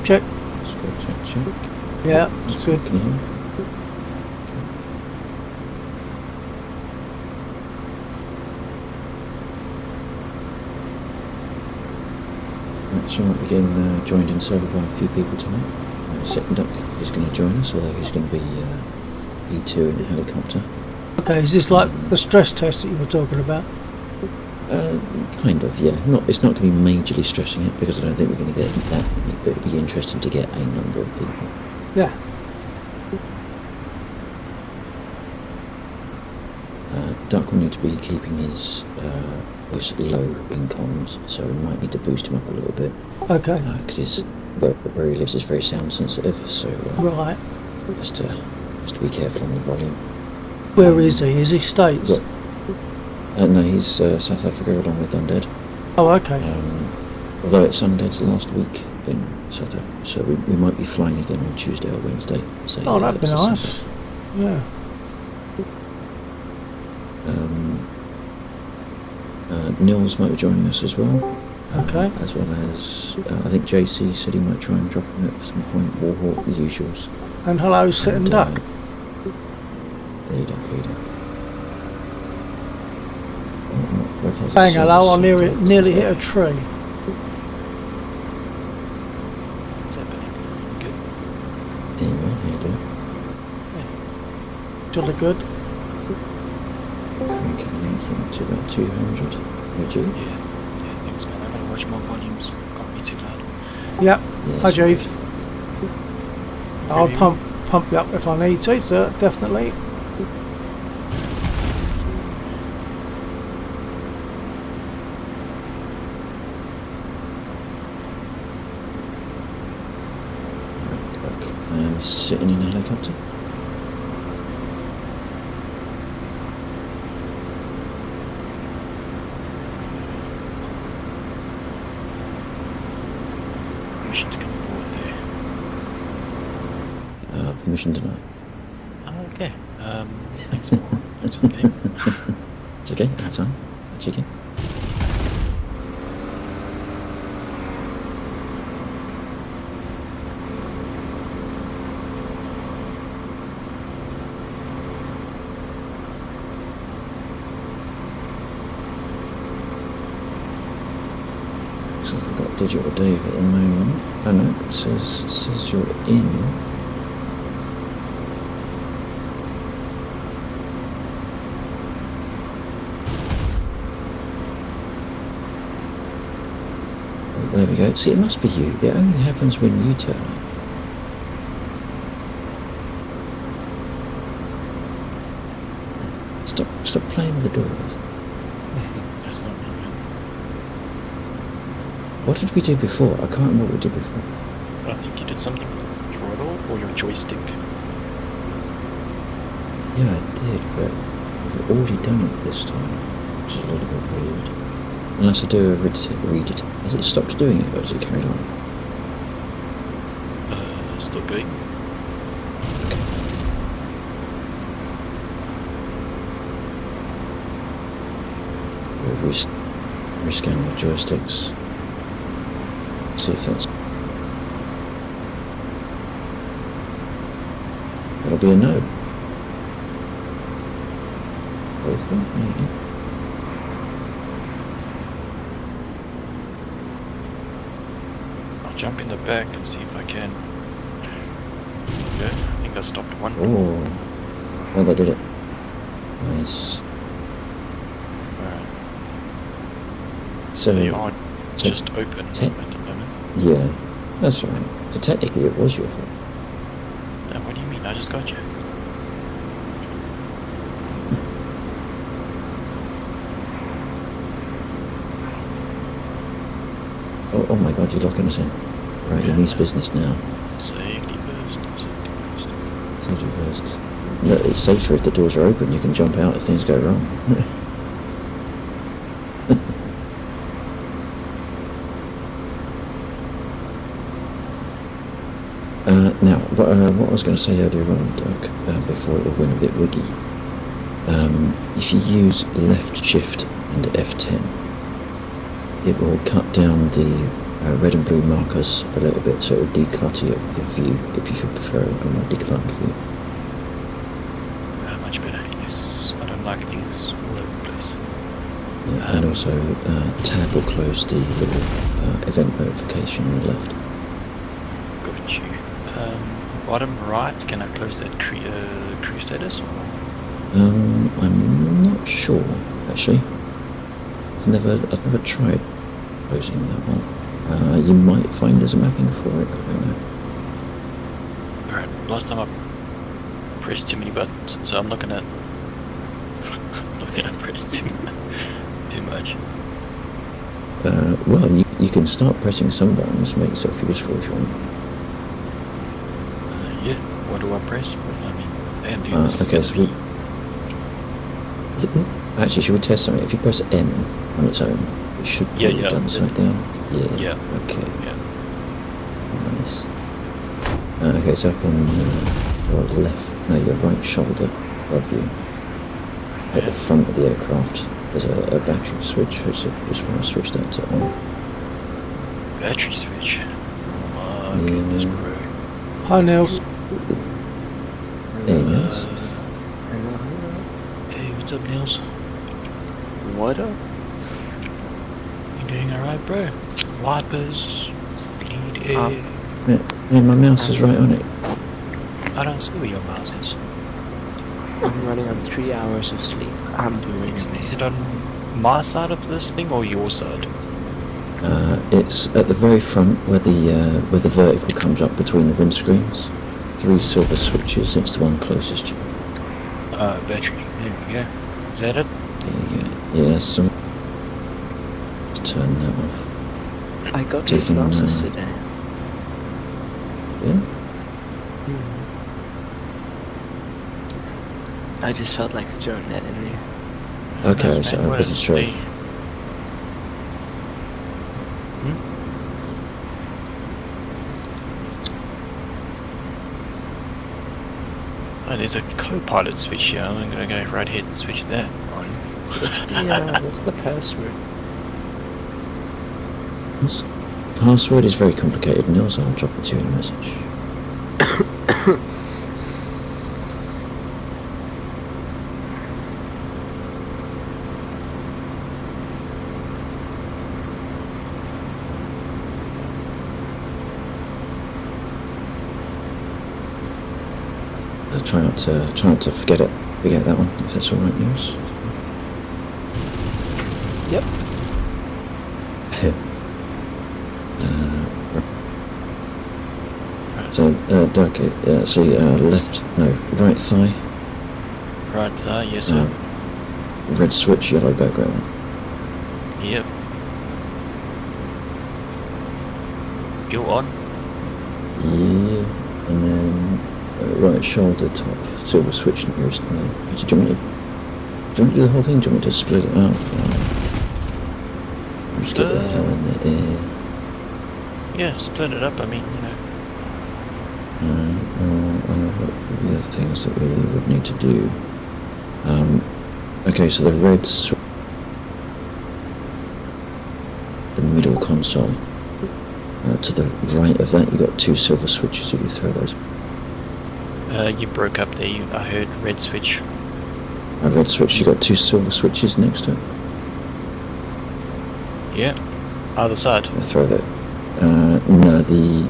Check. Check. Yeah, it's good. Can you hear me? Actually, might be getting joined in server by a few people tonight. Second Duck is going to join us, although he's going to be E2 in a helicopter. Okay, is this like the stress test that you were talking about? Kind of, yeah. It's not going to be majorly stressing it because I don't think we're going to get that many, but it'd be interesting to get a number of people. Yeah. Duck will need to be keeping his voice low in comms, so we might need to boost him up a little bit. Okay. Because where he lives is very sound sensitive, so Right. just to be careful on the volume. Where is he? Is he States? No, he's South Africa along with Undead. Oh, okay. Although it's Undead's last week in South Africa, so we might be flying again on Tuesday or Wednesday. So, oh, that'd be nice. Sunday. Yeah. Nils might be joining us as well. Okay. As well as, I think JC said he might try and drop in at some point. Warhawk, the usuals. And hello, Sitting Duck. There you go. Saying hello, I nearly hit a tree. What's happening? Good. Anyway, how you doing? Jolly good. Cranking to about 200. Would you? Yeah, thanks man. I gotta watch more volumes. Can't be too loud. Yep. Yes. Hi, Jeeves. I'll pump you up if I need to, so definitely. I'm sitting in a helicopter. Permission to come aboard there. Permission denied. Okay. Thanks for getting. It's okay, that's fine. Chicken. Looks like I've got Digital Dave at the moment. Oh no, it says you're in. There we go. See, it must be you. It only happens when you turn up. Stop playing with the doors. That's not me. What did we do before? I can't remember what we did before. I think you did something with the throttle or your joystick. Yeah, I did, but we've already done it this time, which is a little bit weird. Unless I do a read it. Has it stopped doing it or has it carried on? Still going. Okay. We'll rescan the joysticks. See if that's... That'll be a no. Both of them, maybe. I'll jump in the back and see if I can. Yeah, I think I stopped one. Oh, they did it. Nice. Alright. So They are just open at the moment. Yeah, that's right. So technically it was your fault. What do you mean? I just got you. Oh my god, you're locking us in. Right, Yeah. in East business now. Safety first. Safety first. No, it's safer if the doors are open. You can jump out if things go wrong. Now, what I was going to say earlier on, Doug, before it all went a bit wiggy, if you use left shift and F10, it will cut down the red and blue markers a little bit, so it will declutter your view if you prefer a more decluttered view. Much better. Yes, I don't like things all over the place. Yeah, and also tab will close the little event notification on the left. Got you. Bottom right, can I close that crew status? Or? I'm not sure actually. I've never tried closing that one. You might find there's a mapping for it. I don't know. Alright, last time I pressed too many buttons, so I'm not gonna press too much. Well, you can start pressing some buttons, make yourself useful if you want. Yeah, what do I press? Well, I mean, I am doing this. Okay, so actually, should we test something? If you press M on its own, it should be done side down. Yeah. Okay. Yeah. Nice. Okay, so up on your left, no, your right shoulder above you, at the front of the aircraft, there's a battery switch. So just want to switch that to on. Battery switch. Oh my goodness, bro. Hi, Nils. Hey, Nils. Hello. Hey, what's up, Niels? What up? You doing alright, bro? Wipers, bleed air. Yeah, my mouse is right on it. I don't see where your mouse is. I'm running on 3 hours of sleep. I'm doing Is amazing. it on my side of this thing or your side? It's at the very front where the vertical comes up between the windscreens. 3 silver switches. It's the one closest to you. Battery. There we go. Is that it? There you go. Yeah, so turn that off. I got Taking, some classes today. Yeah. I just felt like throwing that in there. Okay, Nice, so man. I What wasn't is sure. the- Oh, there's a co-pilot switch here. I'm gonna go right ahead and switch that on. What's the password? Password is very complicated, Nils. I'll drop it to you in a message. Try not to forget that one, if that's all right, Nils. Yep. So, Doug, right thigh, Right, yes sir. red switch, yellow background. Yep. You're on. Yeah, and then right shoulder top, silver switch nearest me. Do you want me to do the whole thing? Do you want me to split it out? Just get the hell in the air. Yeah, split it up. I mean, you know. What are the other things that we would need to do? Okay, so the red the middle console. To the right of that, you got 2 silver switches. If you throw those. You broke up there. I heard red switch. A red switch. You got 2 silver switches next to it. Yeah. Either side. I throw that. No, the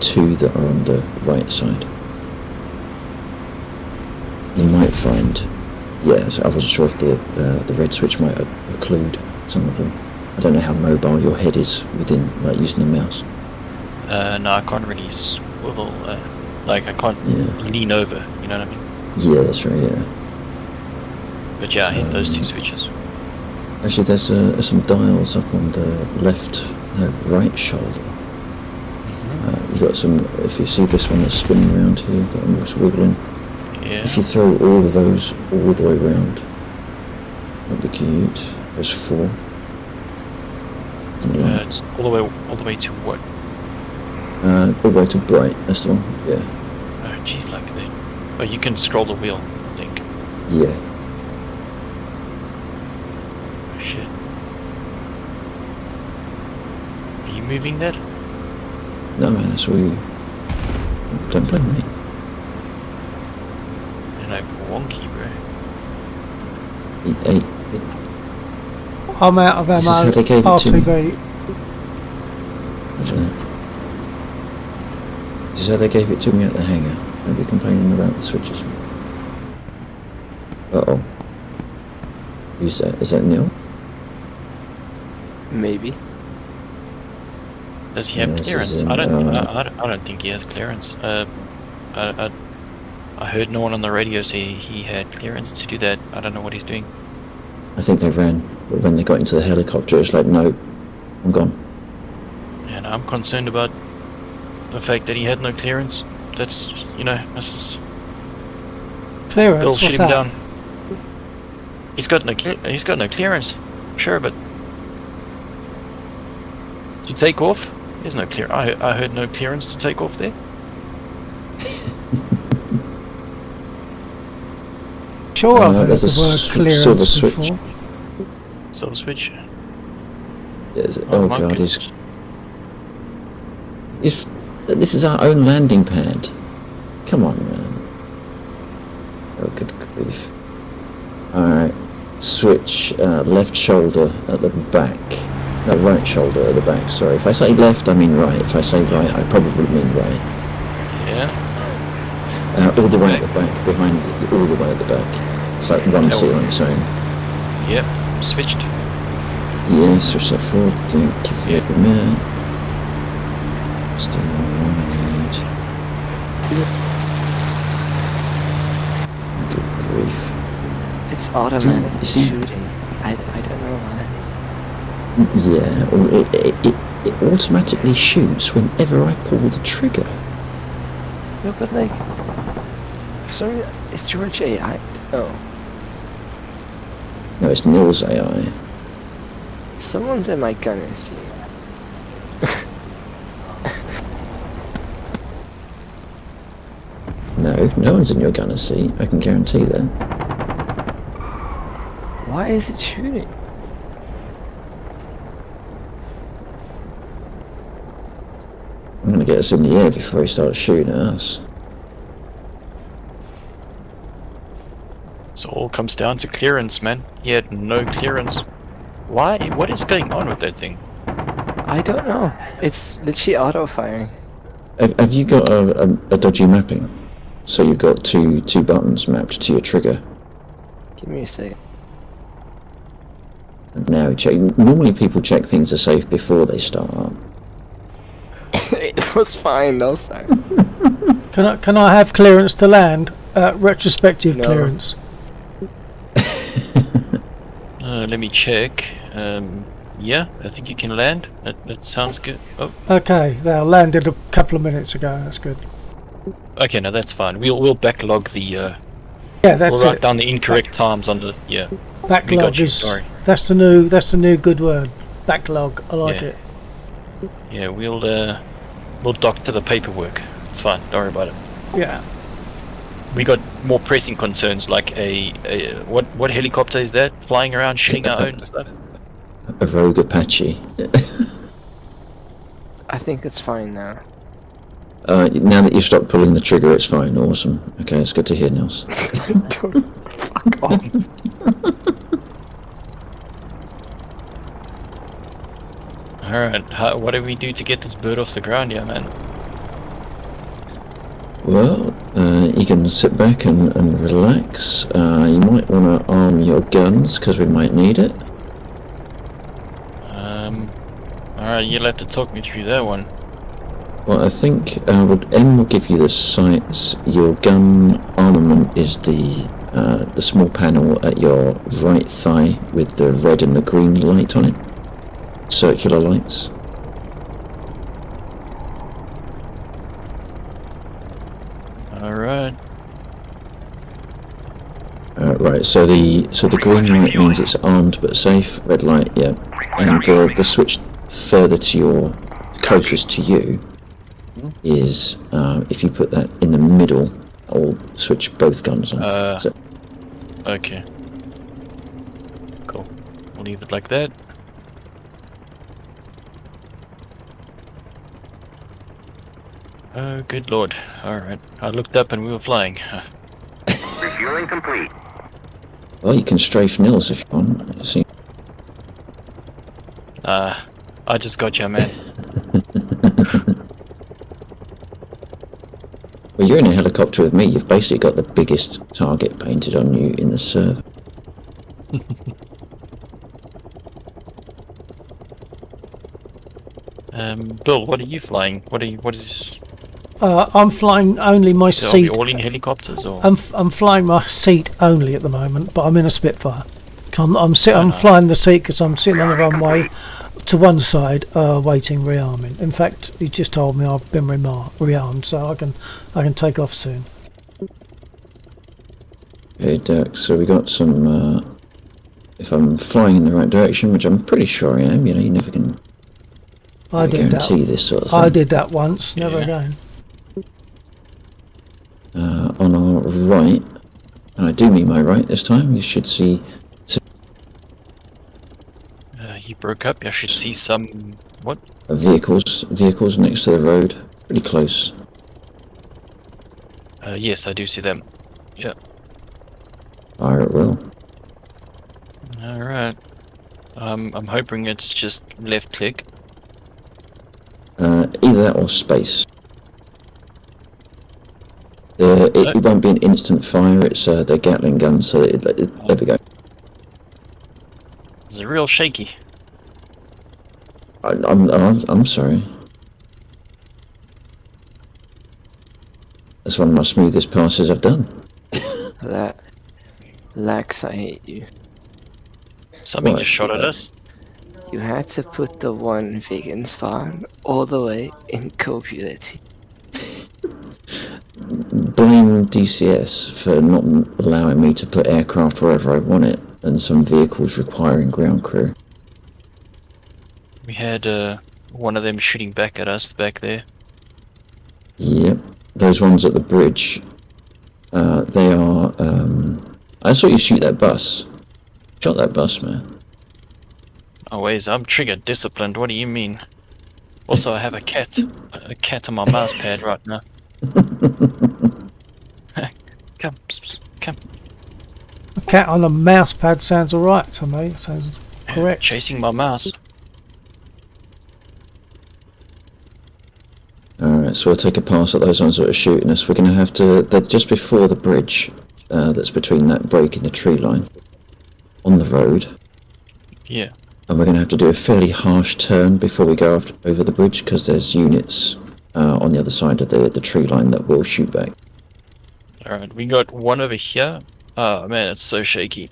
2 that are on the right side. You might find. Yeah, so I wasn't sure if the red switch might occlude some of them. I don't know how mobile your head is within, like, using the mouse. No, I can't really swivel. Like I can't lean over. You know what I mean? Yeah, that's right. Yeah. But yeah, I hit those 2 switches. Actually, there's some dials up on the right shoulder. You got some. If you see this one that's spinning around here, that one was wiggling. Yeah. If you throw all of those all the way around, that'd be cute. There's 4. It's all the way to what? All the way to bright. That's the one. Yeah. Oh, jeez, like that. Oh, you can scroll the wheel. I think. Yeah. Oh shit. Are you moving that? No man, that's all you. Don't blame me. And I'm wonky, bro. I'm out of This is how ammo. they gave it to me. RTB. This is how they gave it to me at the hangar. I'll be complaining about the switches. Uh-oh. Who's that? Is that Neil? Maybe. Does he have This is clearance? in, I don't think he has clearance. I heard no one on the radio say he had clearance to do that. I don't know what he's doing. I think they ran, but when they got into the helicopter, it's like, no, I'm gone. And I'm concerned about the fact that he had no clearance. That's, you know, that's Clearance. Bill What's shoot him that? down. He's got no clearance. Sure, but to take off, there's no clear. I heard no clearance to take off there. Sure, I've heard there's the a word silver clearance switch. before. Silver switch. Oh my god, goodness. this is our own landing pad. Come on, man. Oh, good grief. Alright, switch left shoulder at the back. No, right shoulder at the back, sorry. If I say left, I mean right. If I say right, I probably mean right. Yeah. All the way at the back, behind, all the way at the back. It's like one seat on its own. Yep. Switched. Yeah, switch that forward. Thank you for your command. Still more need. Good grief. It's automatic You see- shooting. I don't know why. Yeah, or it automatically shoots whenever I pull the trigger. No, but like, for some reason, it's George AI. Oh, No, it's Neil's AI. someone's in my gunner seat. No one's in your gunner seat. I can guarantee that. Why is it shooting? I'm gonna get us in the air before he starts shooting at us. So all comes down to clearance, man. He had no clearance. Why? What is going on with that thing? I don't know. It's literally auto firing. Have you got a dodgy mapping? So you've got two buttons mapped to your trigger. Give me a second. Now check. Normally people check things are safe before they start up. It was fine last time. Can I have clearance to land? Retrospective No. clearance. Let me check. Yeah, I think you can land. That sounds good. Oh, Okay, they landed a couple of minutes ago. That's good. okay, no, that's fine. We'll backlog the. Yeah, We'll that's write it. down the incorrect times on the. Yeah. We Backlog got you. is Sorry. that's the new good word. Backlog. I like Yeah. it. Yeah, we'll doctor the paperwork. It's fine. Don't worry about it. Yeah. We got more pressing concerns, like what helicopter is that flying around shooting our own stuff? A Rogue Apache. I think it's fine now. Now that you've stopped pulling the trigger, it's fine. Awesome. Okay, it's good to hear, Nils. Fuck off. Alright, what do we do to get this bird off the ground, yeah, man? Well, you can sit back and relax. You might want to arm your guns, because we might need it. Alright, you'll have to talk me through that one. Well, I think M will give you the sights. Your gun armament is the small panel at your right thigh with the red and the green light on it. Circular lights. Alright. Right, so the green light means it's armed but safe. Red light, yeah. And the switch further to your, closest to you, is if you put that in the middle, or switch both guns on. So, Okay. Cool. We'll leave it like that. Oh, good lord. Alright. I looked up and we were flying. Refueling complete. Well, you can strafe nils if you want. See. I just got you, man. Well, you're in a helicopter with me. You've basically got the biggest target painted on you in the server. Bill, what are you flying? What is... I'm flying only my Are we seat. all in helicopters, or...? I'm flying my seat only at the moment, but I'm in a Spitfire. I'm Oh, nice. flying the seat because I'm sitting on the runway to one side, waiting rearming. In fact, he just told me I've been rearmed, so I can take off soon. Okay, Dirk, so we got some, if I'm flying in the right direction, which I'm pretty sure I am, you know, you never can I did guarantee that. this sort of thing. I did that once, never Yeah. again. On our right, and I do mean my right this time, you should see You broke up. I should see some... What? vehicles next to the road, pretty close. Yes, I do see them. Yeah. Fire at will. Alright. I'm hoping it's just left click. Either that or space. It won't be an instant fire, it's the Gatling gun, so there we go. It's real shaky. I'm sorry. That's one of my smoothest passes I've done. Lax, I hate you. Something What? just shot at us. You had to put the one vegan spawn all the way in copulity. Blame DCS for not allowing me to put aircraft wherever I want it, and some vehicles requiring ground crew. We had one of them shooting back at us back there. Yep, those ones at the bridge. They are. I saw you shoot that bus. Shot that bus, man. Oh wait, I'm trigger disciplined. What do you mean? Also, I have a cat on my mouse pad right now. Come, come. A cat on a mouse pad sounds alright to me. Sounds correct. Chasing my mouse. Alright, so we'll take a pass at those ones that are shooting us. We're going to have to... They're just before the bridge that's between that break in the tree line. On the road. Yeah. And we're going to have to do a fairly harsh turn before we go over the bridge, because there's units on the other side of the tree line that will shoot back. Alright, we got one over here. Oh man, it's so shaky.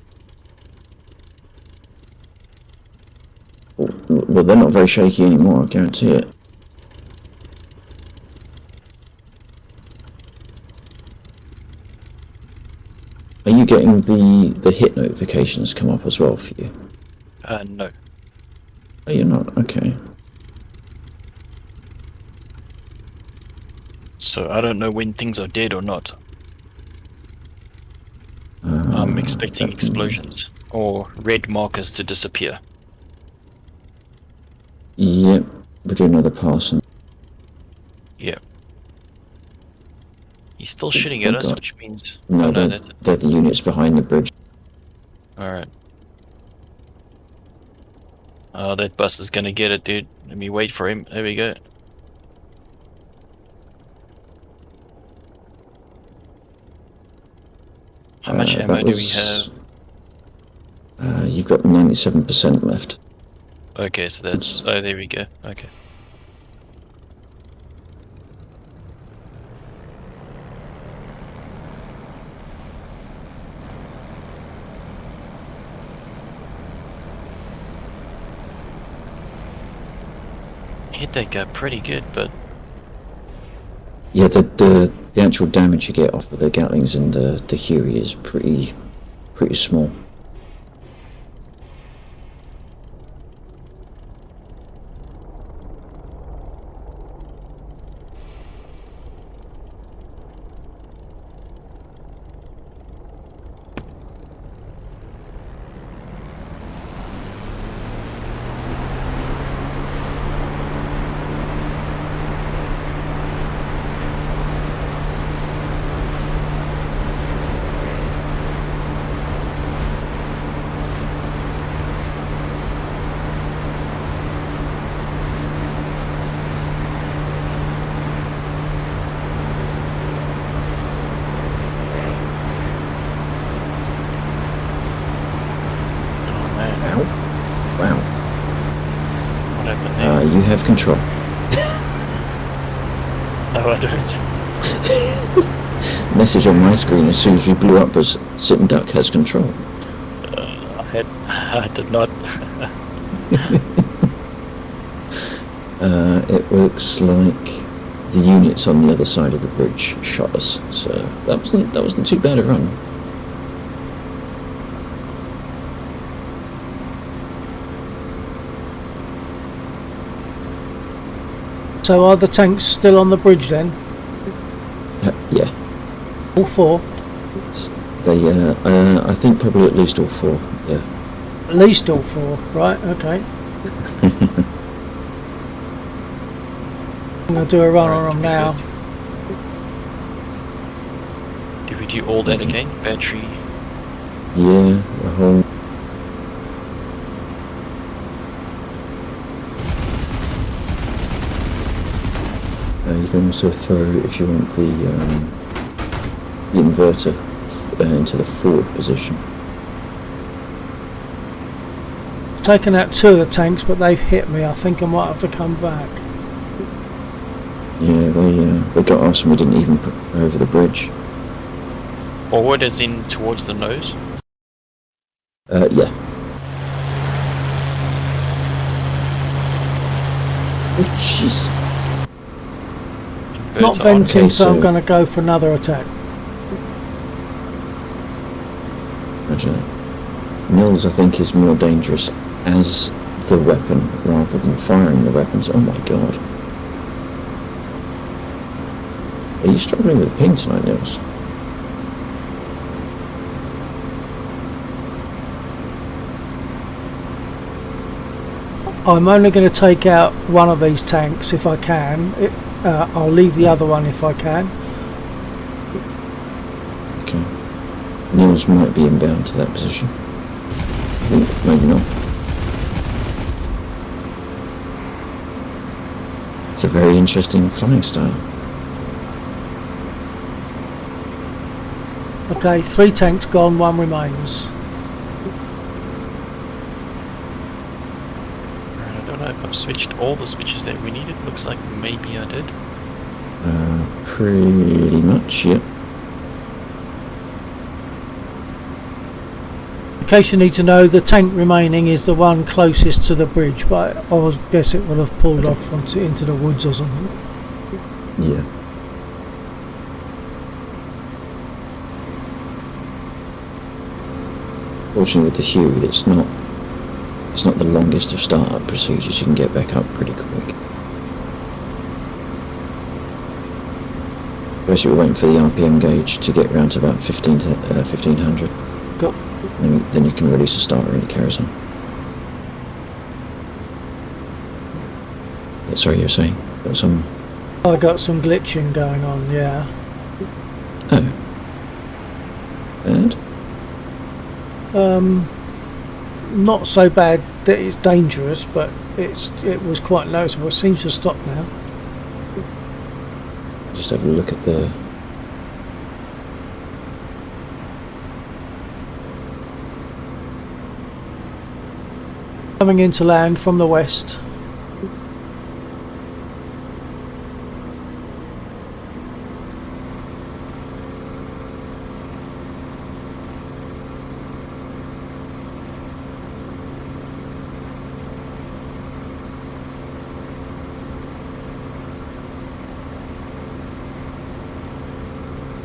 Well, they're not very shaky anymore, I guarantee it. Are you getting the hit notifications come up as well for you? No. Oh, you're not? Okay. So I don't know when things are dead or not. I'm expecting explosions or red markers to disappear. Yep, we'll do another pass. Yeah. He's still shooting at us, which means... No, oh, no, they're the units behind the bridge. Alright. Oh, that bus is gonna get it, dude. Let me wait for him. There we go. How much ammo do we have? You've got 97% left. Okay, so that's... oh, there we go. Okay. Hit that guy pretty good, but... Yeah, the actual damage you get off of the Gatlings and the Huey is pretty small. have control. No, I don't. Message on my screen as soon as we blew up was Sit and Duck has control. I did not. It looks like the units on the other side of the bridge shot us, so that wasn't too bad a run. So are the tanks still on the bridge then? Yeah, All four? they. I think probably at least all four. Yeah. At least all four, right, okay. I'm going to do a run on them now. Do we do all that again? Battery. Yeah, the whole. You can also throw, if you want, the inverter into the forward position. Taken out 2 of the tanks, but they've hit me. I think I might have to come back. Yeah, they got us and we didn't even put over the bridge. Forward as in towards the nose? Yeah. Oh, jeez. Inverter Not on. venting, Okay, so I'm so- going to go for another attack. Roger. Mills, I think, is more dangerous as the weapon rather than firing the weapons. Oh my god. Are you struggling with ping tonight, Nils? I'm only going to take out one of these tanks if I can. I'll leave the other one if I can. Okay. Nils might be inbound to that position. Maybe not. It's a very interesting flying style. Okay, 3 tanks gone, 1 remains. I don't know if I've switched all the switches that we needed. Looks like maybe I did. Pretty much, yep. In case you need to know, the tank remaining is the one closest to the bridge, but I guess it would have pulled off into the woods or something. Yeah. Fortunately with the Huey, it's not the longest of start-up procedures. You can get back up pretty quick. Basically we're waiting for the RPM gauge to get round to about 1500. Got Then you can release the starter and it carries on. Sorry, you're saying? Got some... I got some glitching going on, yeah. Oh. Bad? Not so bad that it's dangerous, but it was quite noticeable. It seems to stop now. Just have a look at the... Coming into land from the west.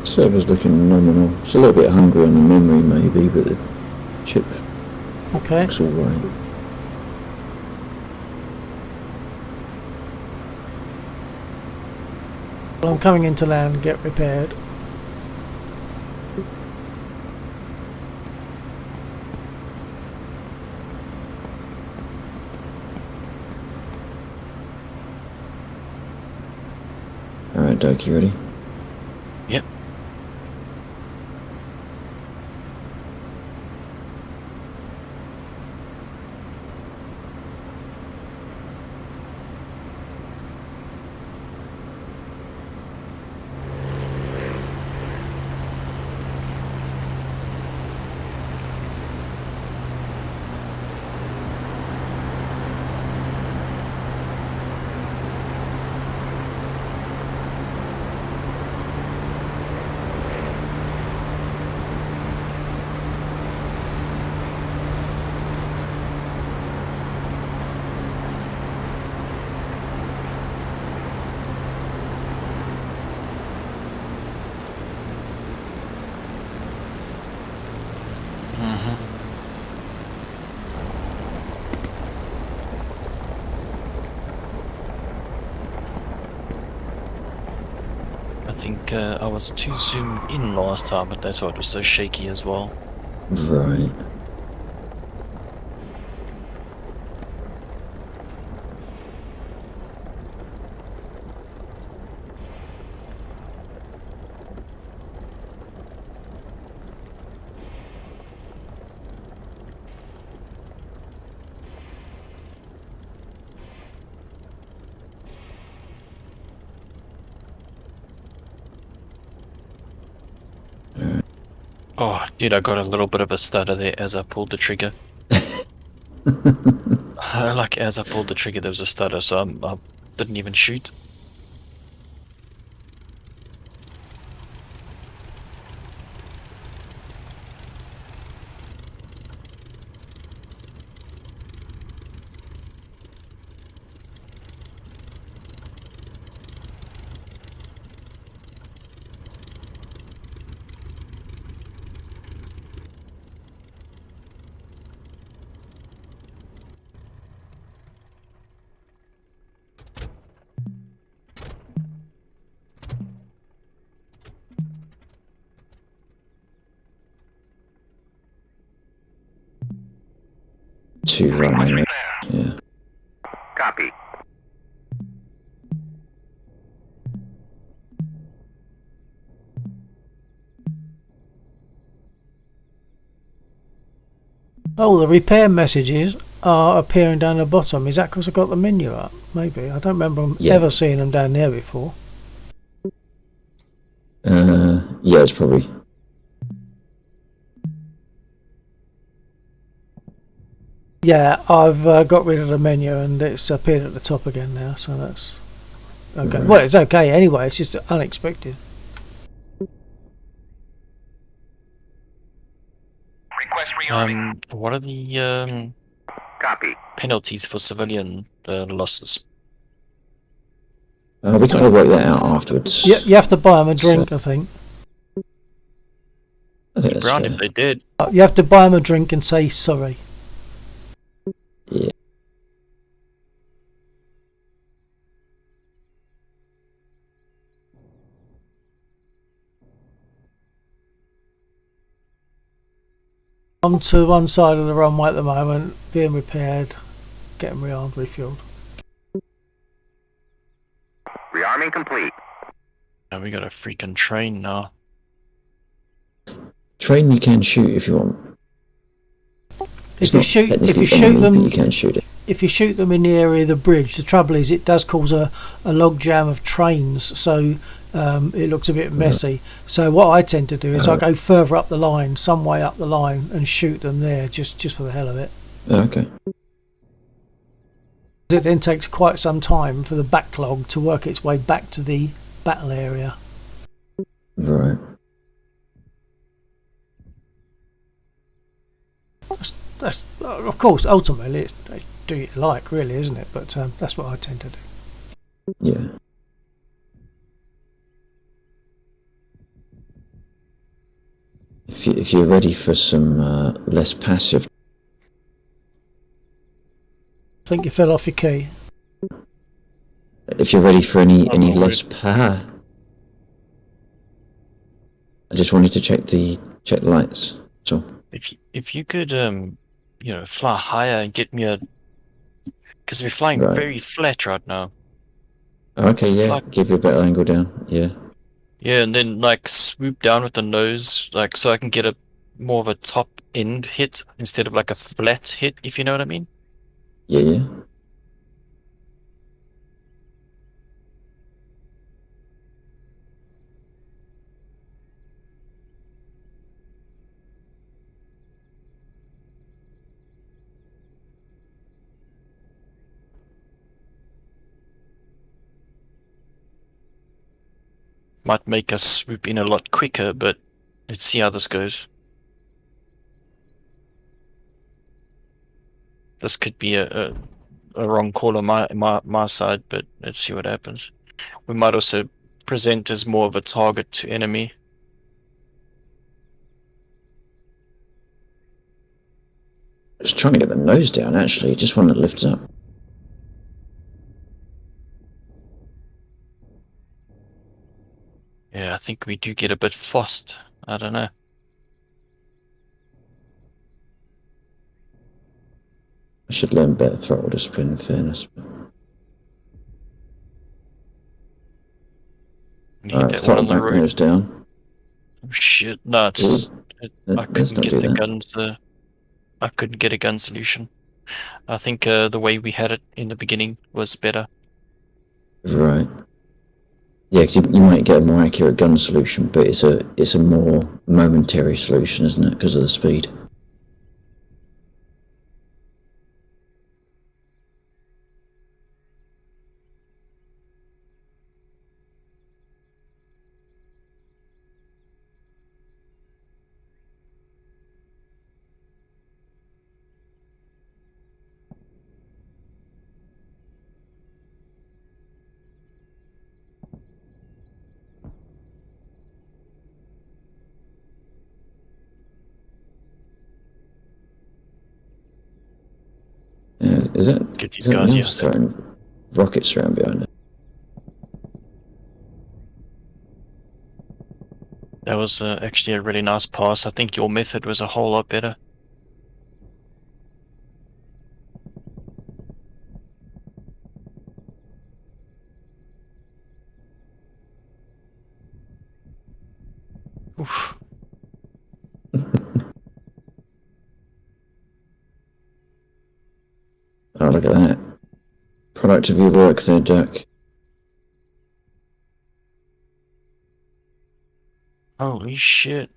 Server's looking nominal. It's a little bit hungry on the memory maybe, but the chip Okay. looks alright. Well, I'm coming into land, get repaired. Alright, Doke, you ready? Yep. think I was too zoomed in last time, but that's why it was so shaky as well. Right. Oh, dude, I got a little bit of a stutter there as I pulled the trigger. Like, as I pulled the trigger, there was a stutter, so I didn't even shoot. Two running. Yeah. Copy. Oh, the repair messages are appearing down the bottom. Is that because I got the menu up? Maybe. I don't remember Yeah. ever seeing them down there before. Yeah, it's probably. Yeah, I've got rid of the menu and it's appeared at the top again now, so that's okay. Right. Well, it's okay anyway. It's just unexpected. Request rearming. What are the Copy. penalties for civilian losses? We kind of work that out afterwards. You have to buy them a drink, I think. I think that's Brown, fair. if they did. You have to buy them a drink and say sorry. Yeah. I'm to one side of the runway at the moment, being repaired, getting rearmed, refueled. Rearming complete. We got a freaking train now. Train you can shoot if you want. If you shoot them, you can shoot it. if you shoot them in the area of the bridge, the trouble is it does cause a log jam of trains, so it looks a bit messy. So what I tend to do is I go further up the line, some way up the line, and shoot them there just for the hell of it. Okay. It then takes quite some time for the backlog to work its way back to the battle area. Right. That's of course ultimately it's do what you like, really, isn't it? But that's what I tend to do. Yeah. If you're ready for some less passive, I think you fell off your key. if you're ready for any not less I just wanted to check the lights. So If you could fly higher and get me a, because we're flying Right. very flat right now. okay, So yeah, fly- give you a better angle down. Yeah. Yeah, and then like swoop down with the nose, like so I can get a more of a top end hit instead of like a flat hit, if you know what I mean. Yeah, yeah. Might make us swoop in a lot quicker, but let's see how this goes. This could be a wrong call on my side, but let's see what happens. We might also present as more of a target to enemy. Just trying to get the nose down, actually, just when it lifts up. Yeah, I think we do get a bit fussed. I don't know. I should learn better throttle discipline in fairness. You hit Alright, that one throttle on the back road. nose down. Oh, shit, no, it's... Ooh, I let's couldn't not get do the that. guns, I couldn't get a gun solution. I think the way we had it in the beginning was better. Right. Yeah, because you might get a more accurate gun solution, but it's a more momentary solution, isn't it? Because of the speed. Is that Get these is that guys, Nels yeah. throwing rockets around behind it? That was actually a really nice pass. I think your method was a whole lot better. Oof. Oh, look at that. Product of your work there, Jack. Holy shit.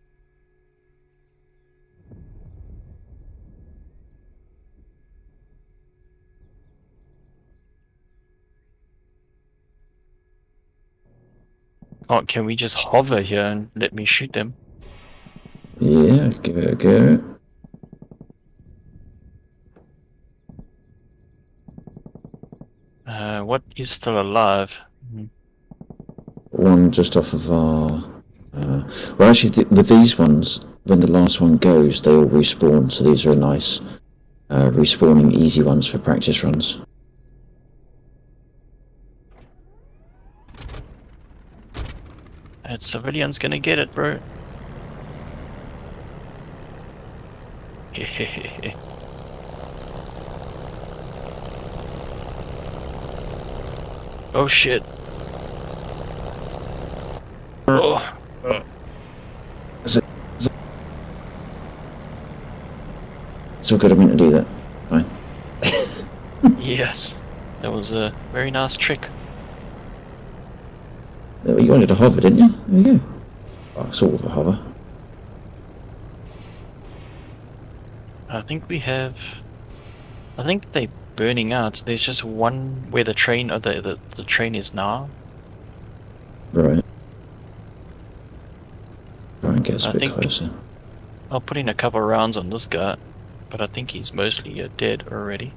Oh, can we just hover here and let me shoot them? Yeah, give it a go. What is still alive? One just off of our... well, actually, with these ones, when the last one goes, they all respawn, so these are nice respawning easy ones for practice runs. That civilian's gonna get it, bro. Oh shit. Oh. It's all good, I meant to do that. Fine. Yes. That was a very nice trick. You wanted to hover, didn't you? There you go. Oh, sort of a hover. I think we have... I think they're burning out. There's just one where the train, or the train is now. Right. Try and get us I a bit think- closer. I'll put in a couple of rounds on this guy, but I think he's mostly dead already.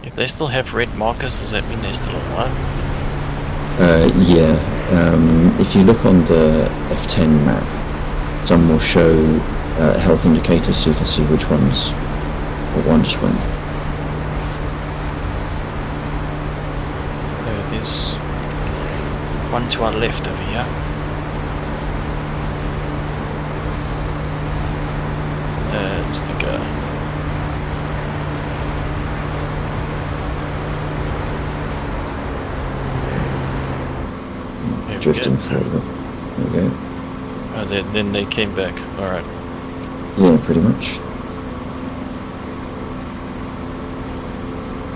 If they still have red markers, does that mean they're still alive? Yeah. If you look on the F10 map, some will show health indicators so you can see which ones, or one just went. There's one to our left over here. It's the guy. There we Drifting go. forward. There we go. Oh, then they came back. Alright. Yeah, pretty much.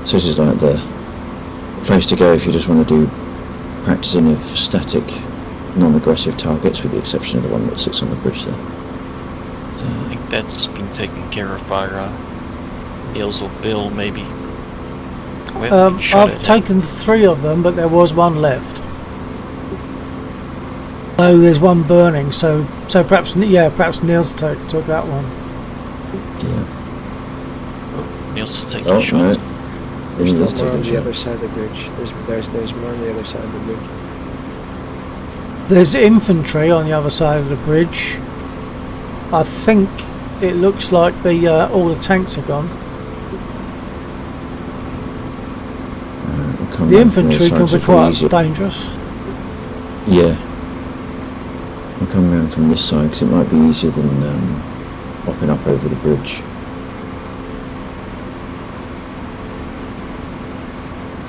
So this is like the place to go if you just want to do practicing of static, non-aggressive targets, with the exception of the one that sits on the bridge there. I think that's been taken care of by Niels or Bill, maybe. We haven't been shot I've at yet. taken 3 of them, but there was one left. Oh, there's one burning, so perhaps Niels took that one. Yeah. Oh, Niels is taking Oh, shots. no. There's Maybe still more on let's take a the shot. other side of the bridge. There's more on the other side of the bridge. There's infantry on the other side of the bridge. I think it looks like the all the tanks are gone. We'll come The round from infantry this can side, be so quite easier. dangerous. Yeah. I'll come round from this side because it might be easier than hopping up over the bridge.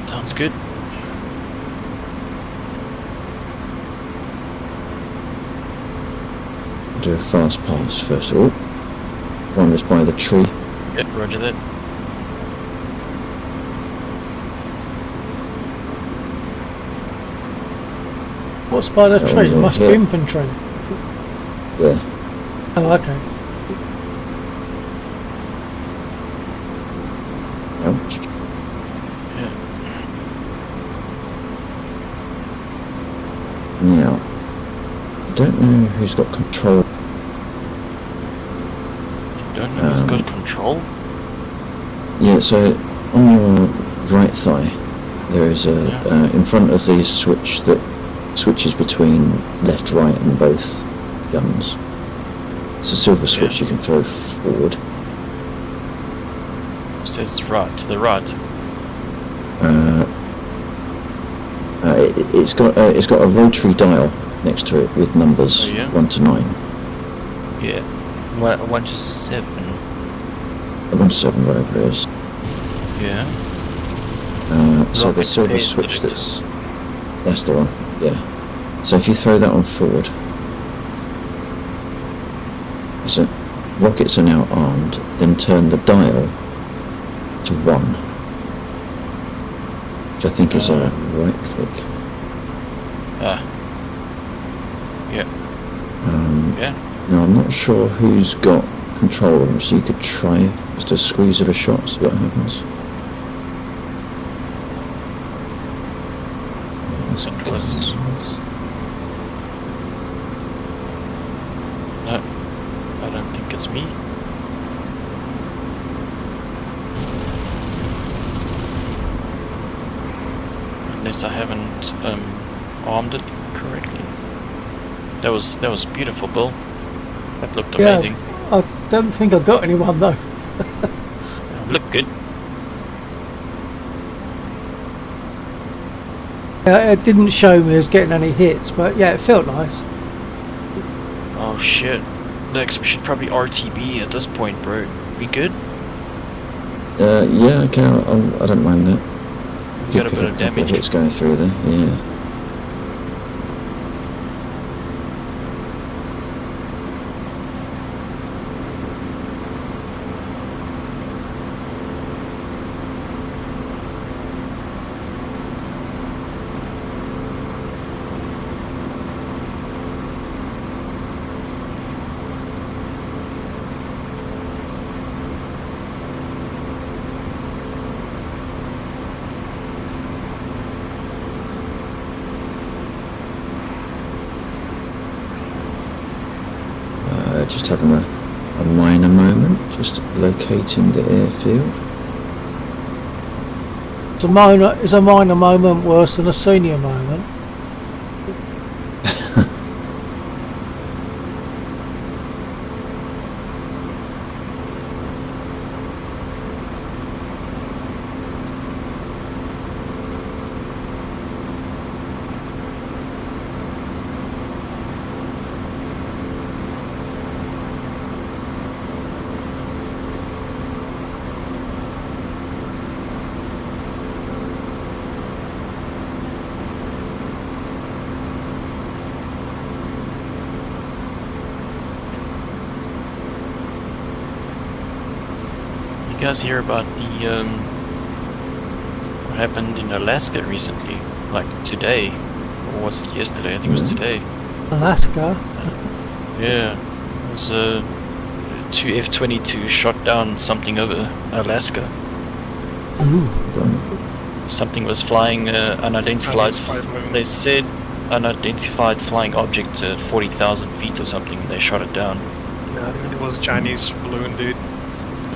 Sounds good. Do a fast pass first of all. One is by the tree. Yep, roger that. What's by the That tree? one's It on must be here. infantry. Yeah. Oh, okay. Ouch. Yeah. Now, I don't know who's got control. Don't know who's got control. Yeah, so on your right thigh, there is a Yeah. in front of the switch that switches between left, right, and both guns. It's a silver switch you can throw forward. It says right to the right. It's got a rotary dial next to it with numbers Oh, yeah? 1 to 9. Yeah. 1 to 7. 1 to 7, whatever it is. Yeah. So the Rocket silver pays switch director. that's the one, yeah. So if you throw that on forward, so rockets are now armed, then turn the dial to 1, which I think is a right click. Yeah. Yeah. Now I'm not sure who's got control of them, so you could try just a squeeze of a shot, see what happens. It was- No, I don't think it's me. Unless I haven't armed it correctly. That was beautiful, Bill. That looked Yeah. amazing. I don't think I got anyone though. Looked good. It didn't show me as getting any hits, but yeah, it felt nice. Oh shit. Lex, we should probably RTB at this point, bro. We good? Yeah, okay, I don't mind that. We got a Pick bit up of a couple of damage. hits going through there, yeah. Just having a minor moment, just locating the airfield. Is a minor moment worse than a senior moment? You guys hear about the what happened in Alaska recently? Like today, or was it yesterday? I think it was today. Alaska. Yeah, it was two F-22 shot down something over Alaska. Ooh. Something was flying unidentified. They said unidentified flying object at 40,000 feet or something. They shot it down. No, I think it was a Chinese balloon, dude.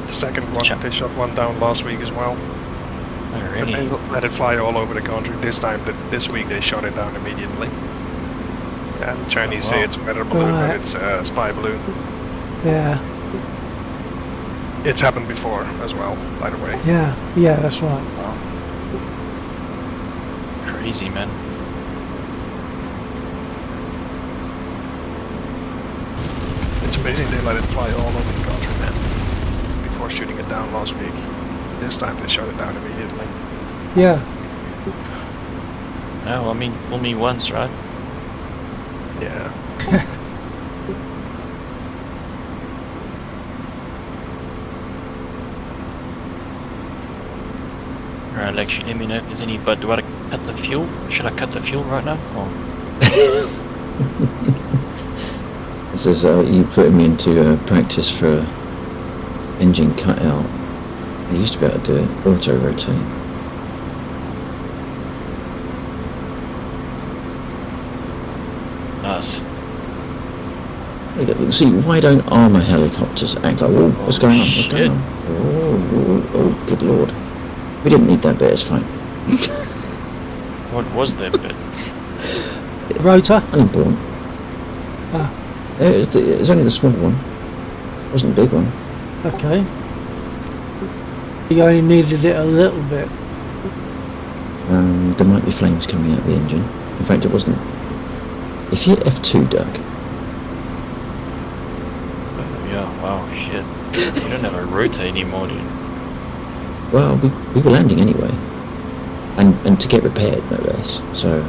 The second one, Chi- they shot one down last week as well. Oh, But really? they let it fly all over the country. This week they shot it down immediately. And the Chinese Oh, say wow. it's a weather balloon, Right. but it's a spy balloon. Yeah, It's happened before as well, by the way. yeah, yeah, that's right. Crazy, man. It's amazing they let it fly all over the country, man. Before shooting it down last week. This time they shut it down immediately. Yeah, No, I mean, fool me once, right? Yeah. Alright, actually, let me know if there's any. But do I cut the fuel? Should I cut the fuel right now? Or This is you putting me into practice for engine cutout. I used to be able to do it, auto rotate. nice. See, why don't armour helicopters act like, oh, what's going on? What's shit. going on? Oh, good lord. We didn't need that bit, it's fine. What was that bit? rotor. Unimportant. Ah, It's only the small one. It wasn't the big one. okay. You only needed it a little bit. There might be flames coming out of the engine. In fact, it wasn't. If you hit F2, Doug, Yeah, wow, shit. You don't have a rotor anymore, dude. well, we were landing anyway. And to get repaired, no less. So,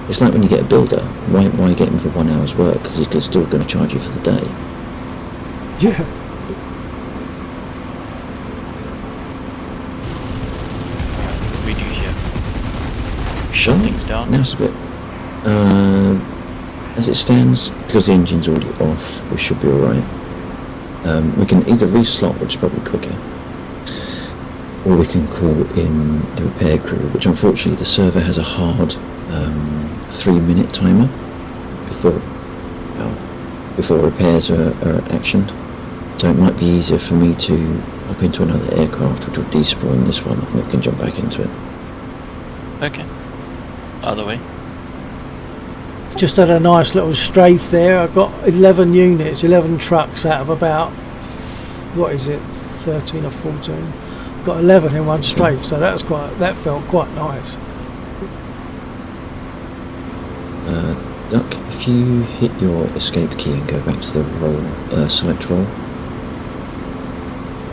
it's like when you get a builder. Why get him for 1 hour's work? Because he's still going to charge you for the day. Yeah. What do we do here? Shut Well, things down? Now it's a bit. As it stands, because the engine's already off, we should be alright. We can either reslot, which is probably quicker, or we can call in the repair crew, which unfortunately the server has a hard 3-minute timer before repairs are actioned. So it might be easier for me to hop into another aircraft, which will despawn this one, and we can jump back into it. Okay. Either way. Just had a nice little strafe there. I've got 11 units, 11 trucks out of about, what is it, 13 or 14. Got 11 in one strafe, so that felt quite nice. Duck, if you hit your escape key and go back to the roll, select roll,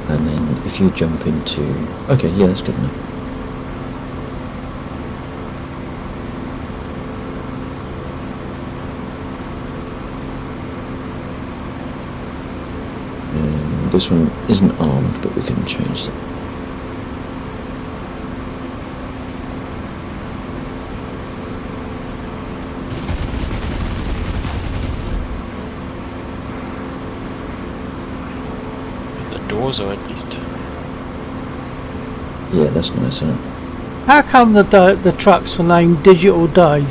and then if you jump into... Okay, yeah, that's good enough. This one isn't armed, but we can change it. The doors are at least. Yeah, that's nice, isn't it? How come the trucks are named Digital Dave?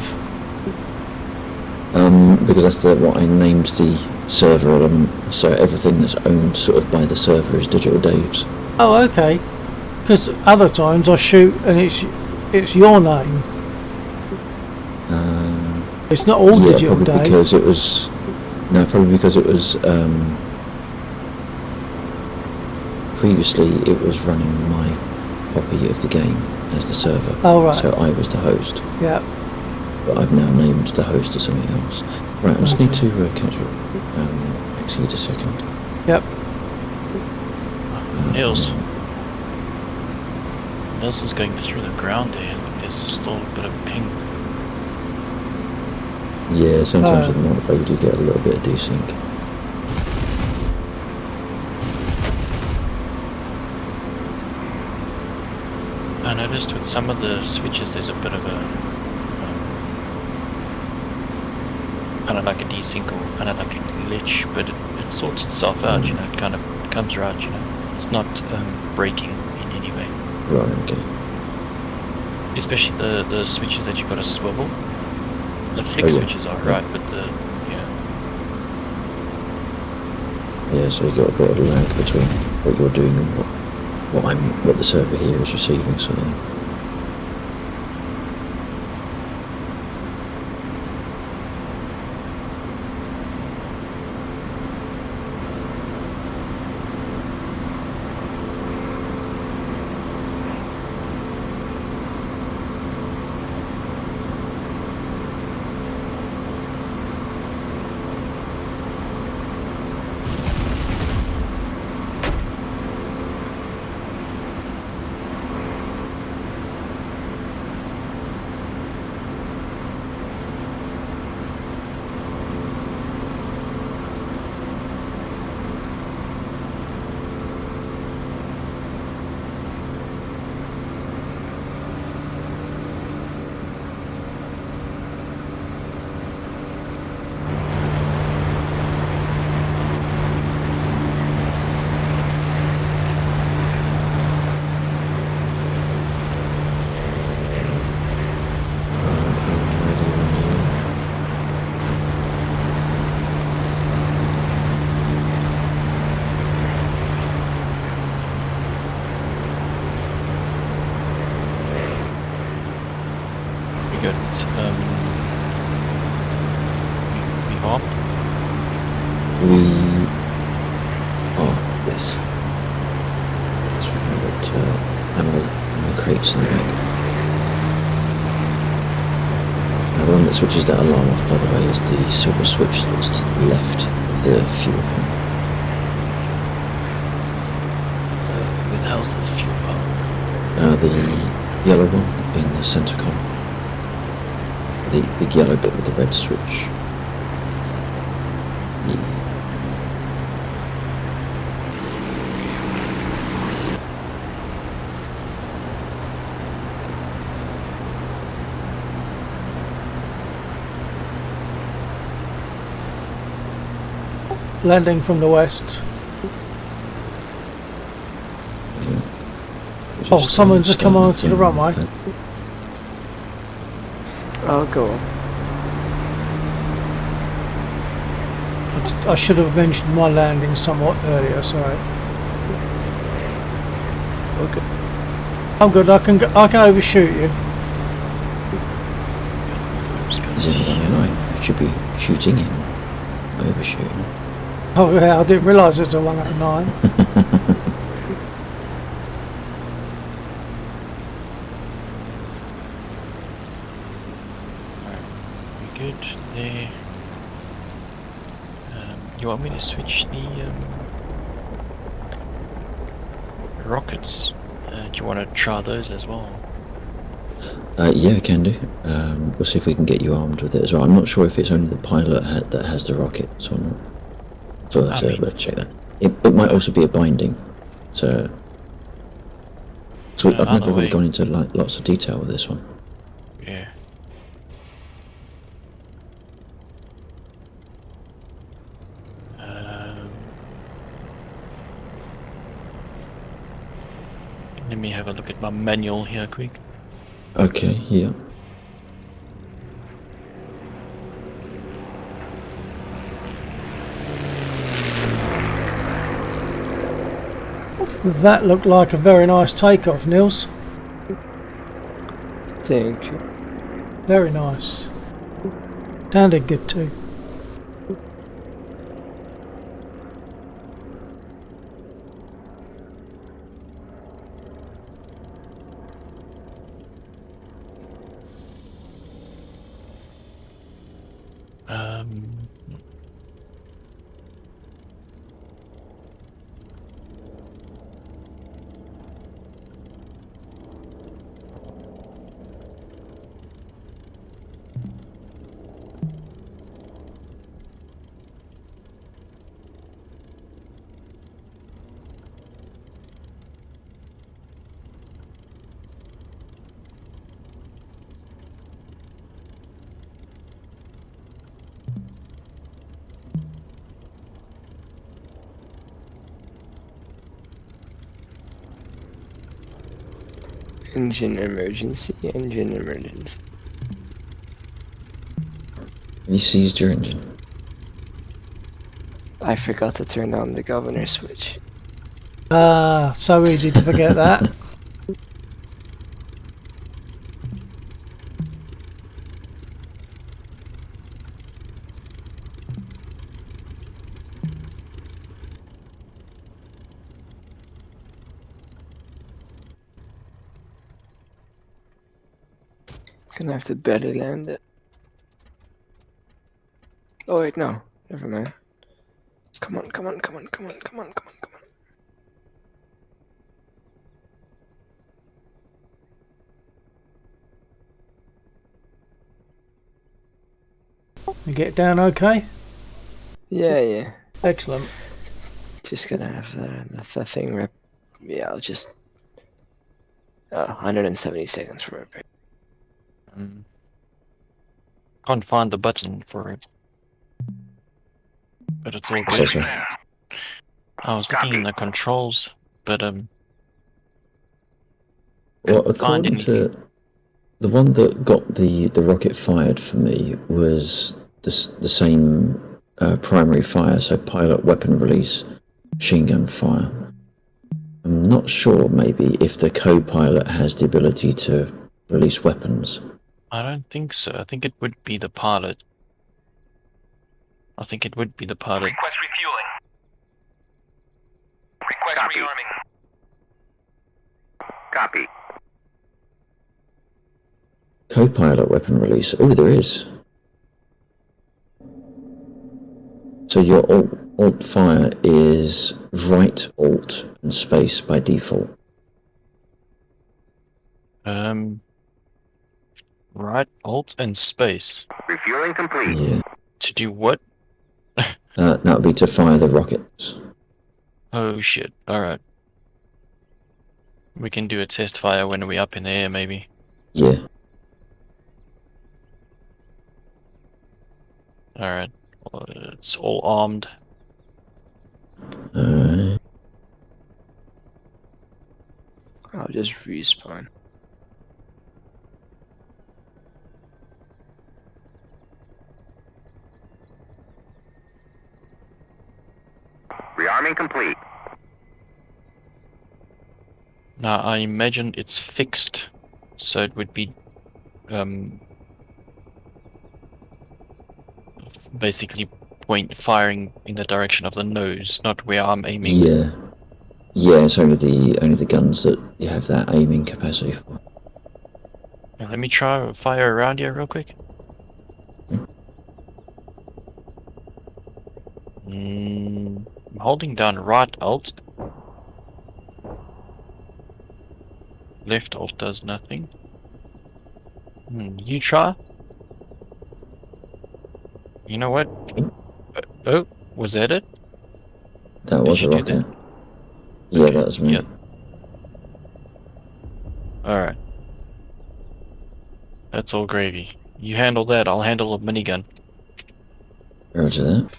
Because that's what I named the server element, so everything that's owned sort of by the server is Digital Dave's. Oh, okay. Because other times I shoot and it's your name. It's not all Yeah, Digital probably Dave. because it was... No, probably because it was... previously it was running my copy of the game as the server. Oh, right. So I was the host. Yeah. But I've now named the host as something else. Right, I just need to catch up. Exceed a second. Yep. Nils. Nils is going through the ground here. There's still a bit of ping. Yeah, sometimes with the modify you do get a little bit of desync. I noticed with some of the switches there's a bit of a kind of like a desync or kind of like a glitch, but it sorts itself out, you know, it kind of comes right, you know. It's not breaking in any way. Right, okay. Especially the switches that you've got to swivel. The flick Oh, yeah. switches are right, but the Yeah, so you got a bit of lag between what you're doing and what the server here is receiving, so... armed? We are, yes. Let's remember to ammo crates in the back. Now the one that switches that alarm off, by the way, is the silver switch that's to the left of the fuel pump. With the hell's the fuel pump? The yellow one in the centre column. The big yellow bit with the red switch. Yeah. Landing from the west. Oh, someone's just come onto the runway. Oh, go on. I should have mentioned my landing somewhat earlier, sorry. Okay. I'm good, I can overshoot you. Is it on your line? You should be shooting him. Overshooting. Oh yeah, I didn't realise there's a 1 out of 9. Good there. You want me to switch the rockets? Do you want to try those as well? Yeah, can do. We'll see if we can get you armed with it as well. I'm not sure if it's only the pilot that has the rockets or not. So we'll have to check that. It might also be a binding. So I've never really gone into lots of detail with this one. Yeah. Let me have a look at my manual here quick. Okay, yeah. That looked like a very nice takeoff, Niels. Thank you. Very nice. Sounded good too. Engine emergency, engine emergency. You seized your engine. I forgot to turn on the governor switch. Ah, so easy to forget that. Gonna have to belly land it. Oh wait, no. Never mind. Come on, come on, come on, come on, come on, come on, come on. You get down okay? Yeah, yeah. Excellent. Just gonna have the thing rep. Yeah, I'll just. 170 seconds for repair. Can't find the button for it. But it's all So good. sorry. I was looking in the controls, but Well, couldn't find according to anything. the one that got the rocket fired for me was the same primary fire, so pilot weapon release, machine gun fire. I'm not sure maybe if the co-pilot has the ability to release weapons. I don't think so. I think it would be the pilot. I think it would be the pilot. Request refueling. Request rearming. Copy. Co-pilot weapon release. Oh, there is. So your alt fire is right alt and space by default. Right, alt and space. Refueling complete. Yeah. To do what? That would be to fire the rockets. Oh shit, alright. We can do a test fire when we're up in the air, maybe. Yeah. Alright. Well, it's all armed. Alright. I'll just respawn. Rearming complete. Now, I imagine it's fixed, so it would be basically firing in the direction of the nose, not where I'm aiming. Yeah. Yeah, it's only the guns that you have that aiming capacity for. Now, let me try fire around here real quick. I'm holding down right alt. Left alt does nothing. You try. You know what? Oh, was that it? That was a you do rocket. Yeah, Okay, that was me. yeah. Alright. That's all gravy. You handle that, I'll handle a minigun. Roger that.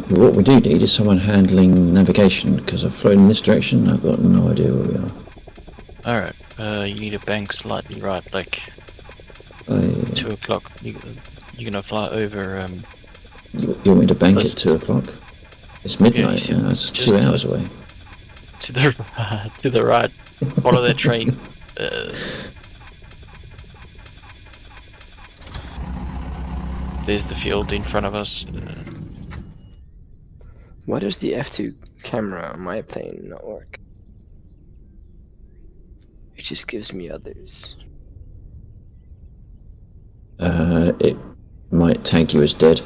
What we do need is someone handling navigation, because I've flown in this direction, I've got no idea where we are. Alright, you need a bank slightly right, like 2 o'clock. You're gonna fly over, You want me to bank at Let's- 2 o'clock? It's midnight, Yeah, it's just 2 hours away. to the right. Follow that train. There's the field in front of us. Why does the F2 camera on my plane not work? It just gives me others. It might tag you as dead.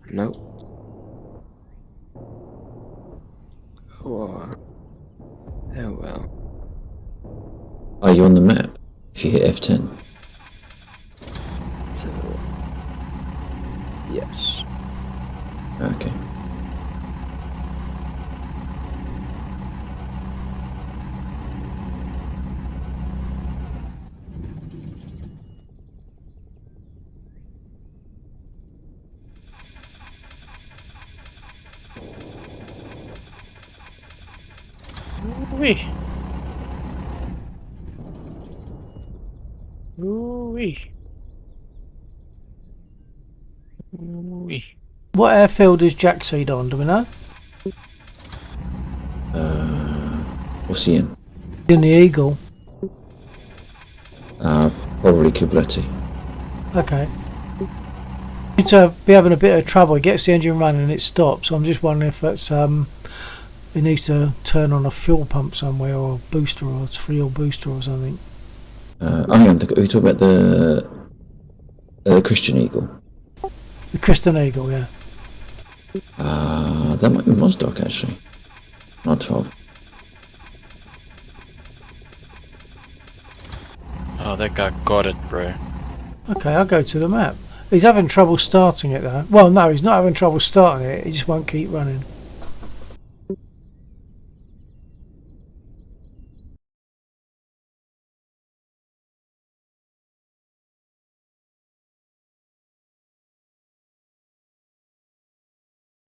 Nope. Oh, oh well. Are you on the map? If you hit F10. So, yes. Okay. Ooh-wee. Ooh-wee. Ooh-wee. What airfield is Jack Seed on? Do we know? What's he in? In the Eagle. Probably Kubletti. Okay. Seems to be having a bit of trouble. It gets the engine running and it stops. So I'm just wondering if that's it needs to turn on a fuel pump somewhere or a booster or it's fuel booster or something. Hang on, are we talking about the Christian Eagle? The Kristen Eagle, yeah. That might be Mosdoc actually. Not 12. Oh, that guy got it, bro. Okay, I'll go to the map. He's having trouble starting it though. Well, no, he's not having trouble starting it. He just won't keep running.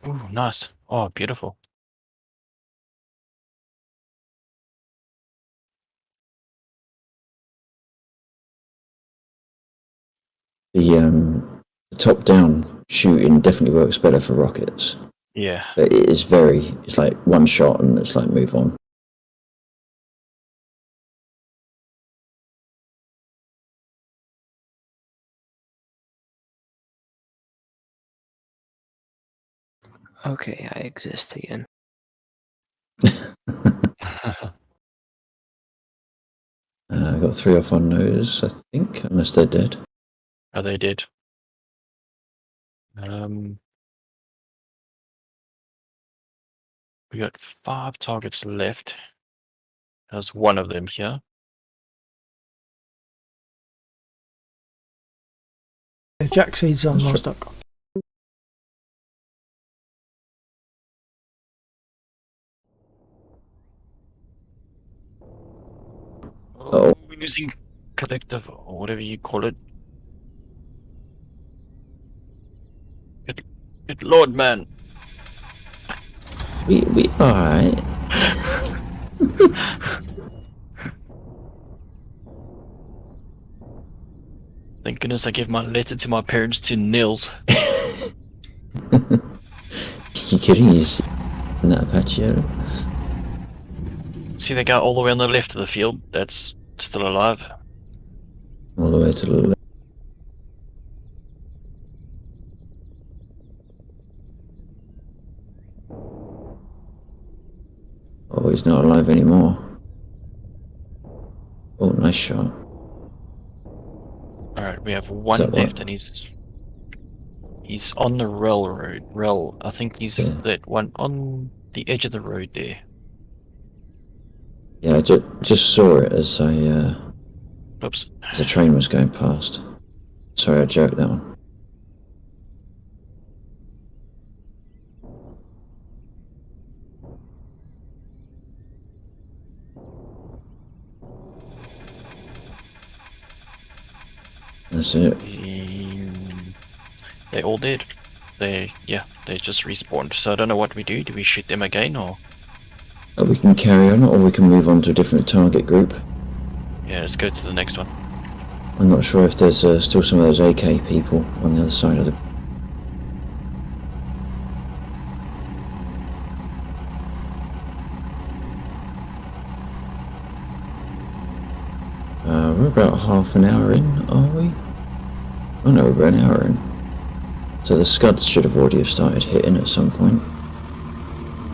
Ooh, nice. Oh, beautiful. The top-down shooting definitely works better for rockets. Yeah. But it's like one shot and it's like move on. Okay, I exist again. I got 3 off on those, I think, unless they're dead. Oh, they did. We got 5 targets left. There's one of them here. Jack Seed's on Sure. Lostock. Oh. We're losing collective, or whatever you call it. Good lord, man. We alright. Thank goodness I gave my letter to my parents to Nils. You kidding? You see that Apache? See the guy all the way on the left of the field? That's still alive. All the way to the left. Oh, he's not alive anymore. Oh, nice shot. Alright, we have one that left one? and he's on the rail. I think he's Yeah. that one on the edge of the road there. Yeah, I just saw it as Oops. as a train was going past. Sorry, I jerked that one. That's it. They all did. They just respawned. So I don't know what we do. Do we shoot them again or? We can carry on, or we can move on to a different target group. Yeah, let's go to the next one. I'm not sure if there's still some of those AK people on the other side of the... We're about half an hour in, are we? Oh no, we're an hour in. So the scuds should have already have started hitting at some point.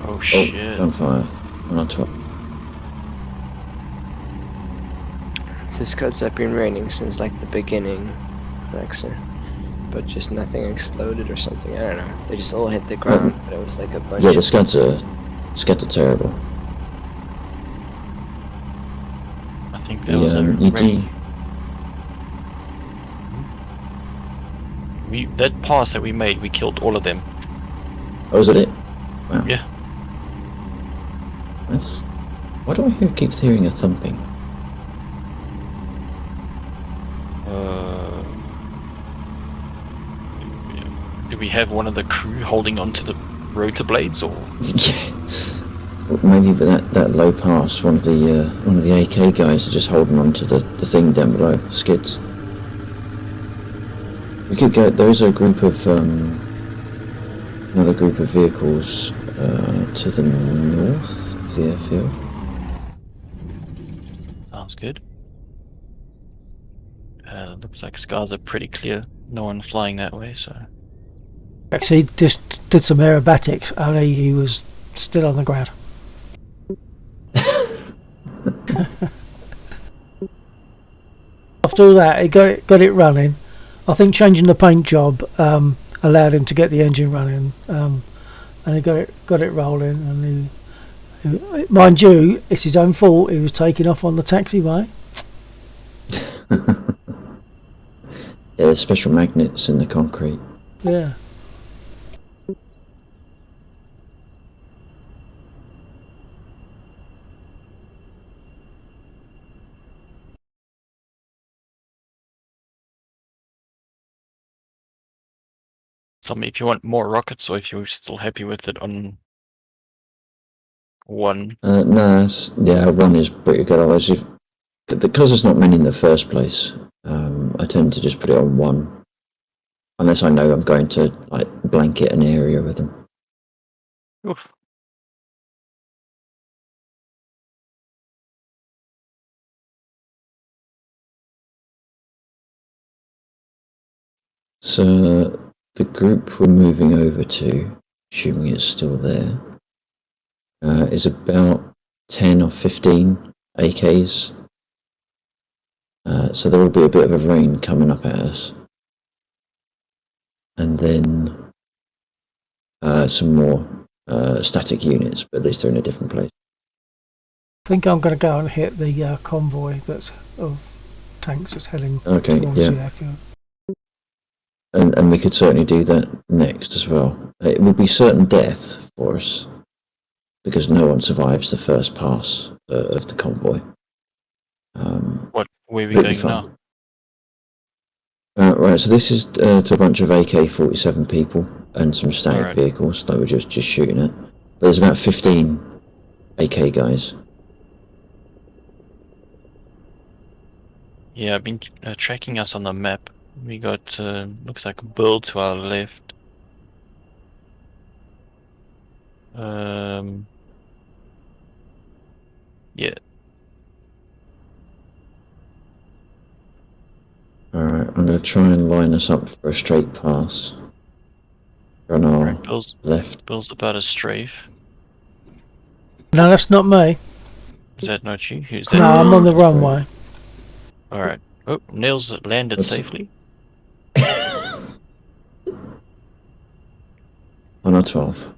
Oh Oh, shit. gunfire on our top. The scuds have been raining since like the beginning, Alexa. But just nothing exploded or something, I don't know. They just all hit the ground, but it was like a bunch Yeah, the scuds are terrible. I think there was a You do... that pass that we made, we killed all of them. Oh, is that it? Wow. Yeah. Nice. Why do I keep hearing a thumping? Do we have one of the crew holding onto the rotor blades, or? Yeah. Well, maybe, but that low pass, one of the AK guys are just holding on to the thing down below, skids. We could go. There is a group of another group of vehicles to the north of the airfield. Sounds good. Looks like skies are pretty clear. No one flying that way, so. Actually, just did some aerobatics. Only he was still on the ground. After all that, he got it running. I think changing the paint job allowed him to get the engine running, and he got it rolling. And he, mind you, it's his own fault. He was taking off on the taxiway. Yeah, there's special magnets in the concrete. Yeah. Tell me if you want more rockets or if you're still happy with it on one. No, one is pretty good. Otherwise, because there's not many in the first place, I tend to just put it on one, unless I know I'm going to like blanket an area with them. Oof. So the group we're moving over to assuming it's still there, is about 10 or 15 AKs. So there will be a bit of a rain coming up at us. And then some more static units, but at least they're in a different place. I think I'm going to go and hit the convoy that's of tanks that's heading towards the airfield. And we could certainly do that next as well. It would be certain death for us, because no one survives the first pass of the convoy. What, where are we It'll be going fun. now? Right, so this is to a bunch of AK-47 people and some static Alright. vehicles that we're just shooting at. But there's about 15 AK guys. Yeah, I've been tracking us on the map. We got, looks like a bull to our left. Yeah. Alright, I'm going to try and line us up for a straight pass. On our Alright, left. Bill's about a strafe. No, that's not me. Is that not you? Who's that? No, I'm on the That's right. runway. Alright. Oh, Neil's landed What's- safely. On our 12.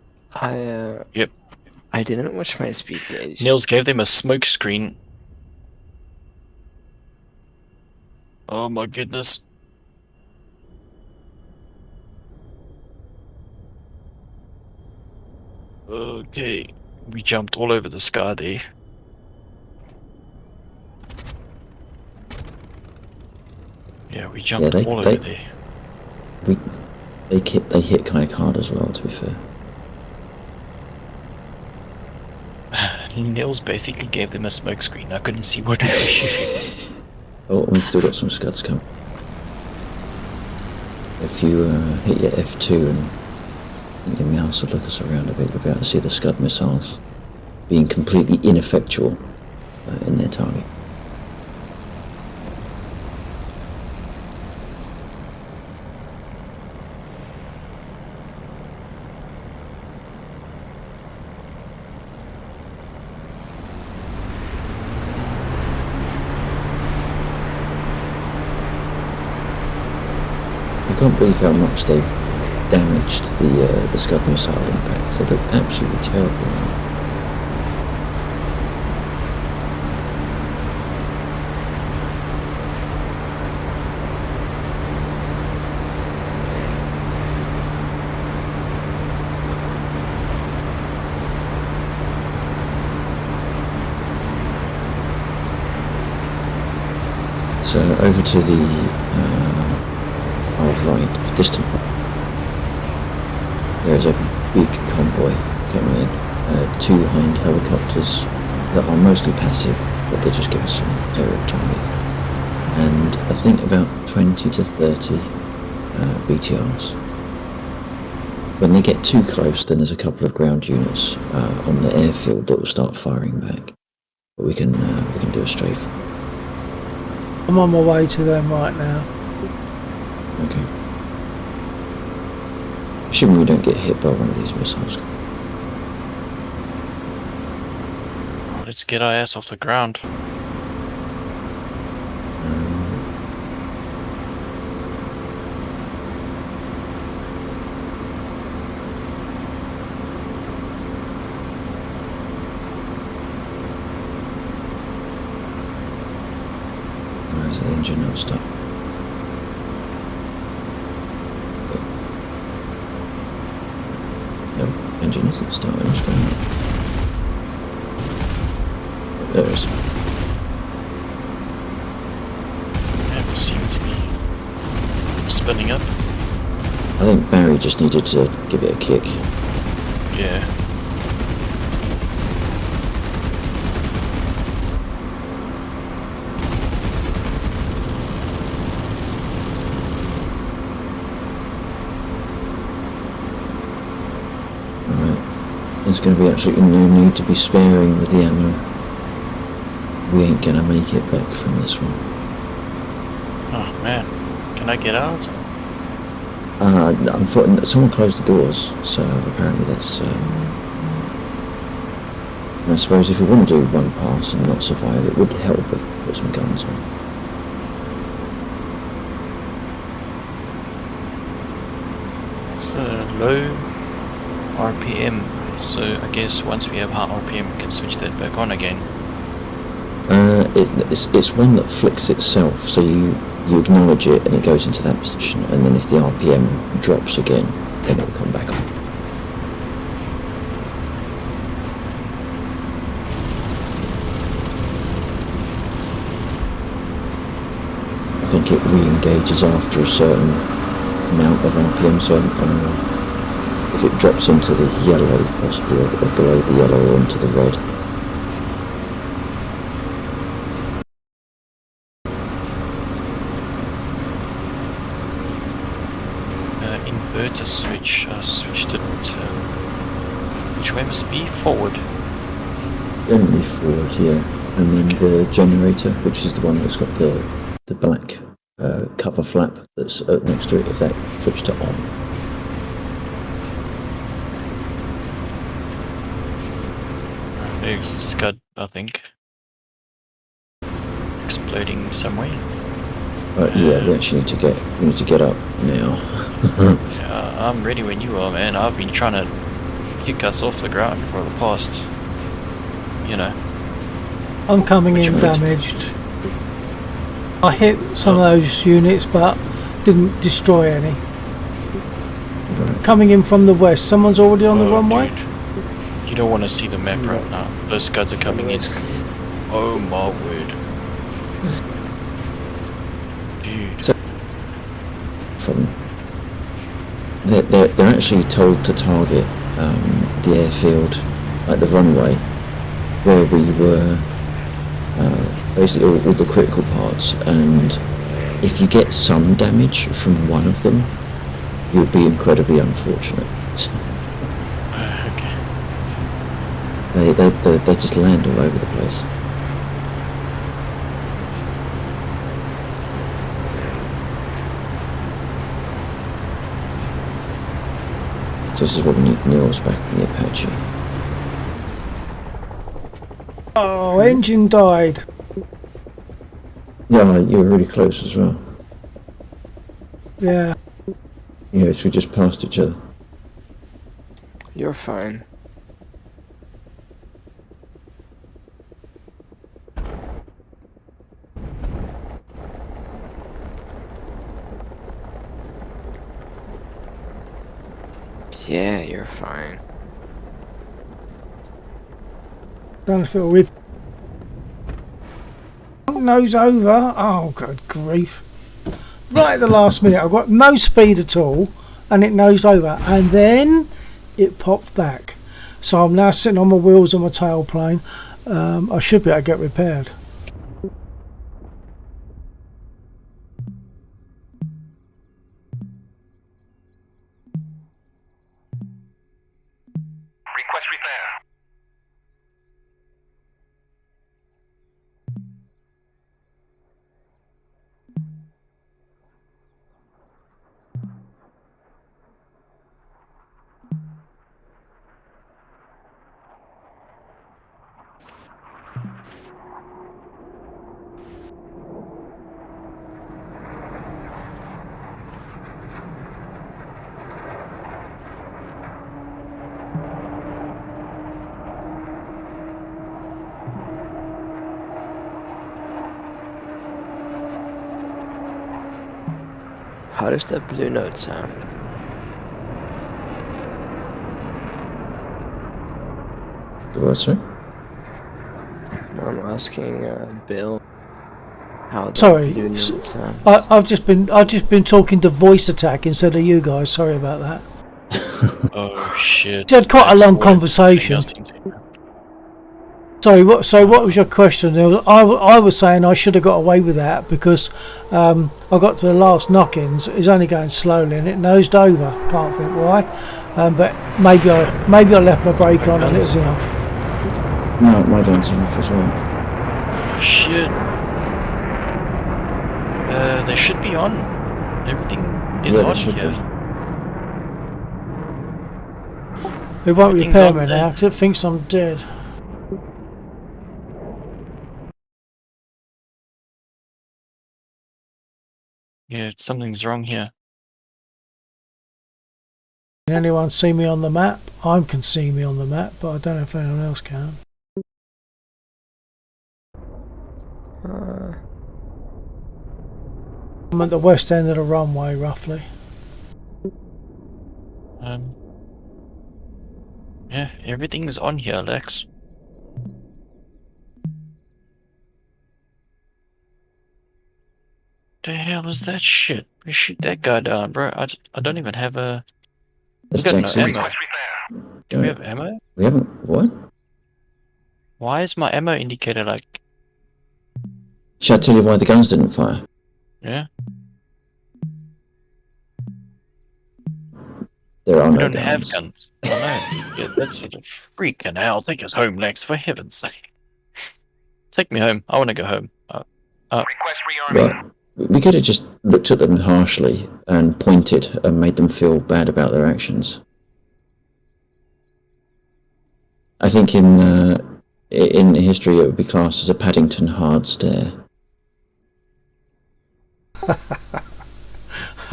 Yep. I didn't watch my speed gauge. Nils gave them a smoke screen. Oh my goodness. Okay. We jumped all over the sky there. Yeah, we jumped all over there. They hit kind of hard as well, to be fair. Nils basically gave them a smoke screen. I couldn't see what we were shooting. Oh, we've still got some scuds coming. If you hit your F2 and your mouse will look us around a bit, you'll be able to see the scud missiles being completely ineffectual in their target. I can't believe how much they've damaged the Scud missile impacts. They look absolutely terrible now. So over to the right, distant. There is a big convoy coming in. 2 hind helicopters that are mostly passive, but they just give us some aerotomy. And I think about 20 to 30 BTRs. When they get too close, then there's a couple of ground units on the airfield that will start firing back. But we can do a strafe. I'm on my way to them right now. Okay. Assuming we don't get hit by one of these missiles. Let's get our ass off the ground. Why is the engine not stop? No, engine isn't starting. What's going on? There it is. Yeah, we seem to be spinning up. I think Barry just needed to give it a kick. Yeah. There's going to be absolutely no need to be sparing with the ammo. We ain't going to make it back from this one. Oh man, can I get out? Unfortunately, someone closed the doors, so apparently that's. I suppose if you want to do one pass and not survive, it would help if you put some guns on. It's a low RPM, so I guess once we have high RPM, we can switch that back on again. It's one that flicks itself, so you acknowledge it and it goes into that position, and then if the RPM drops again, then it will come back on. I think it re-engages after a certain amount of RPM, so if it drops into the yellow, possibly, or below the yellow or into the red. Inverter switch, I switched it to... Which way must it be? Forward. Generally forward, yeah. And then the generator, which is the one that's got the black cover flap that's next to it, if that switched to on. There's a scud, I think. Exploding somewhere. Yeah, we actually need to get up now. I'm ready when you are, man. I've been trying to kick us off the ground for the past, I'm coming What's in your first? damaged. I hit some of those units, but didn't destroy any. Right. Coming in from the west. Someone's already on the Oh, runway. dude. You don't want to see the map right now. Those scuds are coming in. Oh my word. Dude. From they're actually told to target the airfield, like the runway, where we were. Basically all the critical parts, and if you get some damage from one of them, you'll be incredibly unfortunate. Okay. They just land all over the place. So this is what we need. Neil's back in the Apache. Oh, engine died. Yeah, you were really close as well. Yeah. Yes, we just passed each other. You're fine. Yeah, you're fine. Don't feel whip. Nose over. Oh, good grief. Right at the last minute, I've got no speed at all, and it nosed over, and then it popped back. So I'm now sitting on my wheels on my tailplane. I should be able to get repaired. Request repair. How does that blue note sound? What, sorry? No, I'm asking Bill how that Sorry, blue note sounds. I've just been talking to voice attack instead of you guys. Sorry about that. Oh shit. We had quite a That's long weird. conversation. Sorry, what was your question? I was saying I should have got away with that because I got to the last knock-ins. It's only going slowly and it nosed over. Can't think why, but maybe I left my brake on and it was enough. No, my gun's off as well. Oh shit. They should be on. Everything is Yeah, they on should here. be. It won't Everything's repair on me there. now because it thinks I'm dead. Yeah, something's wrong here. Can anyone see me on the map? I can see me on the map, but I don't know if anyone else can. I'm at the west end of the runway, roughly. Yeah, everything's on here, Lex. The hell is that shit? You shoot that guy down, bro. I don't even have a. That's We got no Jackson. ammo. Request repair. Do we have ammo? We haven't. What? Why is my ammo indicator like? Should I tell you why the guns didn't fire? Yeah, There are we no don't guns. have guns. I know. Yeah, that's a freaking hell. Take us home, Lex, for heaven's sake. Take me home. I want to go home. Request rearming. Well, we could have just looked at them harshly and pointed and made them feel bad about their actions. I think in history it would be classed as a Paddington hard stare. I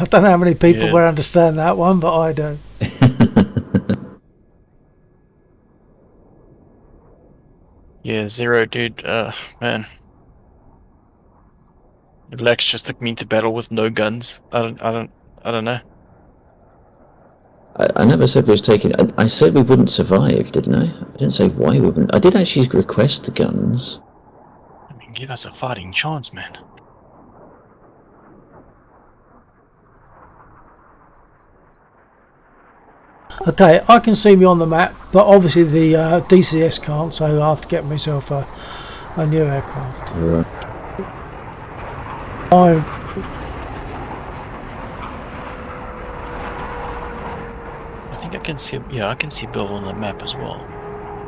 don't know how many people Yeah. will understand that one, but I do. Yeah, Zero, dude. Man. Lex just took me into battle with no guns. I don't know. I never said we was taking. I said we wouldn't survive, didn't I? I didn't say why we wouldn't. I did actually request the guns. I mean, give us a fighting chance, man. Okay, I can see me on the map, but obviously the DCS can't, so I have to get myself a new aircraft. Right. I think I can see. Yeah, I can see Bill on the map as well.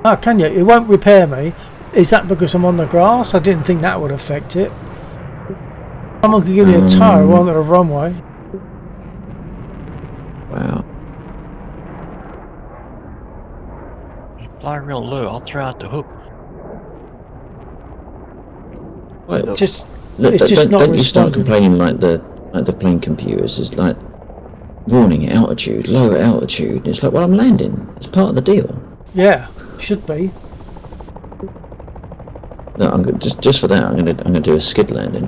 Oh, can you? It won't repair me. Is that because I'm on the grass? I didn't think that would affect it. Someone could give me a tow onto the runway. Wow. You fly real low. I'll throw out the hook. Well, Just, look, it's just not don't you start responding. complaining like the plane computers. It's like warning altitude, low altitude. It's like, well, I'm landing. It's part of the deal. Yeah, should be. No, just for that, I'm gonna do a skid landing.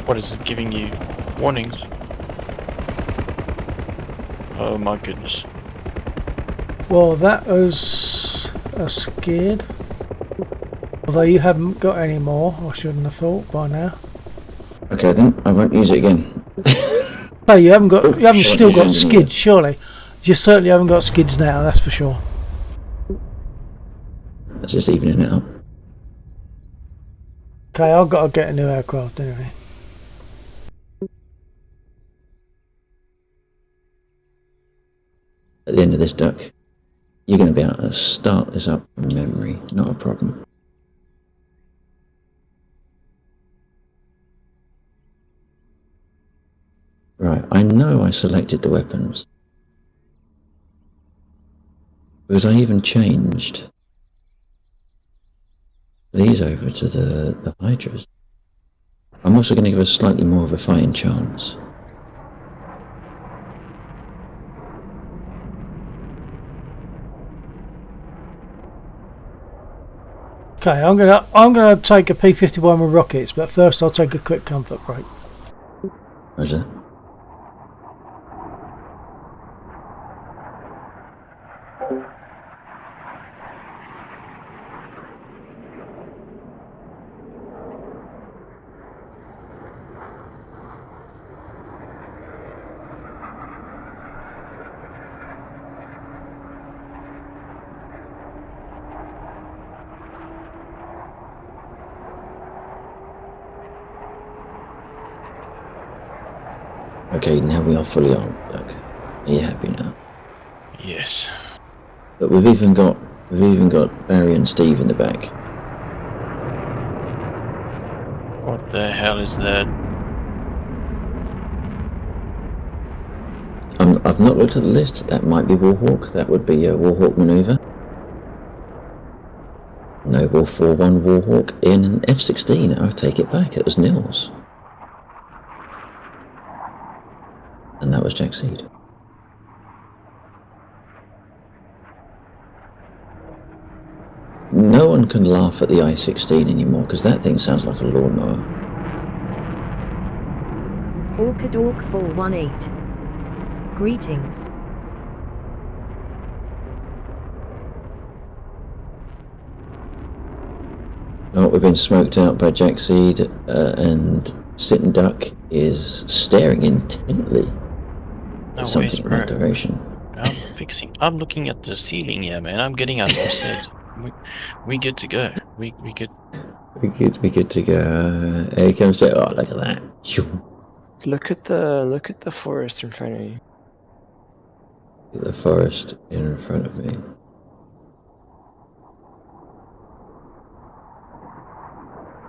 What is it giving you? Warnings? Oh my goodness. Well, that was a skid. Although you haven't got any more, I shouldn't have thought by now. Okay, then I won't use it again. Oh, you haven't got. You haven't Shit, still you got shouldn't, skids, surely. You certainly haven't got skids now. That's for sure. That's just evening out. Okay, I've got to get a new aircraft anyway. At the end of this duck, you're going to be able to start this up from memory. Not a problem. Right, I know I selected the weapons. Because I even changed these over to the Hydras. I'm also going to give us slightly more of a fighting chance. Okay, I'm gonna take a P-51 with rockets, but first I'll take a quick comfort break. Roger. Okay, now we are fully armed, Doug. Are you happy now? Yes. But we've even got Barry and Steve in the back. What the hell is that? I've not looked at the list. That might be Warhawk. That would be a Warhawk maneuver. Noble 4-1 Warhawk in an F-16. I'll take it back. It was Nils. And that was Jack Seed. No one can laugh at the I-16 anymore because that thing sounds like a lawnmower. Orchidork 418. Greetings. Oh, we've been smoked out by Jack Seed, and Sit and Duck is staring intently at something in that direction. I'm looking at the ceiling here, man. I'm getting us all set. We good to go. We good. We good to go. Here he comes. Oh, look at that. Look at the forest in front of you. The forest in front of me.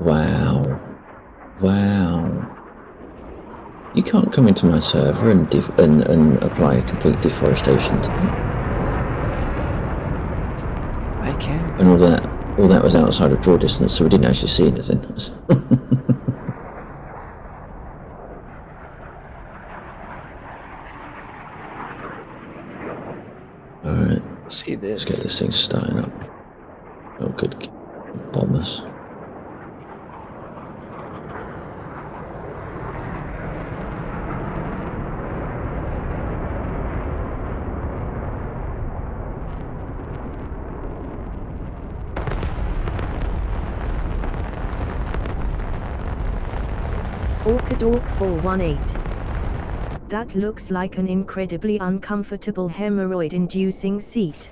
Wow. You can't come into my server and apply a complete deforestation to me. I can. And all that was outside of draw distance, so we didn't actually see anything. Alright, See this. let's get this thing starting up. Oh, good bombers. Orchidork 418. That looks like an incredibly uncomfortable hemorrhoid-inducing seat.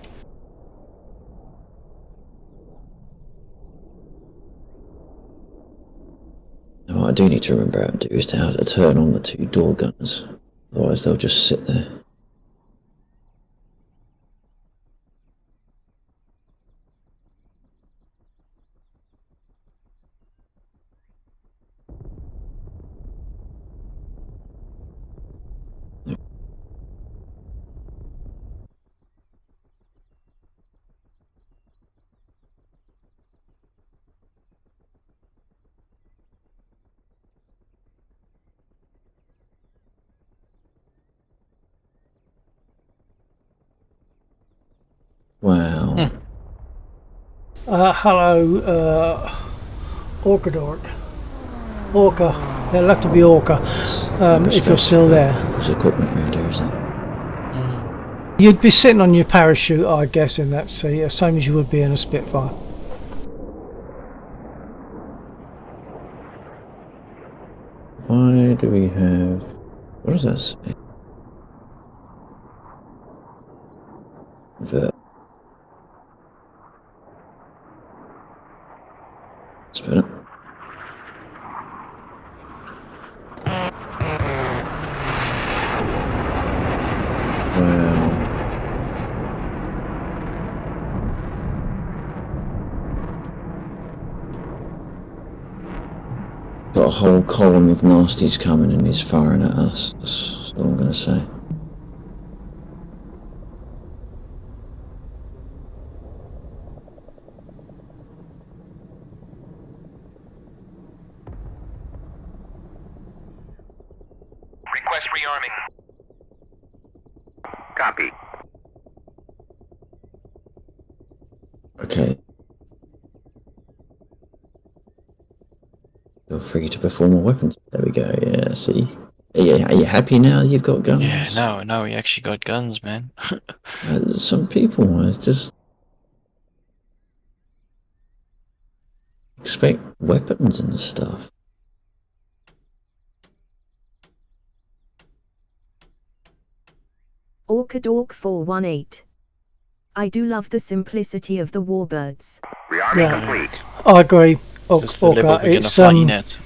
Now, what I do need to remember how to do is how to turn on the 2 door guns. Otherwise they'll just sit there. Wow. Hello, Orchidork. Orca. It'll have to be Orca, if you're still there. There's equipment around here, isn't there? You'd be sitting on your parachute, I guess, in that seat, same as you would be in a Spitfire. Why do we have... What does that say? Spin up. Wow. Got a whole column of nasties coming and he's firing at us. That's all I'm going to say. Request rearming. Copy. Okay. Feel free to perform more weapons. There we go. Yeah, see? Are you happy now you've got guns? Yeah, no, we actually got guns, man. Some people just expect weapons and stuff. Orchidork 418. I do love the simplicity of the warbirds. Rearming Yeah. complete. I agree. Is this the level Orca. we're gonna It's fly in at?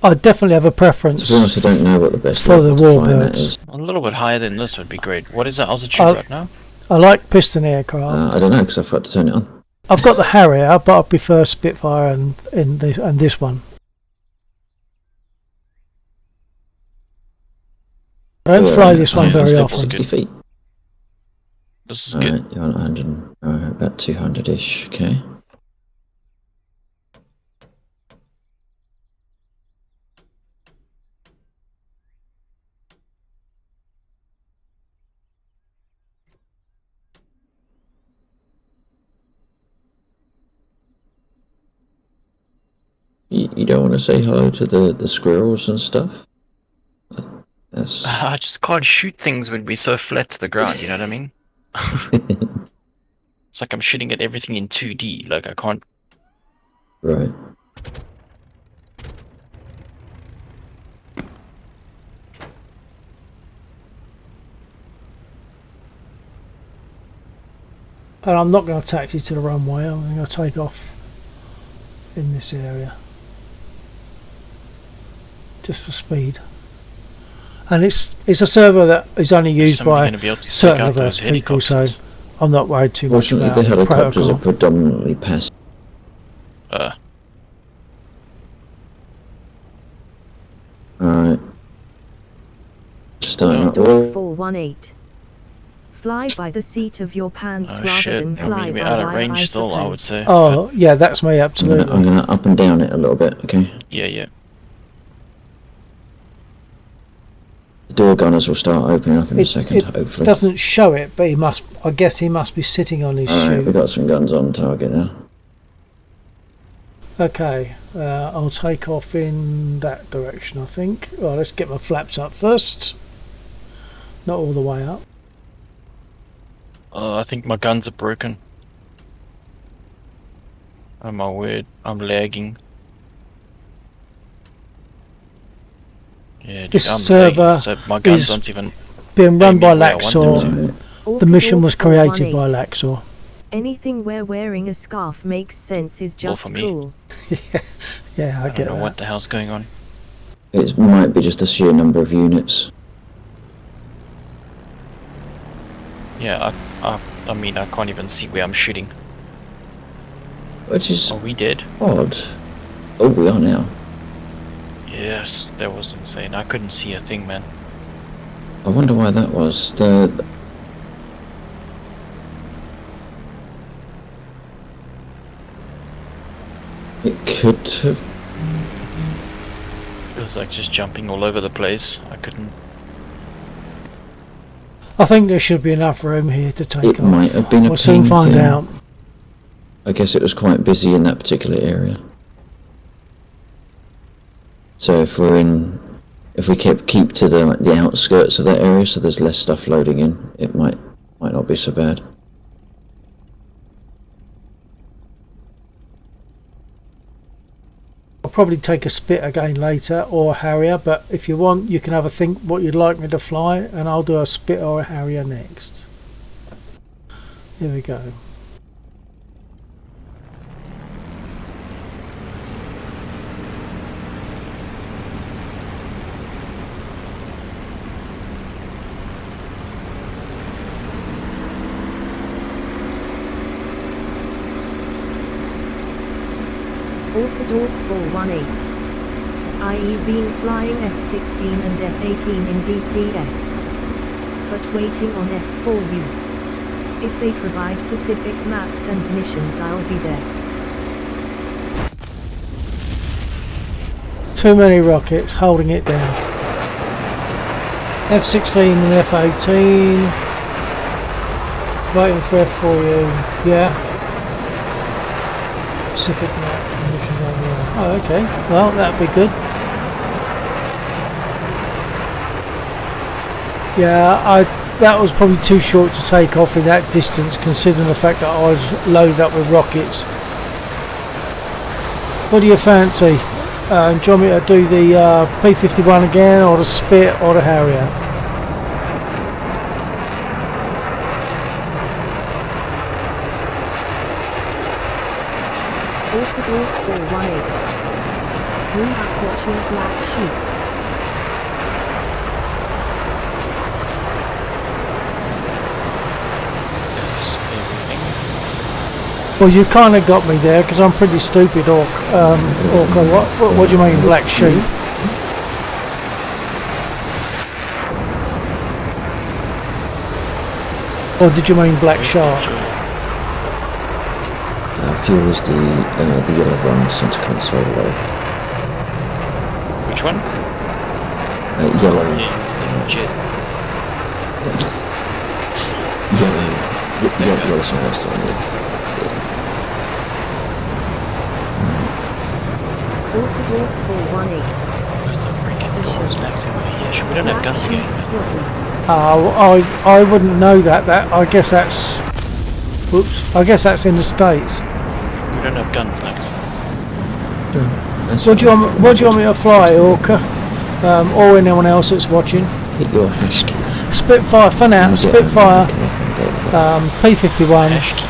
I definitely have a preference. To be honest, I don't know what the best For the level to fly in warbirds. that is. A little bit higher than this would be great. What is the altitude right now? I like piston aircraft. I don't know because I forgot to turn it on. I've got the Harrier, but I prefer Spitfire and this one. I don't fly this one yeah, very that's often. 60 feet. This is good. Alright, you're on 100, about 200-ish, okay. You don't want to say hello to the squirrels and stuff? That's... I just can't shoot things when we're so flat to the ground, you know what I mean? It's like I'm shooting at everything in 2D, like I can't... Right. And I'm not going to taxi to the runway. I'm going to take off in this area. Just for speed. And it's a server that is only used by certain of us people, so I'm not worried too much Fortunately, about the helicopters protocol. are predominantly passive. Alright. Starting up. Dog 418. Fly by the seat of your pants Oh rather shit, than I fly mean, by we're out of wire, range I still, I would suppose. say. Oh, yeah, that's me, absolutely. I'm gonna up and down it a little bit, okay? Yeah, yeah. The door gunners will start opening up in a second, It hopefully. doesn't show it, but he must. I guess he must be sitting on his Alright, chute. we got some guns on target now. Okay, I'll take off in that direction, I think. Well, let's get my flaps up first. Not all the way up. I think my guns are broken. Oh my word, I'm lagging. Yeah, dude, This I'm server lagging, so my guns is aren't even being run by aiming where I want them Laxor. to. The mission was created by 418. Laxor. Anything where wearing a scarf makes sense is just for me. cool. Yeah, I I get don't know that. what the hell's going on. It might be just the sheer number of units. Yeah, I mean, I can't even see where I'm shooting. Which is Are we dead? odd. Oh, we are now. Yes, that was insane. I couldn't see a thing, man. I wonder why that was. It could have... It was like just jumping all over the place. I couldn't... I think there should be enough room here to take It off. might have been a We'll soon ping find thing. out. I guess it was quite busy in that particular area. So if we keep to the outskirts of that area, so there's less stuff loading in, it might not be so bad. I'll probably take a Spit again later, or a Harrier, but if you want, you can have a think what you'd like me to fly, and I'll do a Spit or a Harrier next. Here we go. Orchidork 418. I've been flying F-16 and F-18 in DCS, but waiting on F4U. If they provide Pacific maps and missions, I'll be there. Too many rockets holding it down. F-16 and F-18. Waiting for F4U. Yeah. Pacific map. Oh, okay. Well, that'd be good. Yeah, that was probably too short to take off in that distance, considering the fact that I was loaded up with rockets. What do you fancy? Do you want me to do the P-51 again, or the Spit, or the Harrier? Orchidork 418. Green up watching black sheep. That's everything. Well, you kind of got me there, because I'm pretty stupid, Orca. What do you mean, black sheep? Or did you mean Black Where's the Shark? fuel? Fuel is the yellow one, center console low. Which one? Yellow. Jet. Yellow semester on it. Orchidor 418. Where's the freaking doors next over here? Shit, we don't have guns again. I wouldn't know that. I guess that's. Whoops. I guess that's in the States. We don't have guns next. What do you want me to fly, Orca? Or anyone else that's watching? Hit your hash key. Spitfire for now. You get Spitfire, P-51 Hash key.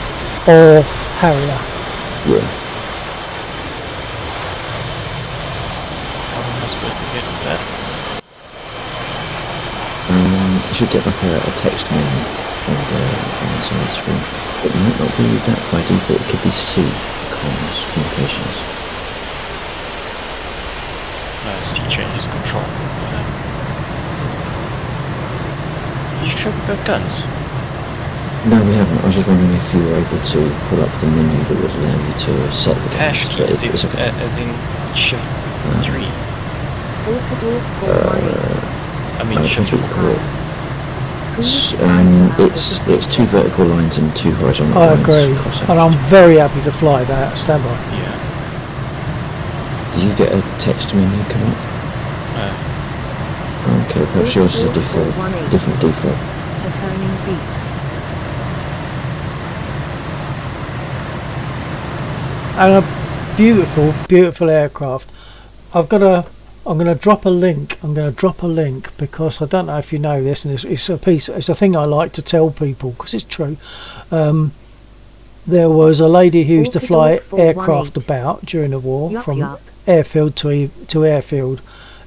or Harrier. Yeah. How am I supposed to get that? You should get like a text menu on the side of the screen. It might not be that by default, it could be C, comms, communications. No, C changes control. You sure we've got guns? No, we haven't. I was just wondering if you were able to pull up the menu that would allow you to set the Hash guns. key, But as, it's okay. as in shift 3. Orchidor 418. I mean shift 4. It's 2 vertical lines and 2 horizontal I lines. agree, crossing. and I'm very happy to fly that. Stand by. Yeah. Do you get a text menu come up? Okay, perhaps yours is a different default. A turning beast. And a beautiful aircraft. I'm going to drop a link. I'm going to drop a link because I don't know if you know this, and it's a thing I like to tell people because it's true. There was a lady who used to fly aircraft about during the war from airfield to airfield,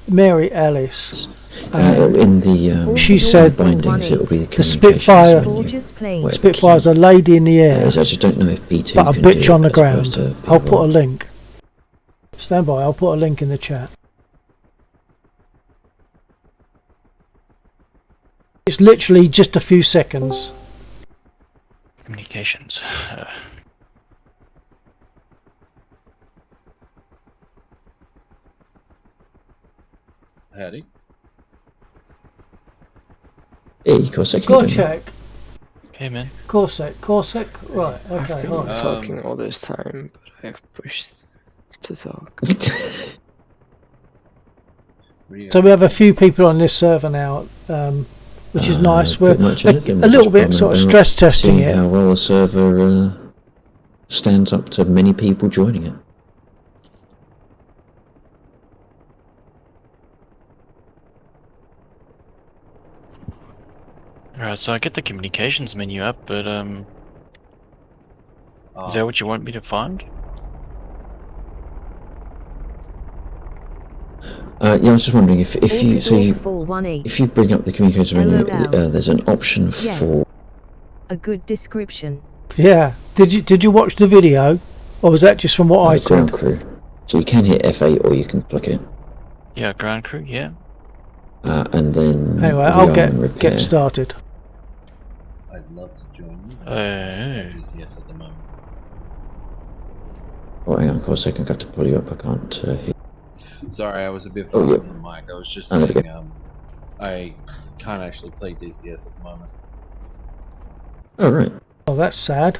Mary Ellis. In the She said bindings, it will be the the Spitfire. menu. Spitfire's a lady in the air, I just don't know if B2 but a can do bitch it on the as ground. opposed to I'll B1. put a link. Stand by. I'll put a link in the chat. It's literally just a few seconds. Communications. Howdy. Hey, Cossack. Go on, check. Okay, man. Corsac. Right. Okay. I've Right. been talking all this time, but I've pushed to talk. So we have a few people on this server now, which is nice. We're pretty much a anything. We're little just bit bumming sort of about, stress testing seeing it. how well the server stands up to many people joining it. Alright, so I get the communications menu up, but is that what you want me to find? Yeah, I was just wondering if you if you bring up the communications menu, LOL. there's an option Yes. for A good description. Yeah. Did you watch the video, or was that just from what I ground said? crew. So you can hit F8 or you can click it, Yeah, ground crew, yeah. and then Anyway, I'll rearm and repair. get started. I'd love to join you. Oh. DCS at the moment. Oh, hang on, a second. I've got to pull you up. I can't hear. Sorry, I was a bit Oh, far yeah. from the mic. I was just Oh, there we saying, I can't actually play DCS at the moment. Oh, right. Oh, that's sad.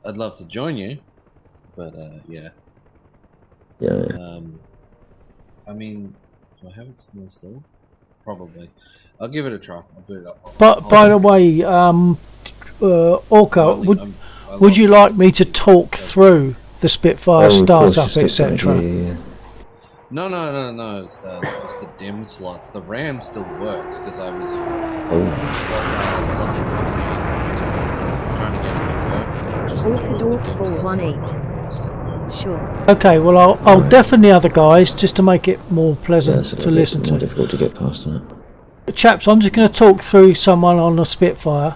I'd love to join you, but yeah. Yeah. I mean, do I have it still installed? Probably. I'll give it a try. I'll do it. But by the way, Orca, would you like me to talk through the Spitfire of course, startup, just stick to etc.? it, yeah. No. It's just the dim slots. The RAM still works because I was trying to get it to work. But just two of the Orchidor dim slots 418. Sure. Okay, well I'll deafen the other guys just to make it more Yeah, pleasant it's a to little bit listen more to. difficult to get past that. Chaps, I'm just going to talk through someone on the Spitfire.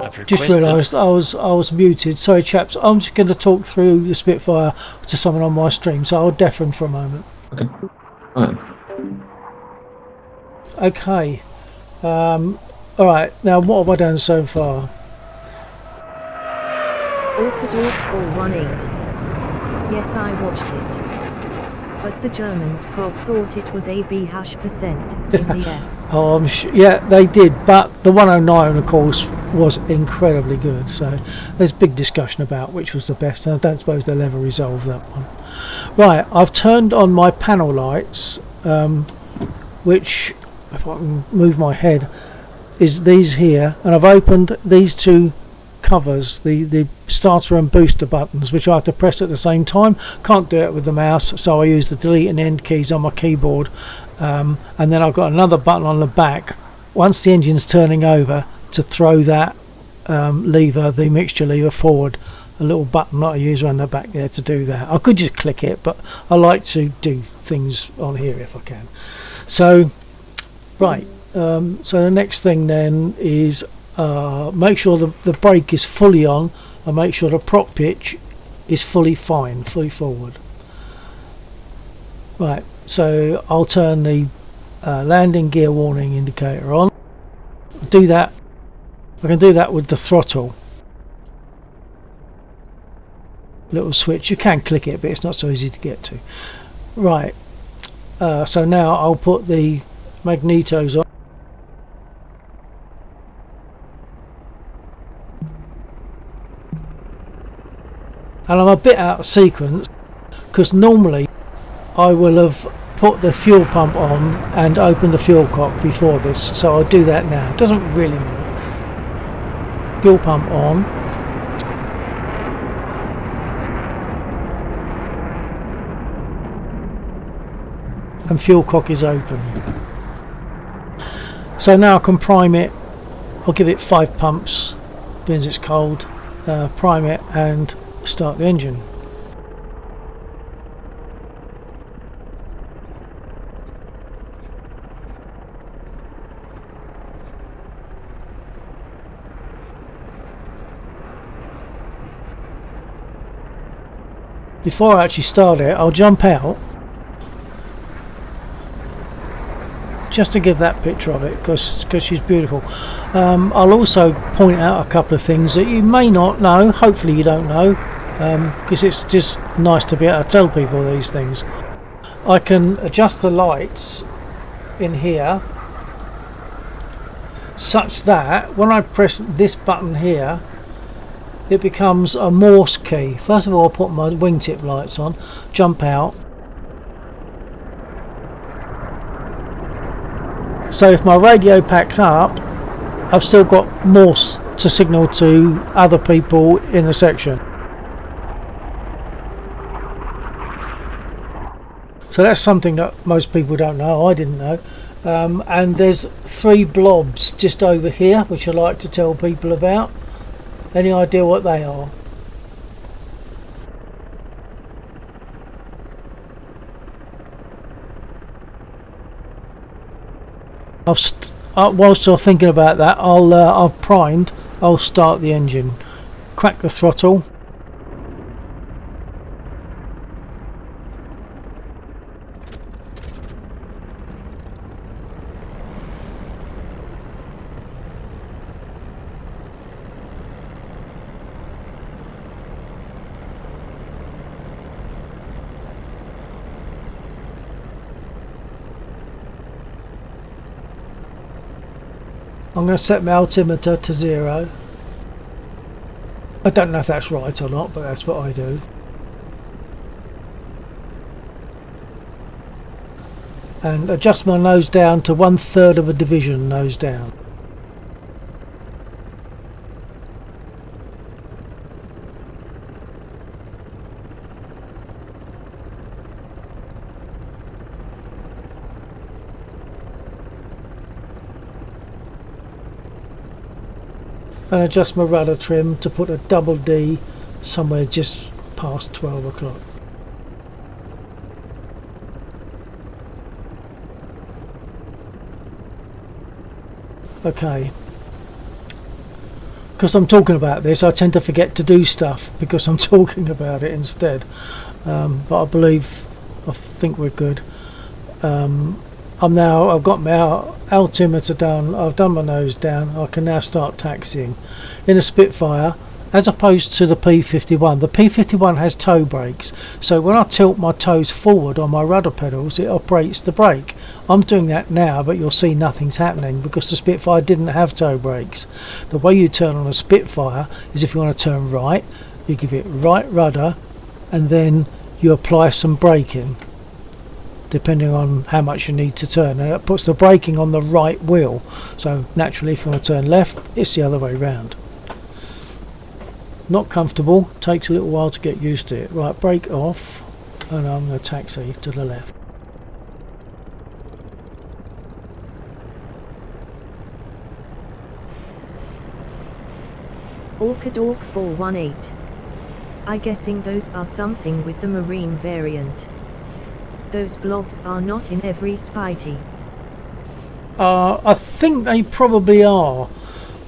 I've Just requested. realised I was muted. Sorry, chaps. I'm just going to talk through the Spitfire to someone on my stream, so I'll deafen for a moment. Okay. Alright. Okay. Alright, now what have I done so far? Orchidorp 418. Yes, I watched it. But the Germans prob thought it was AB% in the air. Oh, yeah, they did, but the 109, of course, was incredibly good. So there's big discussion about which was the best, and I don't suppose they'll ever resolve that one. Right, I've turned on my panel lights, which, if I can move my head, is these here, and I've opened these two covers, the starter and booster buttons, which I have to press at the same time. Can't do it with the mouse, so I use the delete and end keys on my keyboard, and then I've got another button on the back once the engine's turning over to throw that lever, the mixture lever, forward. A little button that I use around the back there to do that. I could just click it, but I like to do things on here if I can. So right, so the next thing then is make sure the brake is fully on, and make sure the prop pitch is fully forward. Right, so I'll turn the landing gear warning indicator on. Do that. I can do that with the throttle. Little switch. You can click it, but it's not so easy to get to. Right. So now I'll put the magnetos on. And I'm a bit out of sequence because normally I will have put the fuel pump on and opened the fuel cock before this, so I'll do that now. It doesn't really matter. Fuel pump on. And fuel cock is open. So now I can prime it. I'll give it 5 pumps, being it's cold. Prime it and start the engine. Before I actually start it, I'll jump out just to give that picture of it, because she's beautiful. I'll also point out a couple of things that you may not know, hopefully you don't know, because it's just nice to be able to tell people these things. I can adjust the lights in here such that when I press this button here, it becomes a Morse key. First of all, I'll put my wingtip lights on, jump out. So if my radio packs up, I've still got Morse to signal to other people in the section. So that's something that most people don't know. I didn't know. And there's 3 blobs just over here, which I like to tell people about. Any idea what they are? Whilst I'm thinking about that, I've primed. I'll start the engine. Crack the throttle. I'm going to set my altimeter to 0. I don't know if that's right or not, but that's what I do. And adjust my nose down to 1/3 of a division nose down. And adjust my rudder trim to put a double D somewhere just past 12 o'clock. Okay. Because I'm talking about this, I tend to forget to do stuff because I'm talking about it instead. But I think we're good. I've got my altimeter down, I've done my nose down, I can now start taxiing. In a Spitfire, as opposed to the P51, the P51 has toe brakes, so when I tilt my toes forward on my rudder pedals it operates the brake. I'm doing that now, but you'll see nothing's happening because the Spitfire didn't have toe brakes. The way you turn on a Spitfire is if you want to turn right, you give it right rudder and then you apply some braking depending on how much you need to turn, and it puts the braking on the right wheel, so naturally if you want to turn left it's the other way round. Not comfortable, takes a little while to get used to it. Right, brake off, and I'm going to taxi to the left. Orchidork 418. I guessing those are something with the marine variant. Those blobs are not in every Spitey. I think they probably are,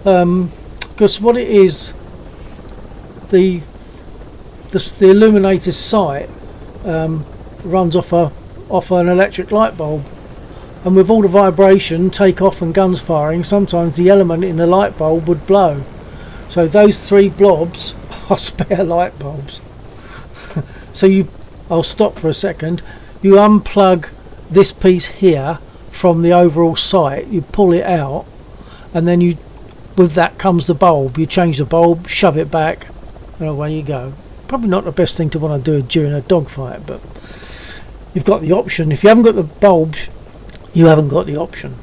because what it is, the illuminated sight runs off an electric light bulb, and with all the vibration, takeoff and guns firing, sometimes the element in the light bulb would blow. So those three blobs are spare light bulbs. So I'll stop for a second. You unplug this piece here from the overall sight, you pull it out, and then with that comes the bulb. You change the bulb, shove it back, and away you go. Probably not the best thing to want to do during a dogfight, but you've got the option. If you haven't got the bulbs, you haven't got the option.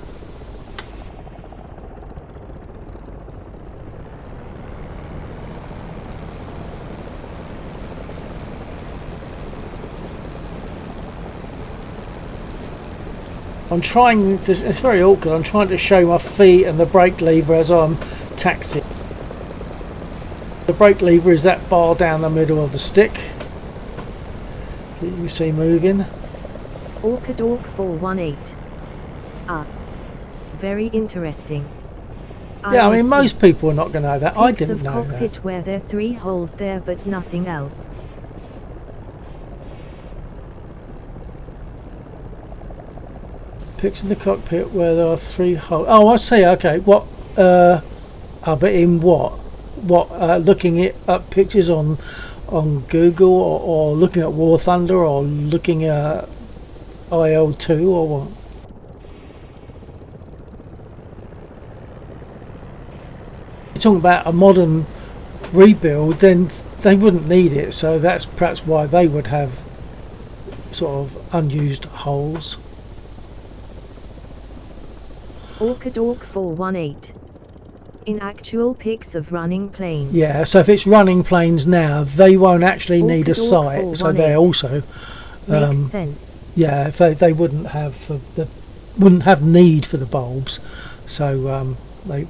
I'm trying to, it's very awkward, I'm trying to show my feet and the brake lever as I'm taxiing. The brake lever is that bar down the middle of the stick that you can see moving. Orchidork 418. Ah. Very interesting. Yeah, I mean most people are not going to know that. I Pics didn't of know cockpit that. where there are 3 holes there but nothing else. Picture the cockpit where there are 3 holes. Oh, I see. Okay, what? But in what? What? Looking at pictures on Google, or looking at War Thunder, or looking at IL2, or what? You're talking about a modern rebuild, then they wouldn't need it. So that's perhaps why they would have sort of unused holes. Orchidork 418. In actual pics of running planes. Yeah, so if it's running planes now, they won't actually need a sight, so they're also makes sense. yeah, if they wouldn't have need for the bulbs, so they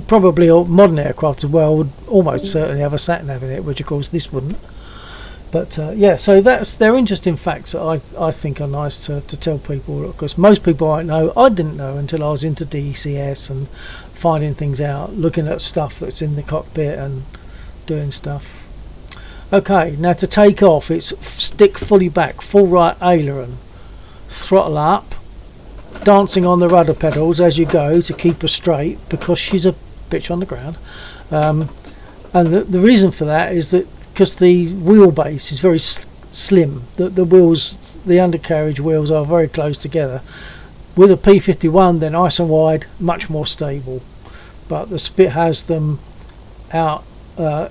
probably all modern aircraft as well would almost certainly have a sat nav in it, which of course this wouldn't. But yeah, so they're interesting facts that I think are nice to tell people, because most people I know, I didn't know until I was into DCS and finding things out, looking at stuff that's in the cockpit and doing stuff. Okay, now to take off, it's stick fully back, full right aileron, throttle up, dancing on the rudder pedals as you go to keep her straight, because she's a bitch on the ground. And the reason for that is that because the wheelbase is very slim, the wheels, the undercarriage wheels are very close together. With a P51 then nice and wide, much more stable, but the Spit has them out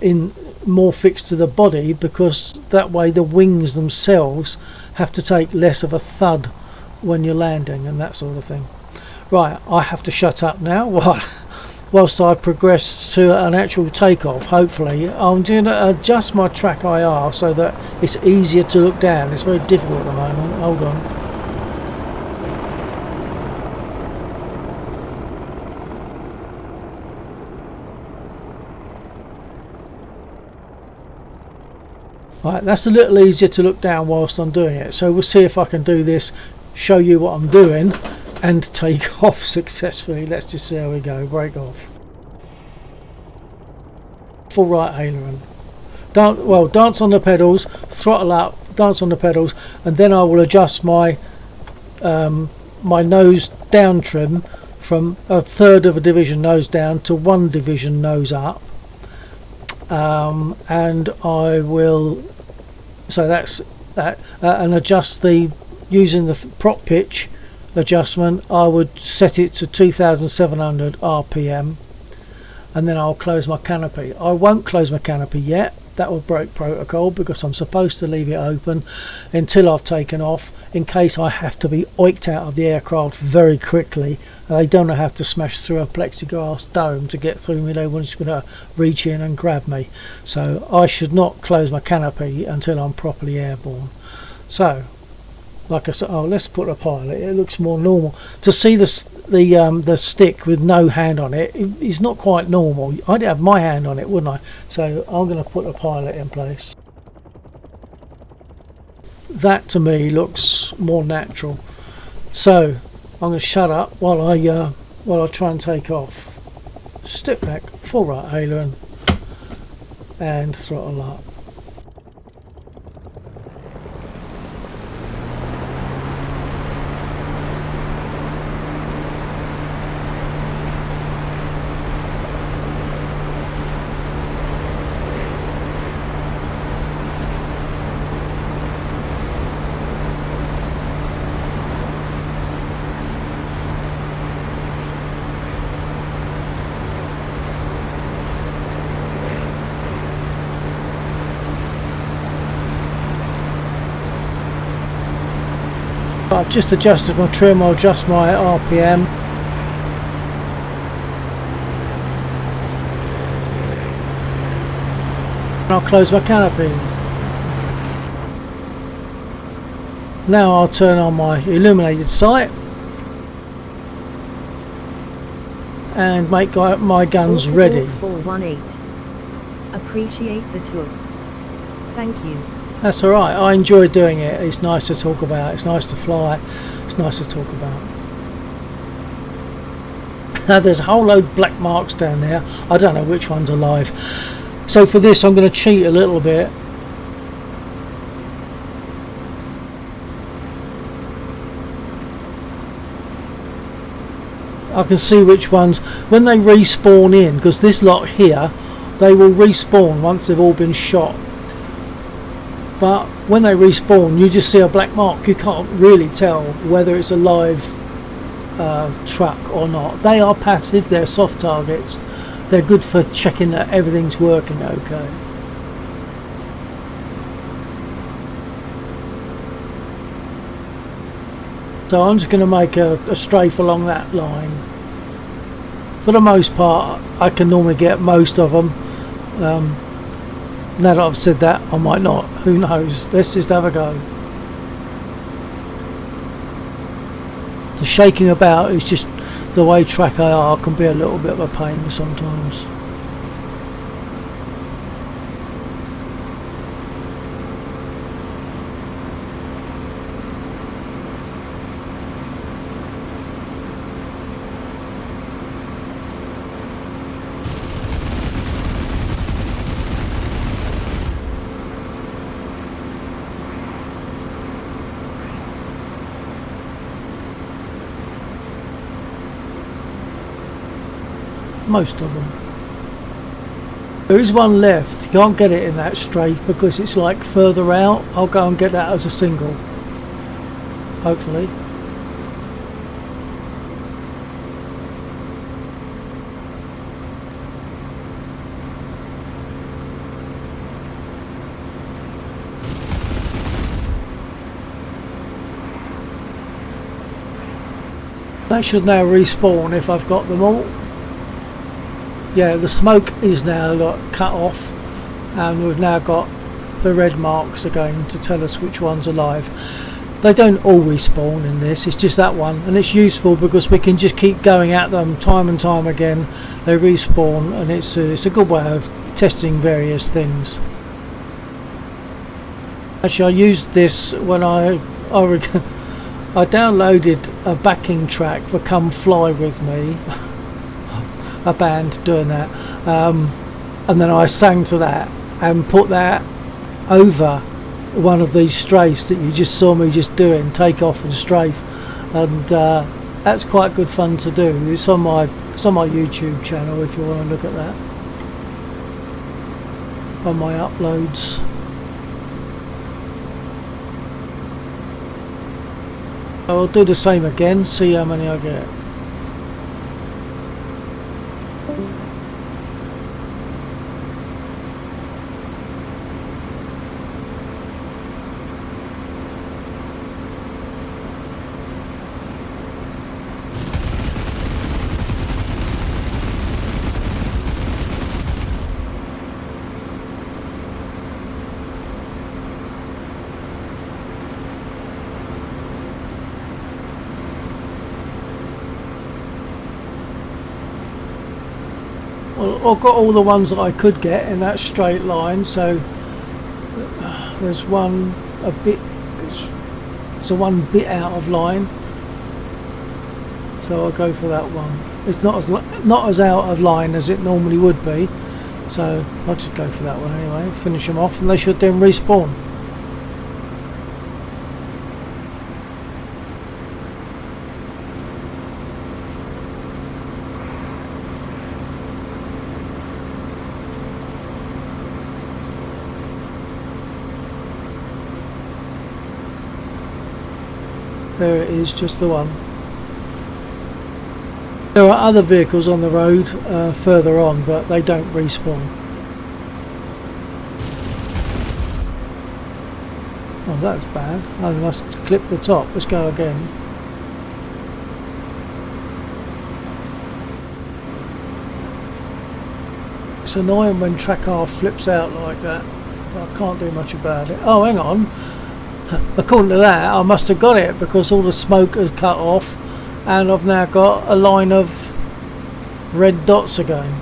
in more fixed to the body, because that way the wings themselves have to take less of a thud when you're landing and that sort of thing. Right, I have to shut up now whilst I progress to an actual takeoff. Hopefully I'm going to adjust my track IR so that it's easier to look down. It's very difficult at the moment. Hold on. Right, that's a little easier to look down whilst I'm doing it, so we'll see if I can do this, show you what I'm doing and take off successfully. Let's just see how we go. Break off. Full right aileron. Dance on the pedals, throttle up, dance on the pedals, and then I will adjust my my nose down trim from a third of a division nose down to 1 division nose up, and I will, so that's that, and adjust the, using the prop pitch adjustment, I would set it to 2700 RPM, and then I'll close my canopy. I won't close my canopy yet, that will break protocol, because I'm supposed to leave it open until I've taken off, in case I have to be oiked out of the aircraft very quickly. They don't have to smash through a plexiglass dome to get through me. They were just going to reach in and grab me. So I should not close my canopy until I'm properly airborne. So, like I said, oh, let's put a pilot. It looks more normal. To see the stick with no hand on it is not quite normal. I'd have my hand on it, wouldn't I? So I'm going to put a pilot in place. That to me looks more natural. So I'm going to shut up while I try and take off. Step back, full right aileron, and throttle up. I've just adjusted my trim, I'll adjust my RPM. And I'll close my canopy. Now I'll turn on my illuminated sight and make my guns ready. 418. Appreciate the tour. Thank you. That's alright, I enjoy doing it. It's nice to talk about, it's nice to fly, it's nice to talk about. Now there's a whole load of black marks down there. I don't know which one's alive. So for this I'm going to cheat a little bit. I can see which ones, when they respawn in, because this lot here, they will respawn once they've all been shot. But when they respawn, you just see a black mark. You can't really tell whether it's a live truck or not. They are passive, they're soft targets. They're good for checking that everything's working okay. So I'm just going to make a strafe along that line. For the most part, I can normally get most of them. Now that I've said that, I might not. Who knows? Let's just have a go. The shaking about is just the way track AR can be a little bit of a pain sometimes. Most of them. There is one left. You can't get it in that strafe because it's like further out. I'll go and get that as a single, hopefully. They should now respawn if I've got them all. Yeah, the smoke is now cut off, and we've now got the red marks again to tell us which one's alive. They don't always spawn in this, it's just that one, and it's useful because we can just keep going at them time and time again. They respawn, and it's a good way of testing various things. Actually, I used this when I downloaded a backing track for Come Fly With Me. A band doing that, and then I sang to that and put that over one of these strafes that you just saw me just doing, take off and strafe, and that's quite good fun to do. It's on my YouTube channel if you want to look at that, on my uploads. I'll do the same again, see how many I get. Well, I've got all the ones that I could get in that straight line, so there's one a bit, it's a one bit out of line, so I'll go for that one. It's not as out of line as it normally would be, so I'll just go for that one anyway, finish them off, and they should then respawn. There it is, just the one. There are other vehicles on the road further on, but they don't respawn. Oh, that's bad. I must clip the top. Let's go again. It's annoying when track R flips out like that. I can't do much about it. Oh, hang on. According to that, I must have got it because all the smoke has cut off and I've now got a line of red dots again.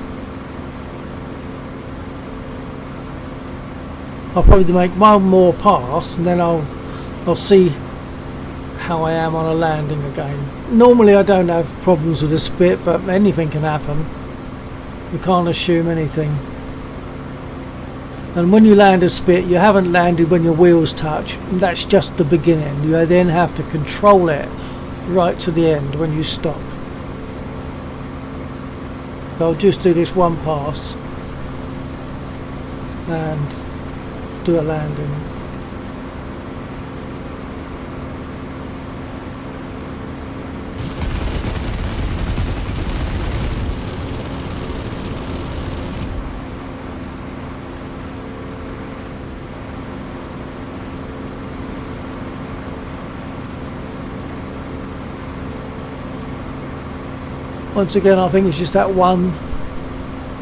I'll probably make one more pass and then I'll see how I am on a landing again. Normally I don't have problems with the spit, but anything can happen. You can't assume anything. And when you land a spit, you haven't landed when your wheels touch. That's just the beginning. You then have to control it right to the end when you stop. So I'll just do this one pass and do a landing. Once again, I think it's just that one.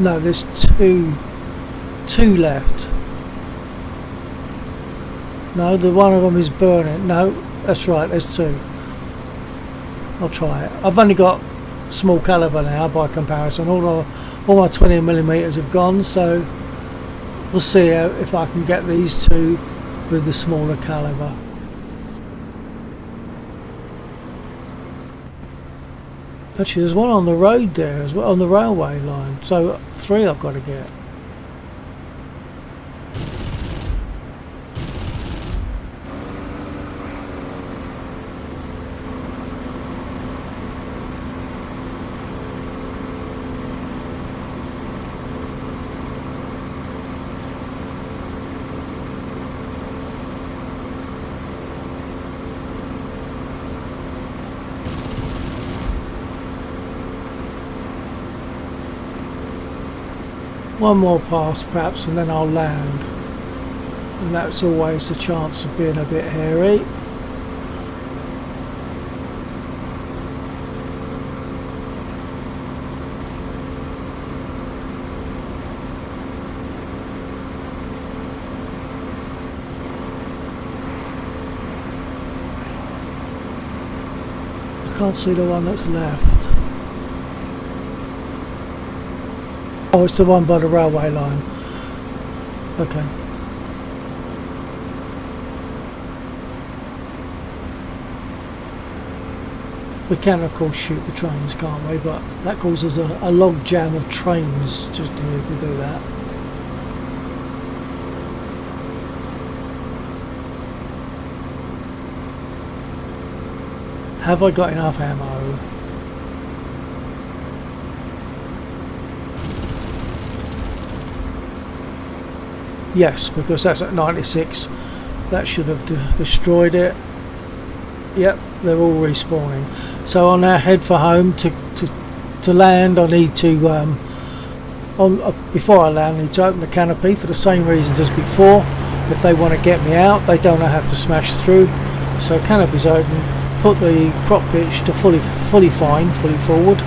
No, there's two left. No, the one of them is burning. No, that's right, there's two. I'll try it. I've only got small caliber now by comparison. All my 20mm have gone, so we'll see if I can get these two with the smaller caliber. Actually, there's one on the road there as well, on the railway line. So 3 I've got to get. One more pass perhaps and then I'll land, and that's always the chance of being a bit hairy. I can't see the one that's left. Oh, it's the one by the railway line. Okay. We can of course shoot the trains, can't we? But that causes a log jam of trains just if we do that. Have I got enough ammo? Yes, because that's at 96. That should have destroyed it. Yep, they're all respawning. So I'll now head for home to land. I need to before I land, I need to open the canopy for the same reasons as before. If they want to get me out, they don't have to smash through. So canopy's open. Put the prop pitch to fully fine, fully forward.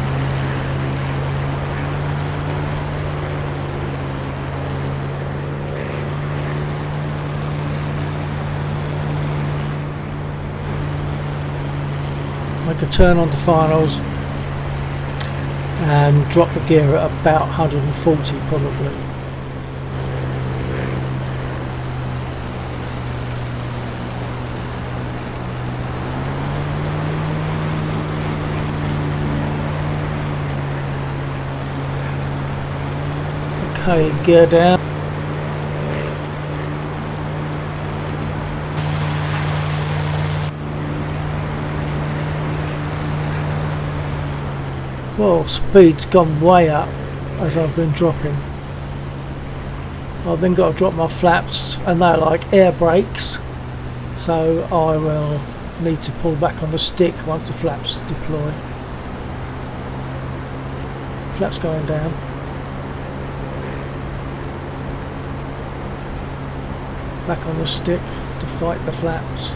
Make a turn onto finals and drop the gear at about 140 probably. Okay, gear down. Well, speed's gone way up as I've been dropping. I've then got to drop my flaps, and they're like air brakes, so I will need to pull back on the stick once the flaps deploy. Flaps going down. Back on the stick to fight the flaps.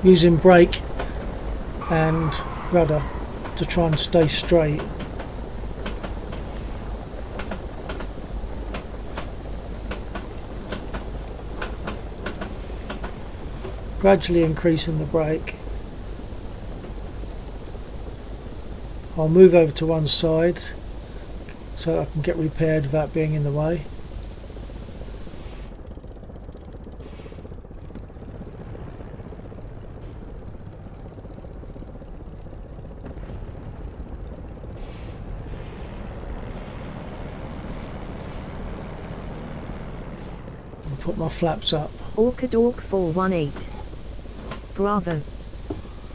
Using brake and rudder to try and stay straight. Gradually increasing the brake. I'll move over to one side so I can get repaired without being in the way. And put my flaps up. Orchidork 418. Bravo.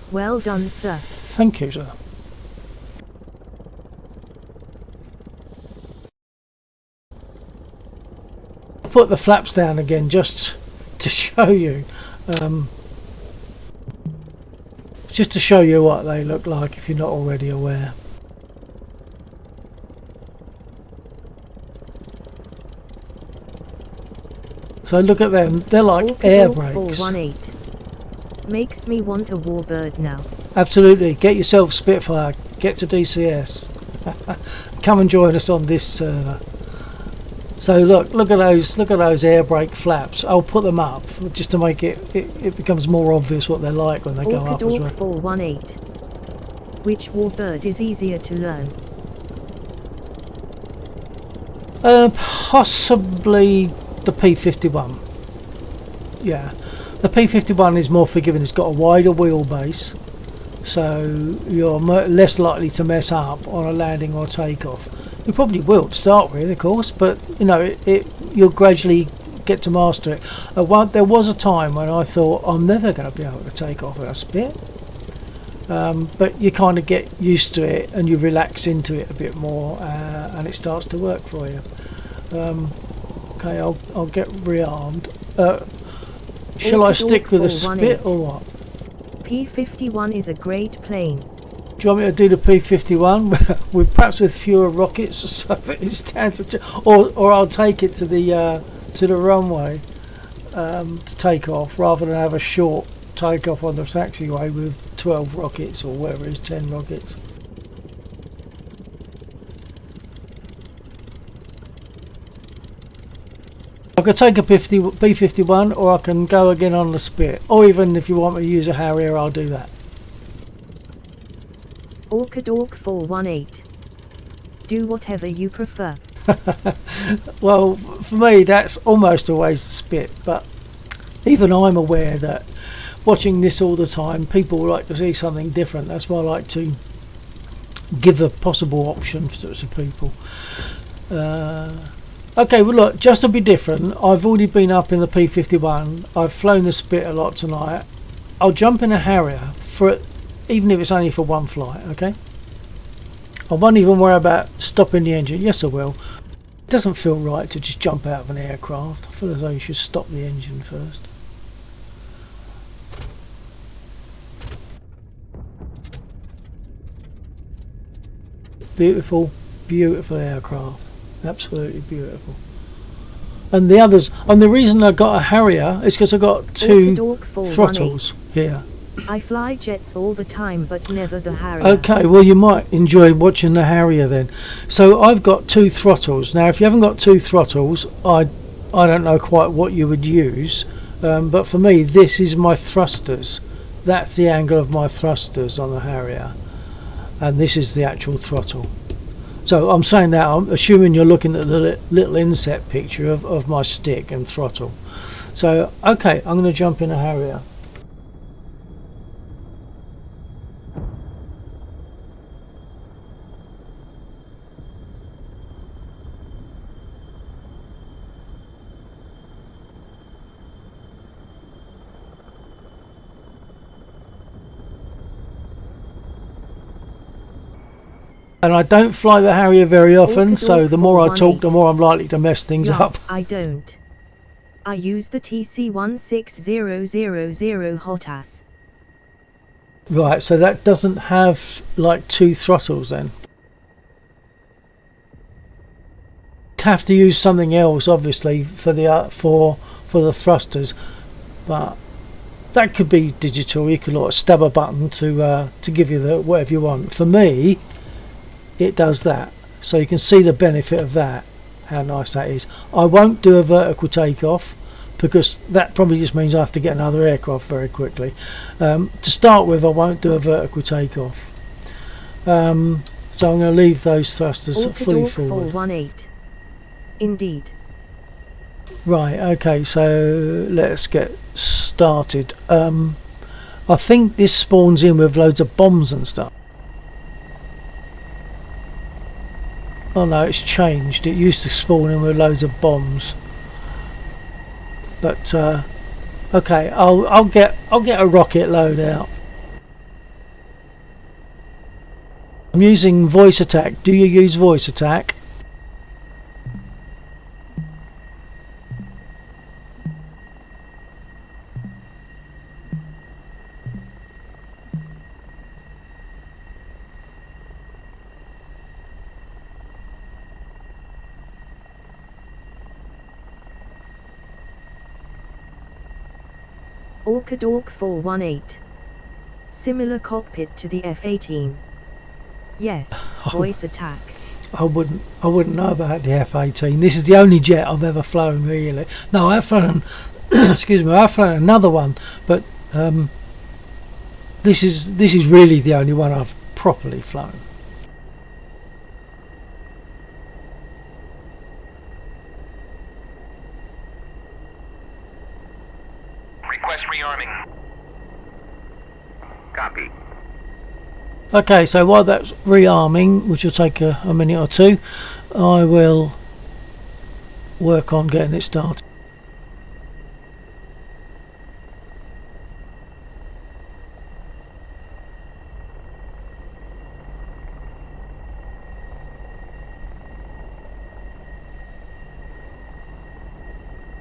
Well done, sir. Thank you, sir. Put the flaps down again just to show you, just to show you what they look like if you're not already aware. So look at them, they're like air brakes. 418. Makes me want a warbird now. Absolutely, get yourself a Spitfire, get to DCS. Come and join us on this server. So look at those air brake flaps. I'll put them up just to make it becomes more obvious what they're like when they go up as well. 418. Which warbird is easier to learn? Possibly the P51. Yeah, the P51 is more forgiving. It's got a wider wheelbase, so you're less likely to mess up on a landing or takeoff. You probably will to start with, of course, but you know you'll gradually get to master it. There was a time when I thought I'm never going to be able to take off a Spit, but you kind of get used to it and you relax into it a bit more, and it starts to work for you. Okay, I'll get rearmed. Shall I stick with a Spit or what? P51 is a great plane. Do you want me to do the P51 with perhaps with fewer rockets, so that it stands or I'll take it to the runway to take off, rather than have a short takeoff on the taxiway with 12 rockets or whatever it is, 10 rockets. I could take a P51, or I can go again on the Spit, or even if you want me to use a Harrier, I'll do that. Orchidork 418. Do whatever you prefer. Well, for me that's almost always the Spit, but even I'm aware that watching this all the time, people like to see something different. That's why I like to give a possible option to people. Okay, well look, just to be different, I've already been up in the P51. I've flown the Spit a lot tonight. I'll jump in a Harrier for even if it's only for one flight. Okay, I won't even worry about stopping the engine. Yes, I will. It doesn't feel right to just jump out of an aircraft. I feel as though you should stop the engine first. Beautiful, beautiful aircraft. Absolutely beautiful. And the others, and the reason I got a Harrier is because I got two throttles here. I fly jets all the time, but never the Harrier. Okay, well you might enjoy watching the Harrier then. So I've got two throttles. Now if you haven't got two throttles, I don't know quite what you would use, but for me this is my thrusters. That's the angle of my thrusters on the Harrier, and this is the actual throttle. So I'm saying that, I'm assuming you're looking at the little inset picture of my stick and throttle. So okay, I'm going to jump in a Harrier. And I don't fly the Harrier very often, so the more I talk, the more I'm likely to mess things up. I don't. I use the TC16000 HOTAS. Right, so that doesn't have like two throttles then. Have to use something else, obviously, for the thrusters, but that could be digital. You could like stab a button to give you the whatever you want. For me, it does that, so you can see the benefit of that, how nice that is. I won't do a vertical takeoff because that probably just means I have to get another aircraft very quickly. To start with, I won't do a vertical takeoff, so I'm going to leave those thrusters fully forward. 418. Indeed. Right, okay, so let's get started. I think this spawns in with loads of bombs and stuff. Oh no, it's changed. It used to spawn in with loads of bombs. But okay, I'll get a rocket load out. I'm using voice attack. Do you use voice attack? Orchidork 418. Similar cockpit to the F-18. Yes, voice attack. I wouldn't know about the F-18. This is the only jet I've ever flown, really. No, I've flown excuse me, I've flown another one, but this is really the only one I've properly flown. Request rearming. Copy. Okay, so while that's rearming, which will take a minute or two, I will work on getting it started.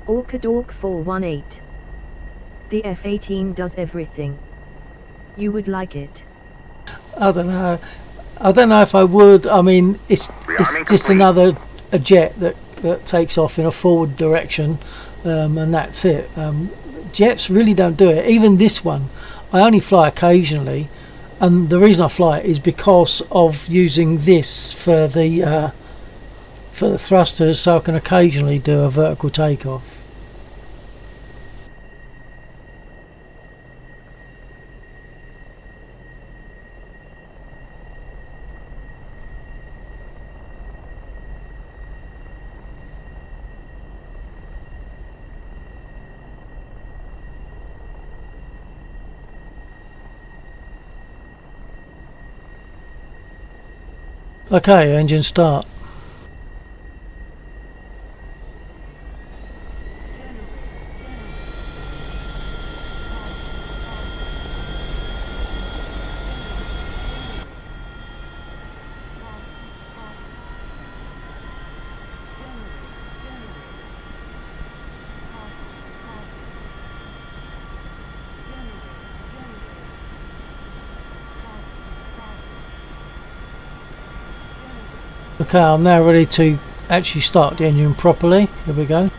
Orchidork 418. The F-18 does everything. You would like it. I don't know if I would. I mean, it's just another jet that takes off in a forward direction, and that's it. Jets really don't do it. Even this one, I only fly occasionally, and the reason I fly it is because of using this for the thrusters, so I can occasionally do a vertical takeoff. Okay, engine start. Okay, I'm now ready to actually start the engine properly. Here we go.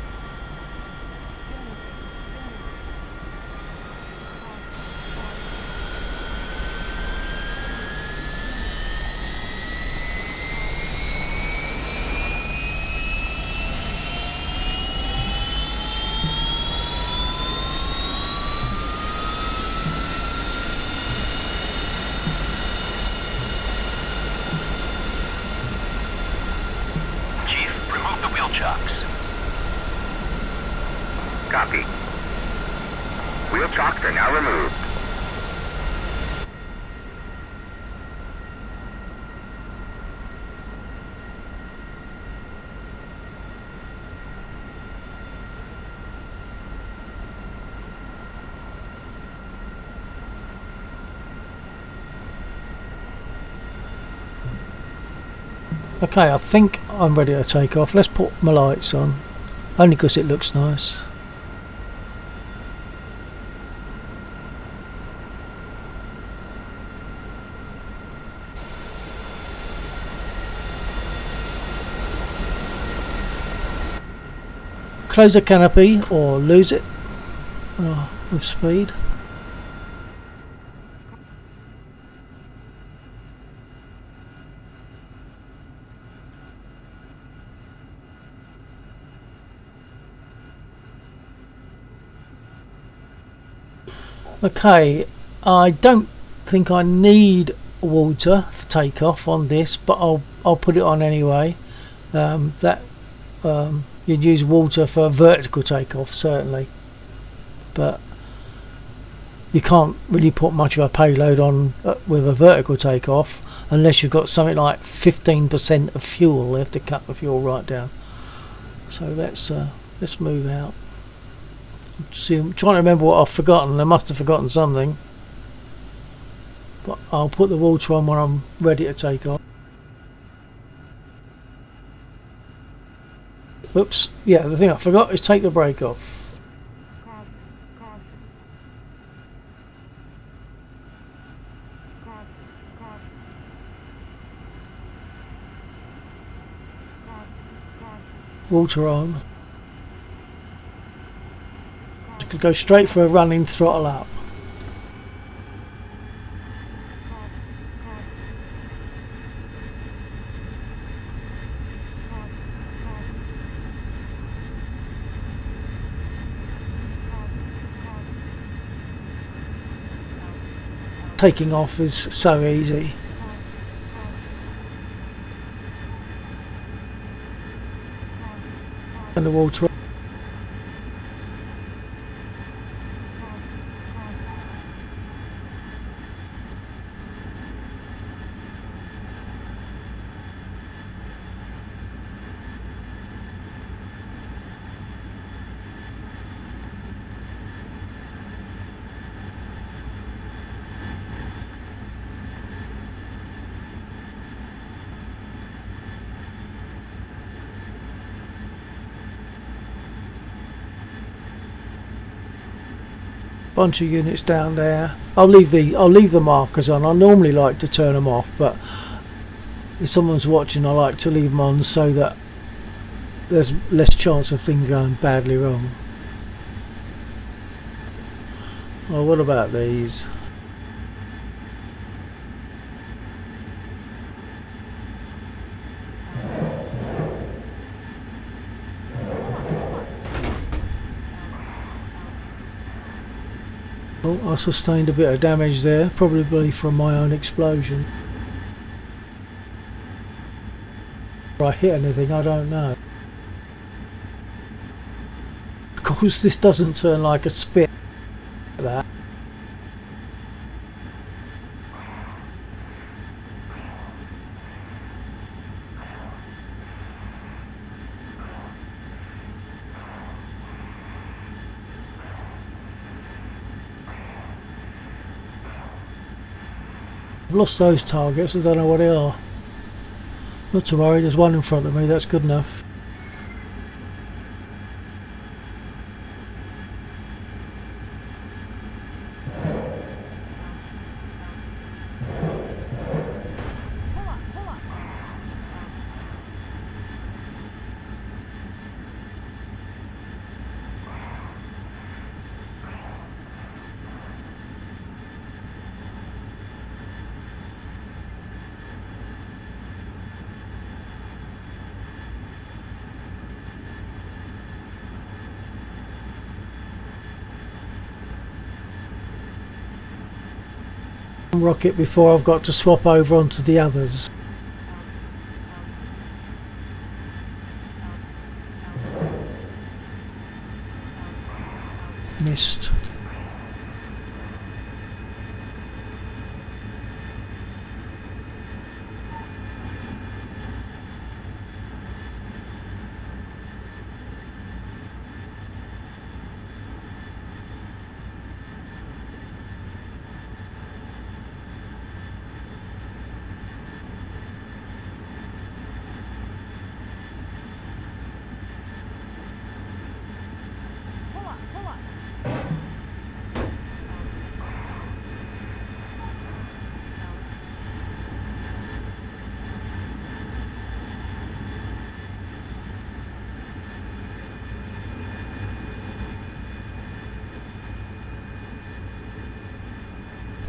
Chief, remove the wheel chocks. Copy. Wheel chocks are now removed. Okay, I think I'm ready to take off. Let's put my lights on, only because it looks nice. Close the canopy or lose it with speed. Okay, I don't think I need water for takeoff on this, but I'll put it on anyway. You'd use water for vertical takeoff certainly, but you can't really put much of a payload on with a vertical takeoff unless you've got something like 15% of fuel. They have to cut the fuel right down. So let's move out. See, I'm trying to remember what I've forgotten. I must have forgotten something, but I'll put the water on when I'm ready to take off. Oops, yeah, the thing I forgot is take the brake off. Water on. Could go straight for a running throttle up. Taking off is so easy. And the water. Bunch of units down there. I'll leave the markers on. I normally like to turn them off, but if someone's watching I like to leave them on so that there's less chance of things going badly wrong. Oh, what about these? Oh, I sustained a bit of damage there, probably from my own explosion. If I hit anything, I don't know. Of course, this doesn't turn like a spit like that. I've lost those targets, I don't know what they are. Not to worry, there's one in front of me, that's good enough. Rocket before I've got to swap over onto the others. Missed.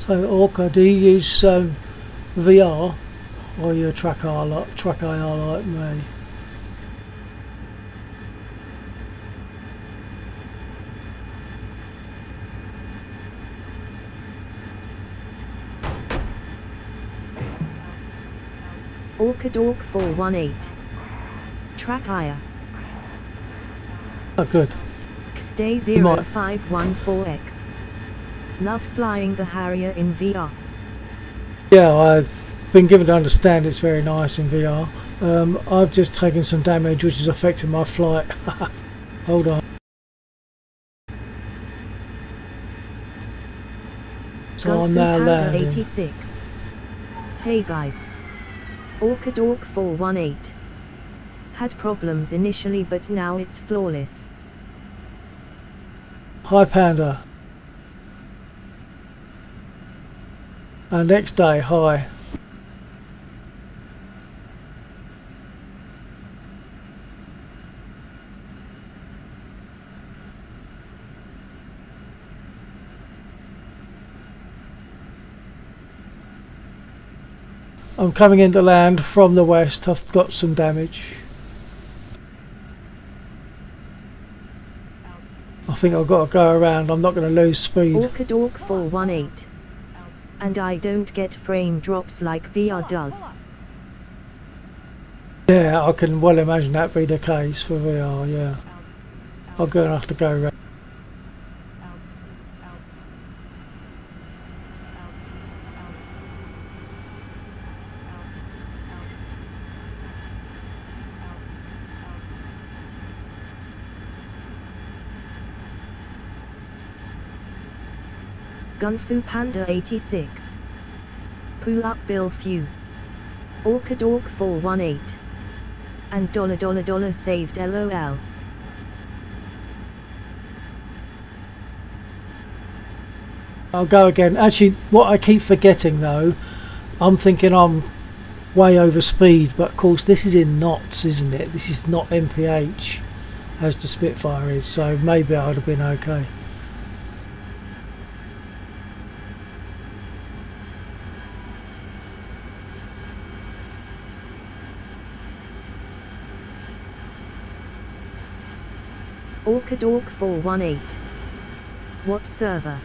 So Orca, do you use VR or your track IR like me? Orcadork 418. Track IR. Oh, good. Stay might- 0514X. Love flying the Harrier in VR. Yeah, I've been given to understand it's very nice in VR. I've just taken some damage which is affecting my flight. Hold on. So I'm Gunfu now Panda landing. 86. Hey guys. Orcadork 418. Had problems initially but now it's flawless. Hi Panda. And next day, hi. I'm coming into land from the west. I've got some damage. I think I've got to go around. I'm not going to lose speed. Orcadork 418. And I don't get frame drops like VR does. Yeah, I can well imagine that be the case for VR, yeah. I'm going to have to go around. Gunfu Panda 86. Pull up Bill Few. Orcadork 418. And $$ saved LOL. I'll go again. Actually, what I keep forgetting though, I'm thinking I'm way over speed, but of course this is in knots, isn't it? This is not MPH as the Spitfire is, so maybe I would have been okay. Orcadork 418. What server?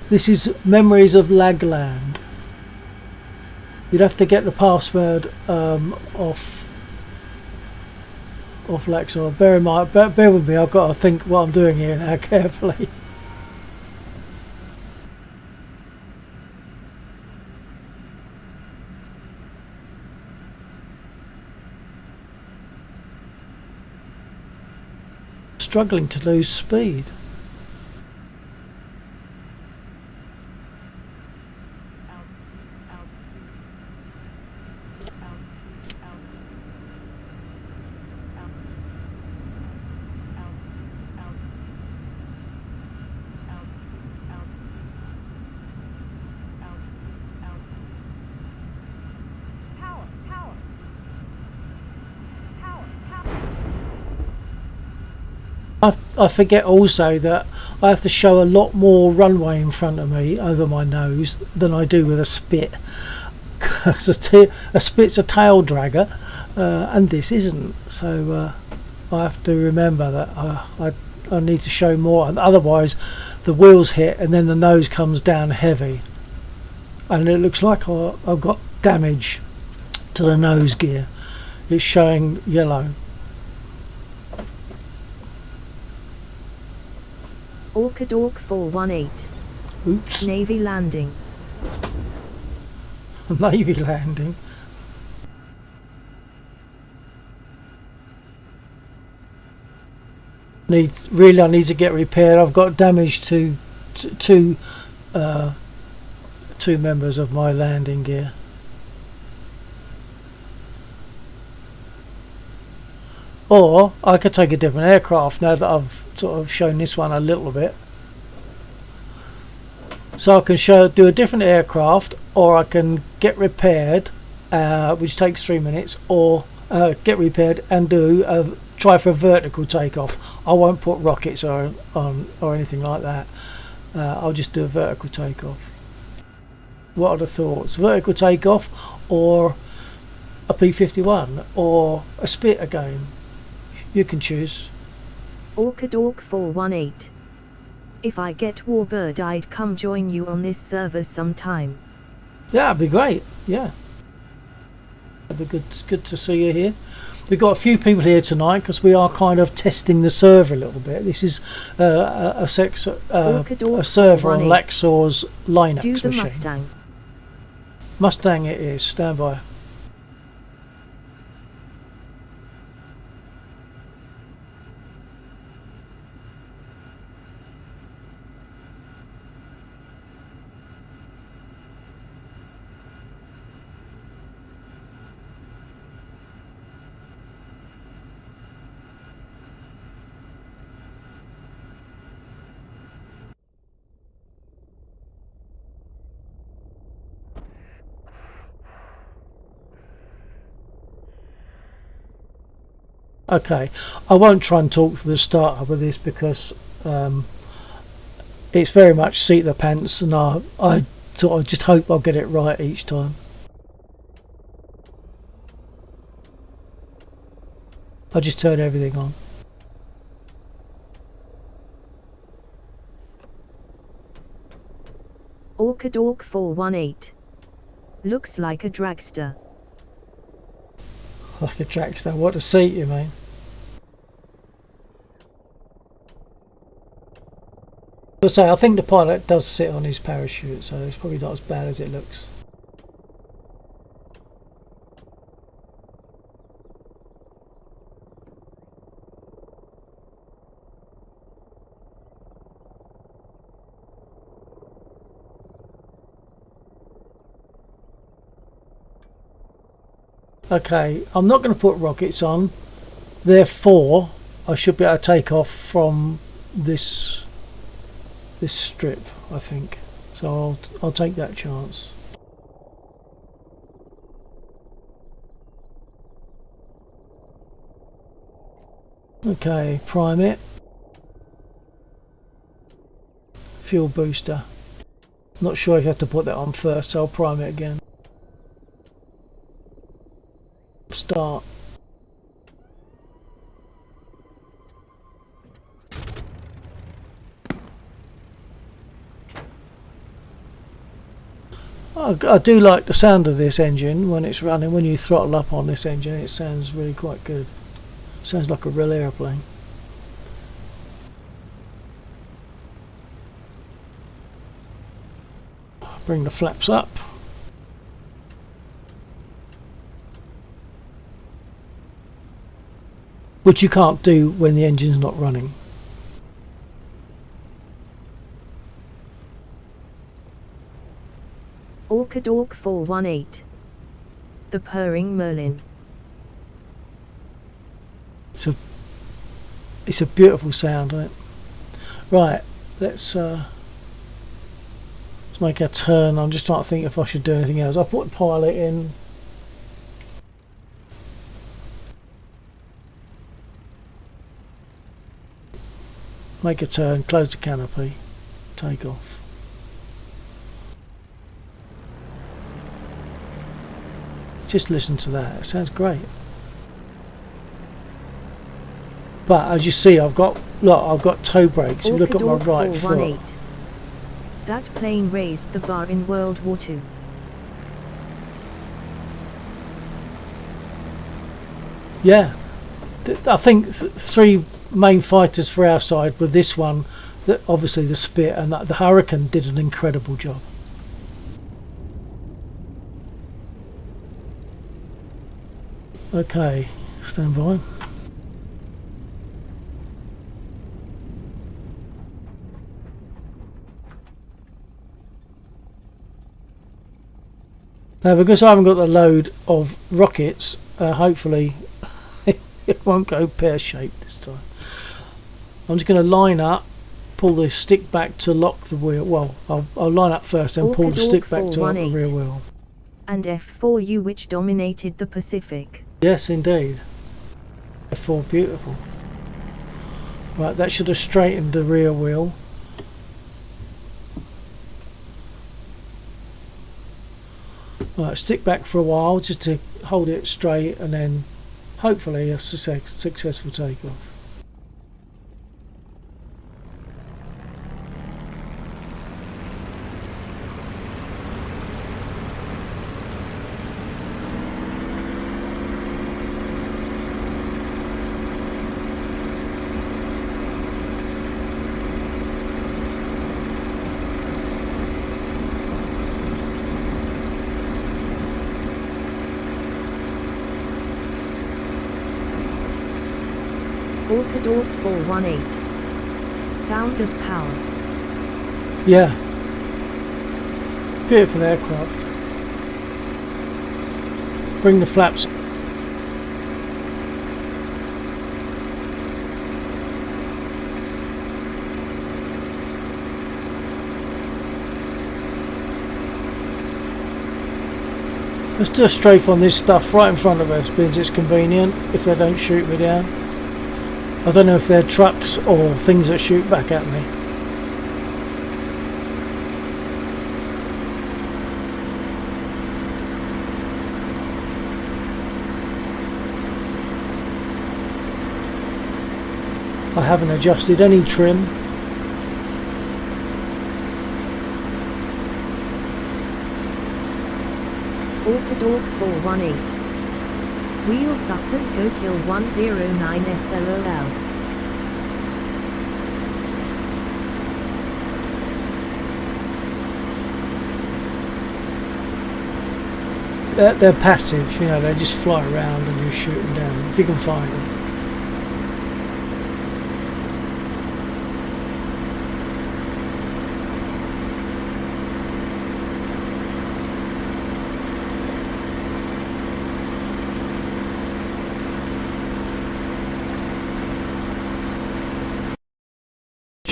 This is Memories of Lagland. You'd have to get the password off Lexor. Bear in mind, bear with me. I've got to think what I'm doing here now carefully. struggling to lose speed. I forget also that I have to show a lot more runway in front of me over my nose than I do with a spit. Because a spit's a tail dragger, and this isn't. So I have to remember that I need to show more, and otherwise the wheels hit and then the nose comes down heavy, and it looks like I've got damage to the nose gear. It's showing yellow. Orchid Orc 418. Oops. Navy landing. Navy landing. I need to get repaired. I've got damage to two members of my landing gear. Or I could take a different aircraft now that I've sort of shown this one a little bit. So I can do a different aircraft, or I can get repaired, which takes 3 minutes, or get repaired and try for a vertical takeoff. I won't put rockets on or anything like that. I'll just do a vertical takeoff. What are the thoughts? Vertical takeoff, or a P-51, or a spit again? You can choose. Orchid Orc 418. If I get Warbird, I'd come join you on this server sometime. Yeah, that'd be great. Yeah, it'd be good to see you here. We've got a few people here tonight because we are kind of testing the server a little bit. This is a server on Laxor's Linux Do the machine. Mustang. Mustang it is. Stand by. Okay, I won't try and talk for the startup of this because it's very much seat the pants, and I sort of just hope I'll get it right each time. I just turn everything on. Orchid Orc 418. Looks like a dragster. Like a dragster. What a seat, you mean? I think the pilot does sit on his parachute, so it's probably not as bad as it looks. Okay, I'm not going to put rockets on, therefore I should be able to take off from this strip, I think. So I'll take that chance. Okay, prime it. Fuel booster. Not sure if you have to put that on first, so I'll prime it again. Start. I do like the sound of this engine when it's running. When you throttle up on this engine, it sounds really quite good. Sounds like a real airplane. Bring the flaps up. Which you can't do when the engine's not running. Orchid Orc 418. The Purring Merlin. It's a beautiful sound, isn't it? Right, let's make a turn. I'm just trying to think if I should do anything else. I'll put the pilot in. Make a turn, close the canopy, take off. Just listen to that, it sounds great. But as you see, I've got toe brakes. If you look at my right foot. That plane raised the bar in World War II. Yeah, I think three main fighters for our side were this one, obviously the Spit, and the Hurricane did an incredible job. Okay, stand by. Now, because I haven't got the load of rockets, hopefully it won't go pear-shaped this time. I'm just going to line up, pull the stick back to lock the wheel. Well, I'll line up first and pull the stick back to lock the rear wheel. And F4U, which dominated the Pacific. Yes, indeed. F4, beautiful. Right, that should have straightened the rear wheel. Right, stick back for a while just to hold it straight, and then hopefully a successful takeoff. Orchid Orc 418. Sound of power. Yeah. Beautiful aircraft. Bring the flaps. Let's do a strafe on this stuff right in front of us, because it's convenient if they don't shoot me down. I don't know if they're trucks or things that shoot back at me. I haven't adjusted any trim. Orchid Orc 418. Wheels up and go kill 109 SLOL. They're passive, you know, they just fly around and you shoot them down, if you can find them.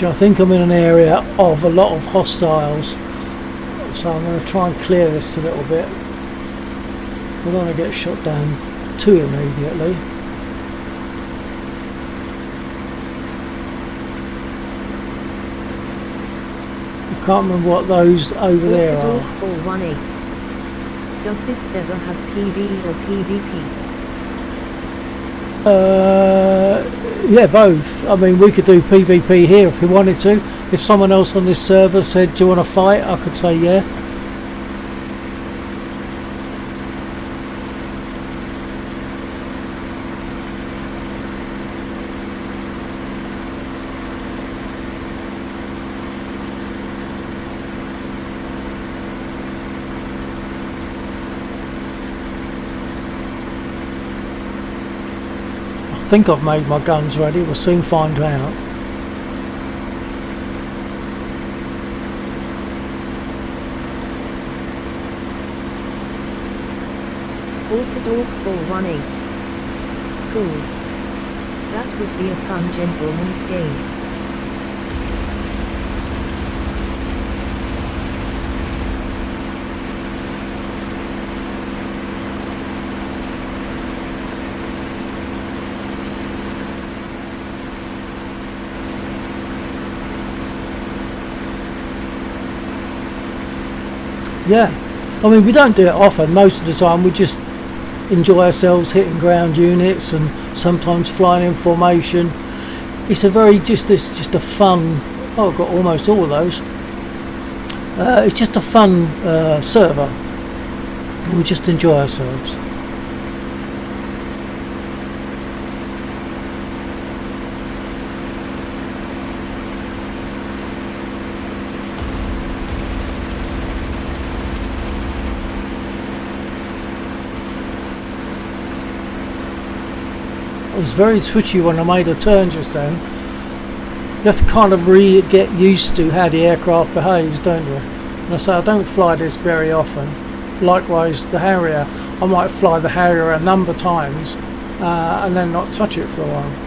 I think I'm in an area of a lot of hostiles, so I'm going to try and clear this a little bit. I don't want to get shot down too immediately. I can't remember what those over there are. 418. Does this server have PvE or PvP? Yeah, both. I mean, we could do PvP here if we wanted to. If someone else on this server said, do you want to fight? I could say yeah. I think I've made my guns ready, we'll soon find out. Orchidork 418. Cool. That would be a fun gentleman's game. Yeah, I mean we don't do it often. Most of the time we just enjoy ourselves hitting ground units and sometimes flying in formation. It's a very just a fun. Oh, I've got almost all of those. It's just a fun server. And we just enjoy ourselves. It was very twitchy when I made a turn just then. You have to kind of get used to how the aircraft behaves, don't you? And I say I don't fly this very often. Likewise the Harrier, I might fly the Harrier a number of times and then not touch it for a while.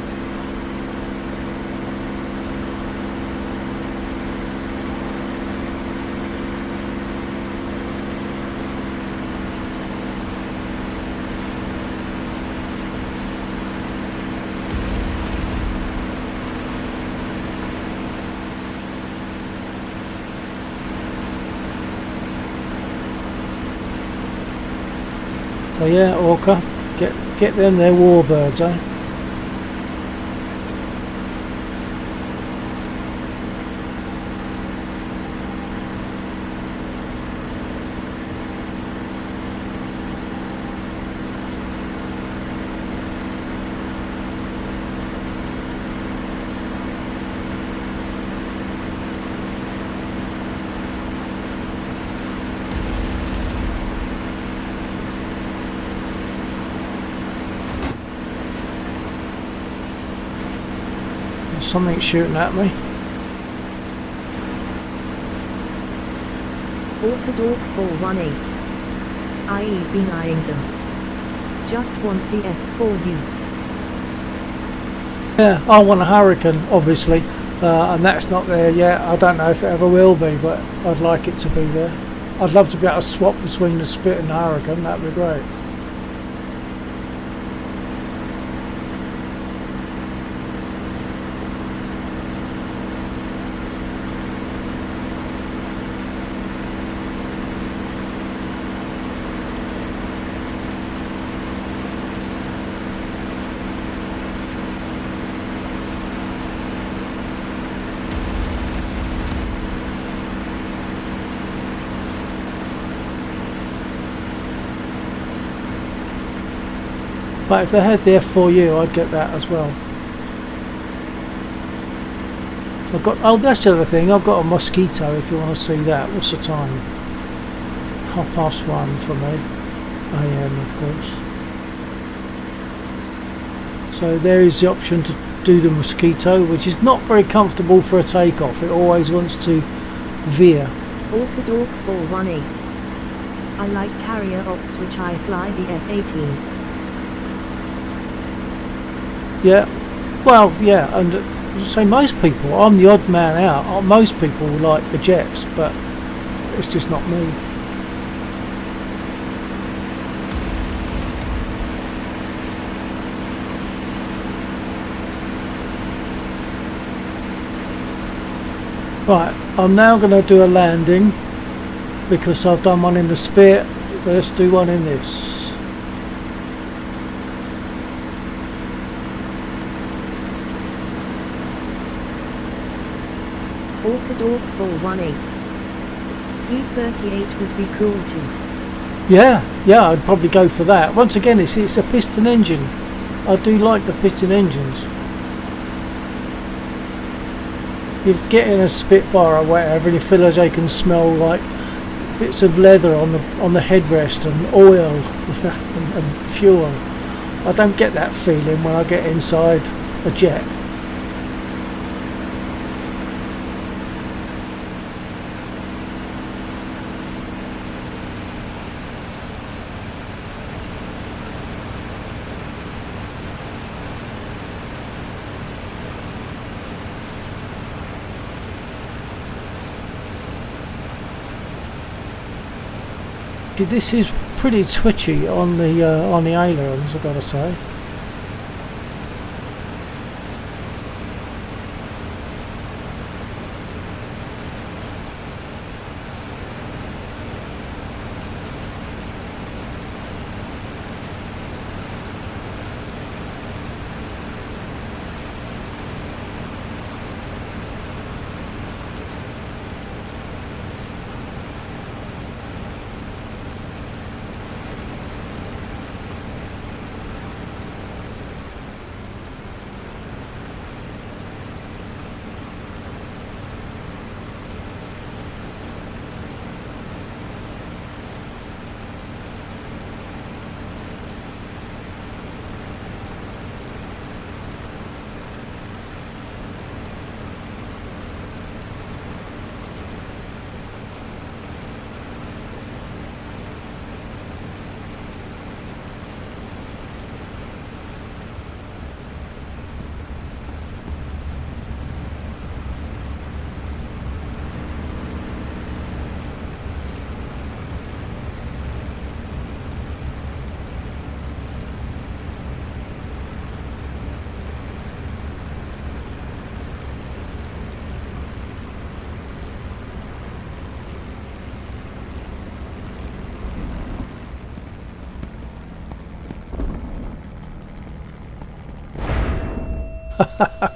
So yeah, Orca, get them their warbirds, eh? Something shooting at me. Orchidork 418. IE been eyeing them. Just want the F4U. Yeah, I want a Hurricane, obviously, and that's not there yet. I don't know if it ever will be, but I'd like it to be there. I'd love to be able to swap between the Spit and the Hurricane. That'd be great. But if they had the F4U, I'd get that as well. I've got, oh, that's the other thing, I've got a Mosquito if you want to see that. What's the time? 1:30 for me. AM, of course. So there is the option to do the Mosquito, which is not very comfortable for a takeoff. It always wants to veer. Orchidork 418. I like carrier ops, which I fly the F-18. Yeah, well, yeah, and say most people, I'm the odd man out. Most people like the jets, but it's just not me. Right, I'm now going to do a landing because I've done one in the Spit. Let's do one in this. Orchidork 418. P-38 would be cool too. Yeah, I'd probably go for that. Once again, it's a piston engine. I do like the piston engines. You get in a Spitfire or whatever and you feel as they can smell like bits of leather on the headrest and oil and fuel. I don't get that feeling when I get inside a jet. actually this is pretty twitchy on the ailerons, I've got to say.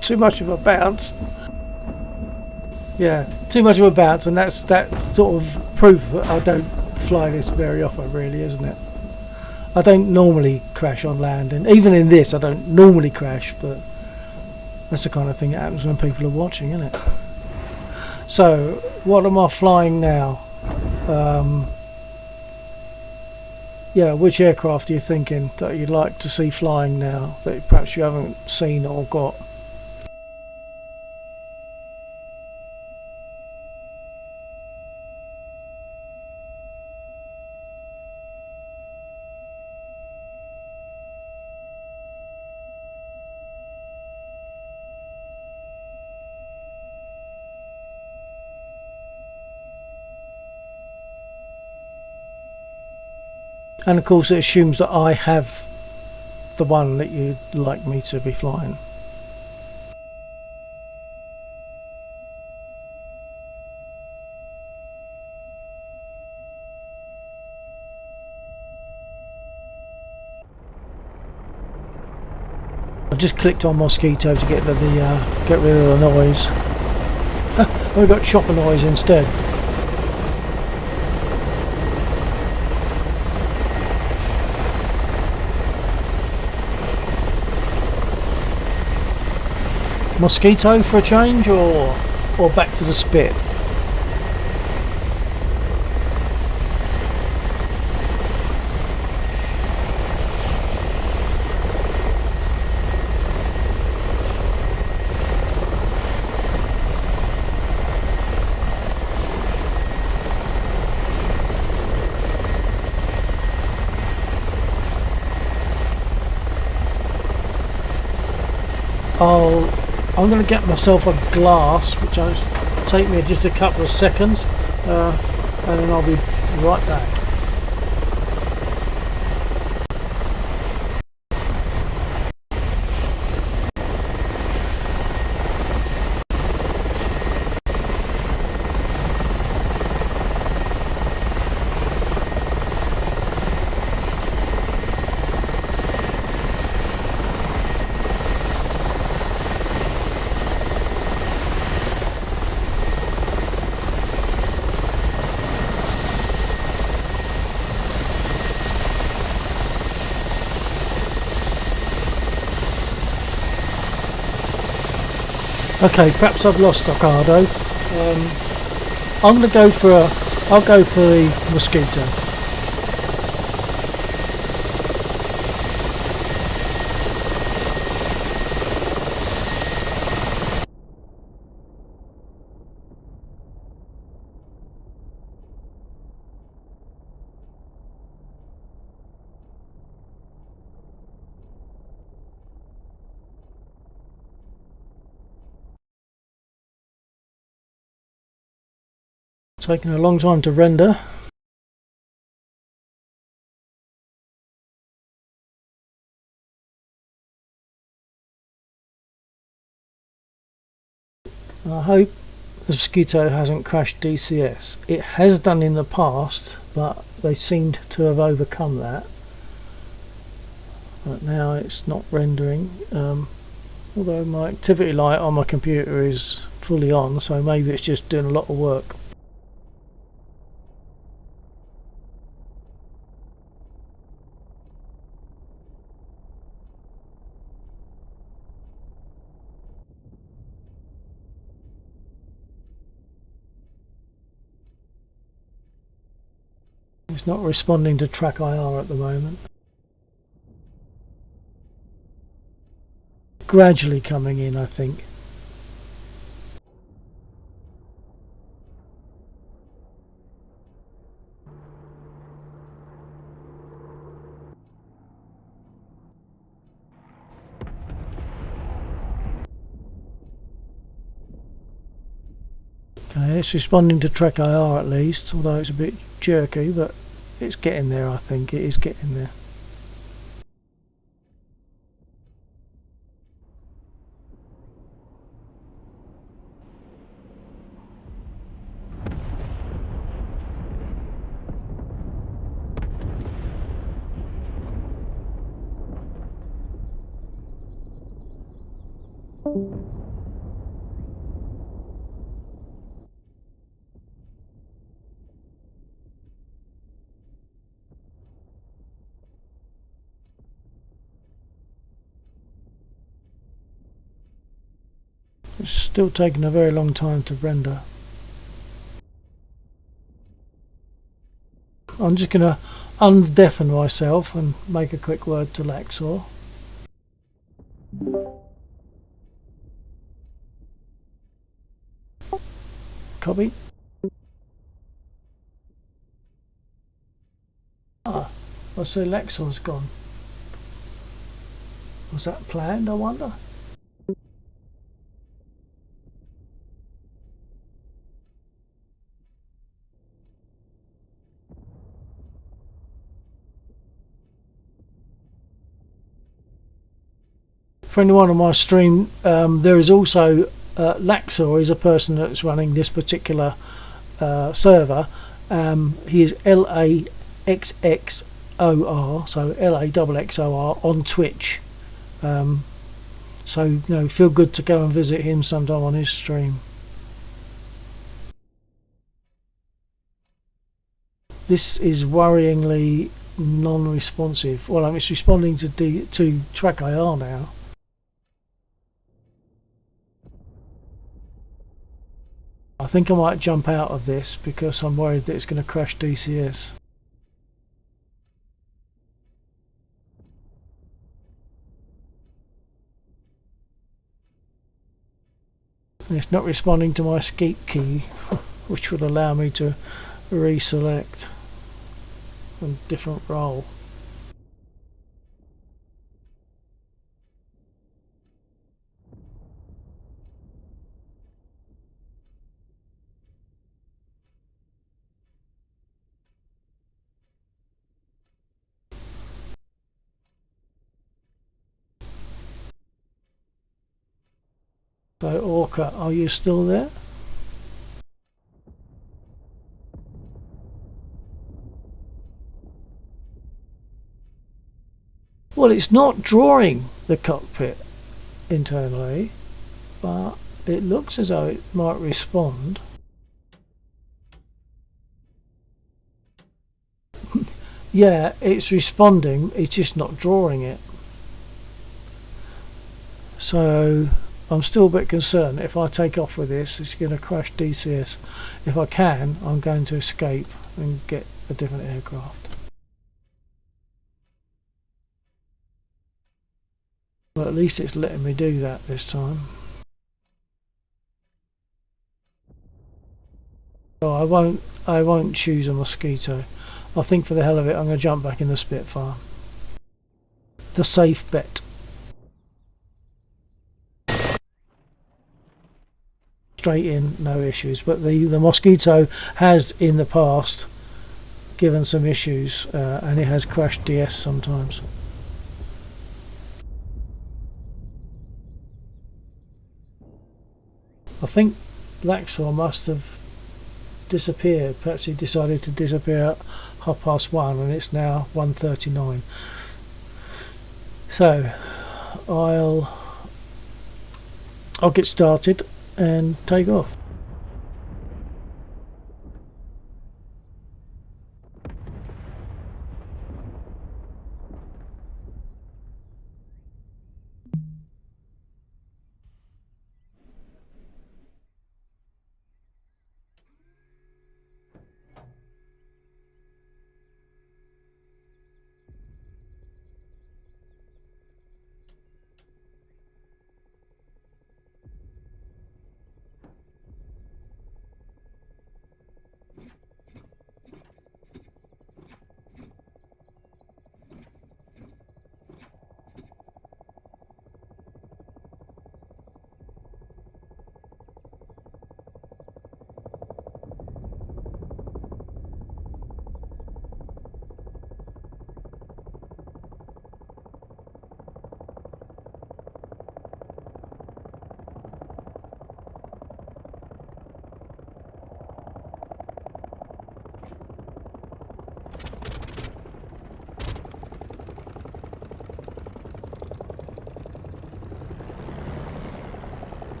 Too much of a bounce. Yeah, too much of a bounce, and that's sort of proof that I don't fly this very often, really, isn't it? I don't normally crash on land, and even in this I don't normally crash, but that's the kind of thing that happens when people are watching, isn't it? So what am I flying now? Yeah, which aircraft are you thinking that you'd like to see flying now that perhaps you haven't seen or got? And of course it assumes that I have the one that you'd like me to be flying. I've just clicked on Mosquito to get rid of the noise. We've got chopper noise instead. Mosquito for a change, or back to the Spit? I'm going to get myself a glass, which will take me just a couple of seconds, and then I'll be right back. Okay, perhaps I've lost Ocado. I'm going to go for I'll go for the Mosquito. Taking a long time to render. I hope the Mosquito hasn't crashed DCS. It has done in the past, but they seemed to have overcome that. But now it's not rendering. Although my activity light on my computer is fully on, so maybe it's just doing a lot of work. It's not responding to track IR at the moment. Gradually coming in, I think. Okay, it's responding to track IR at least, although it's a bit jerky, but it's getting there. I think it is getting there. It's still taking a very long time to render. I'm just going to undeafen myself and make a quick word to Laxor. Copy. Ah, I see Laxor's gone. Was that planned, I wonder? For anyone on my stream, there is also Laxor is a person that's running this particular server. He is LAXXOR, so LAXXOR on Twitch. So you know, feel good to go and visit him sometime on his stream. This is worryingly non-responsive. Well, it's responding to track IR now. I think I might jump out of this because I'm worried that it's going to crash DCS. And it's not responding to my escape key, which would allow me to reselect a different role. So Orca, are you still there? Well, it's not drawing the cockpit internally, but it looks as though it might respond. Yeah, it's responding, it's just not drawing it. So I'm still a bit concerned. If I take off with this, it's going to crash DCS. If I can, I'm going to escape and get a different aircraft. But at least it's letting me do that this time. Oh, I won't choose a Mosquito. I think for the hell of it, I'm going to jump back in the Spitfire. The safe bet. Straight in, no issues. But the Mosquito has in the past given some issues, and it has crashed DS sometimes. I think Laxor must have disappeared. Perhaps he decided to disappear at 1:30 and it's now 1:39. So I'll get started and take off.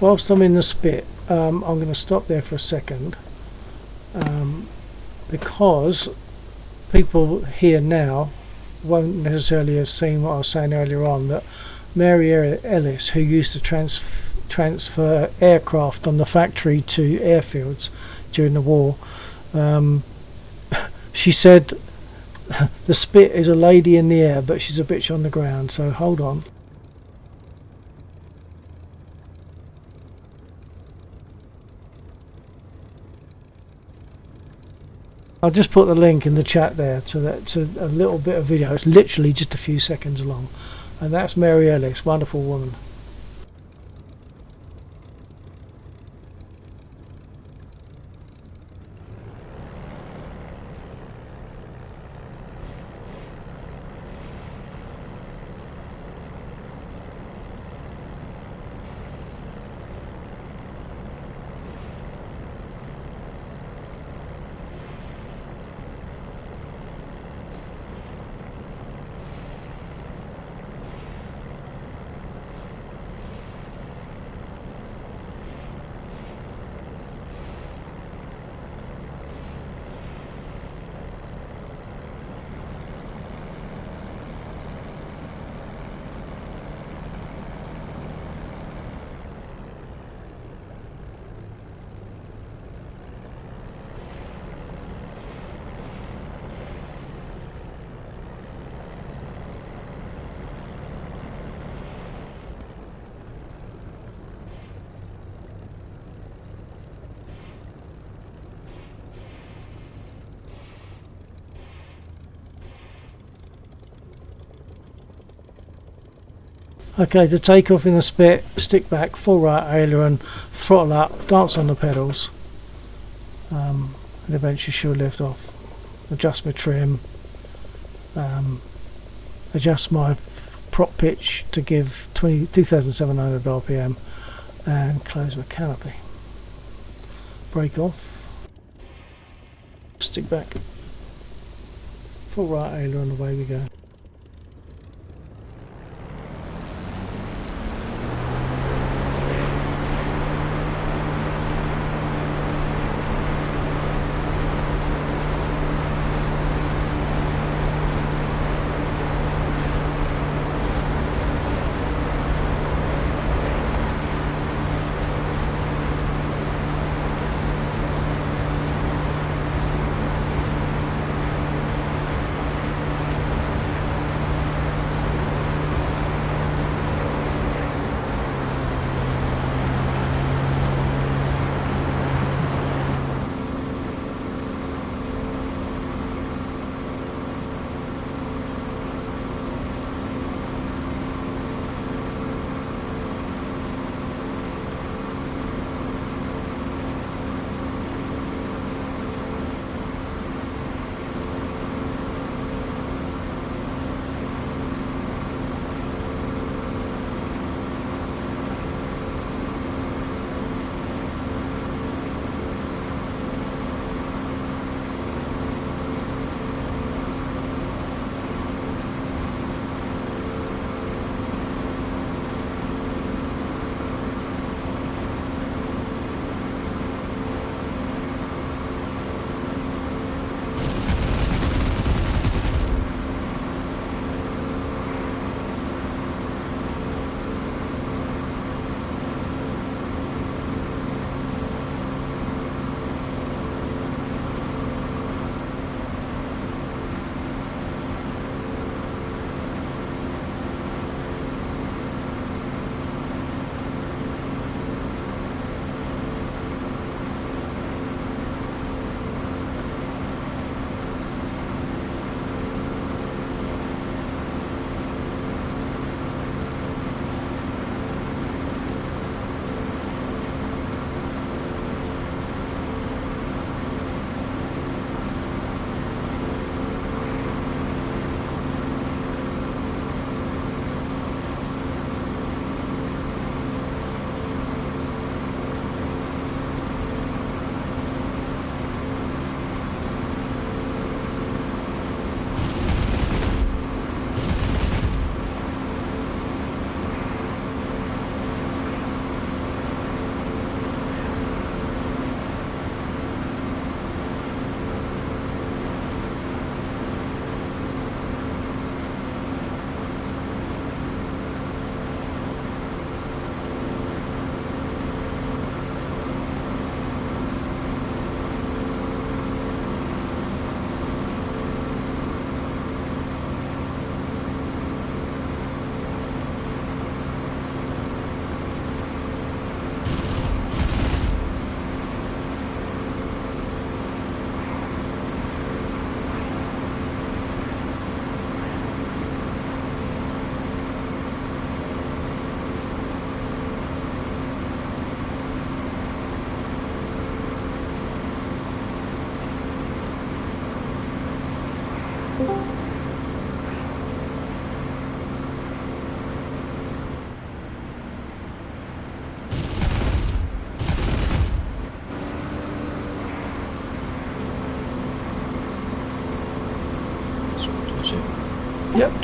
Whilst I'm in the spit, I'm going to stop there for a second, because people here now won't necessarily have seen what I was saying earlier on, that Mary Ellis, who used to transfer aircraft on the factory to airfields during the war, she said the spit is a lady in the air but she's a bitch on the ground. So hold on. I'll just put the link in the chat there to a little bit of video. It's literally just a few seconds long, and that's Mary Ellis, wonderful woman. Okay, to take off in the spit, stick back, full right aileron, throttle up, dance on the pedals, and eventually she'll lift off. Adjust my trim, adjust my prop pitch to give 2,700 RPM, and close my canopy. Brake off, stick back, full right aileron, away we go.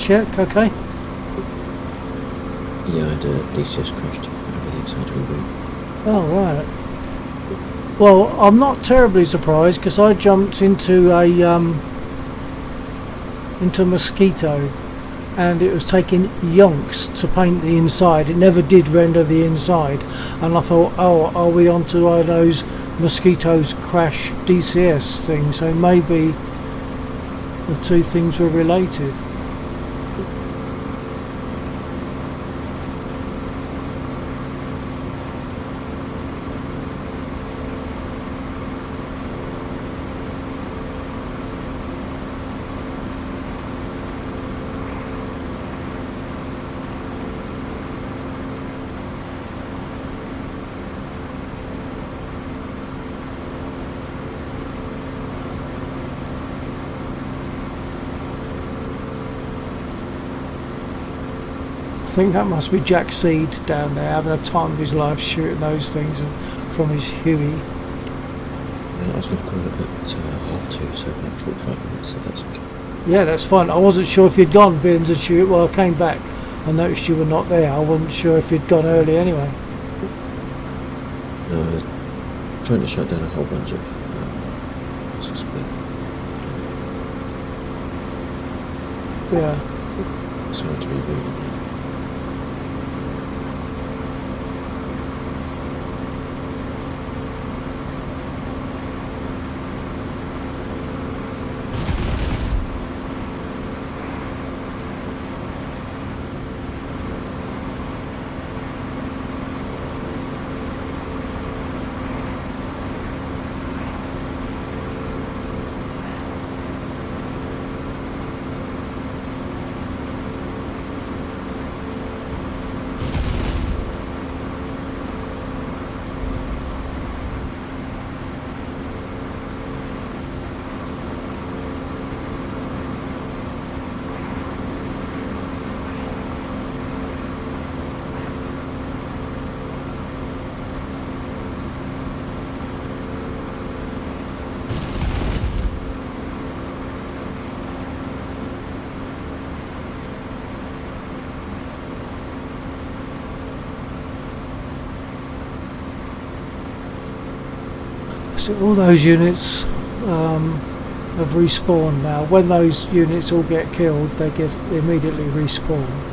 check, okay? Yeah, I had a DCS crashed. Everything's had to reboot. Oh, right. Well, I'm not terribly surprised because I jumped into a Mosquito and it was taking yonks to paint the inside. It never did render the inside, and I thought, oh, are we onto one of those Mosquitoes crash DCS things? So maybe the two things were related. I think that must be Jack Seed down there having a time of his life shooting those things from his Huey. I was going to call it at 2:30, so about 45 minutes, if that's okay. Yeah, that's fine. I wasn't sure if you'd gone been to shoot. Well, I came back. I noticed you were not there. I wasn't sure if you'd gone early anyway. No, I was trying to shut down a whole bunch of tasks, but Yeah. it's hard to reboot. So all those units have respawned now. When those units all get killed, they get immediately respawned.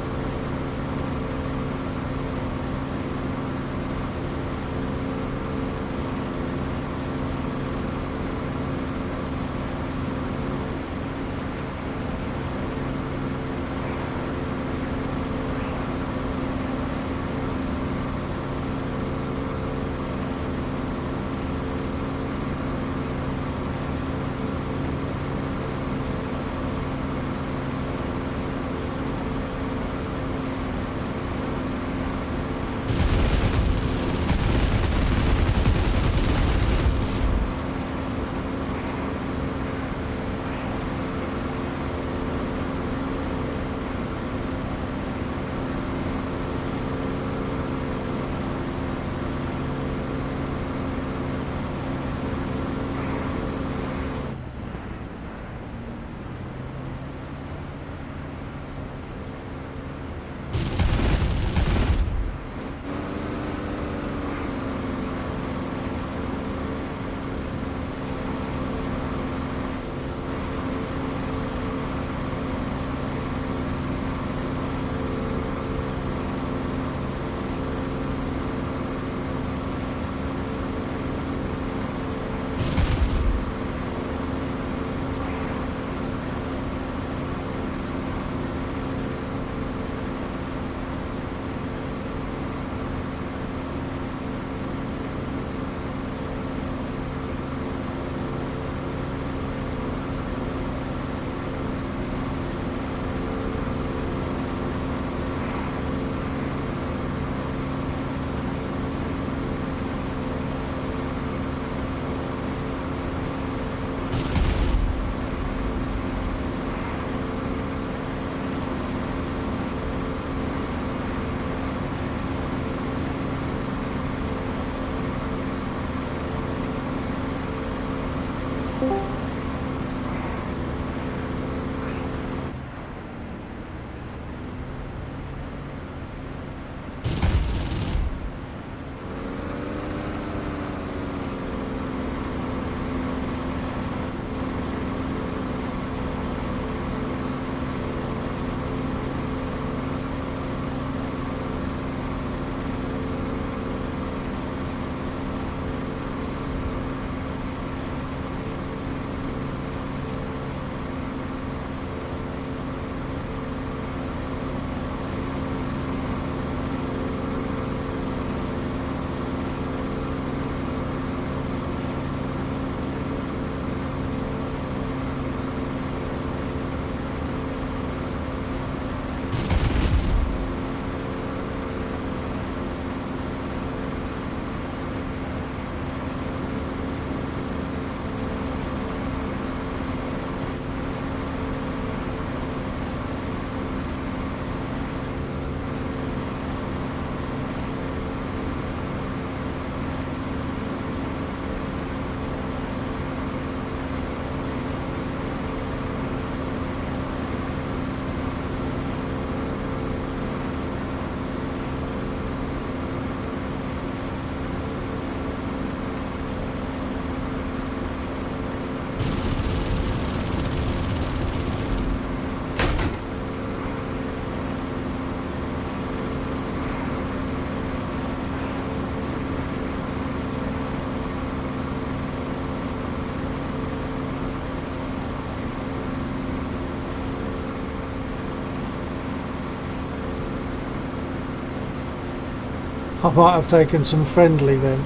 I might have taken some friendly then.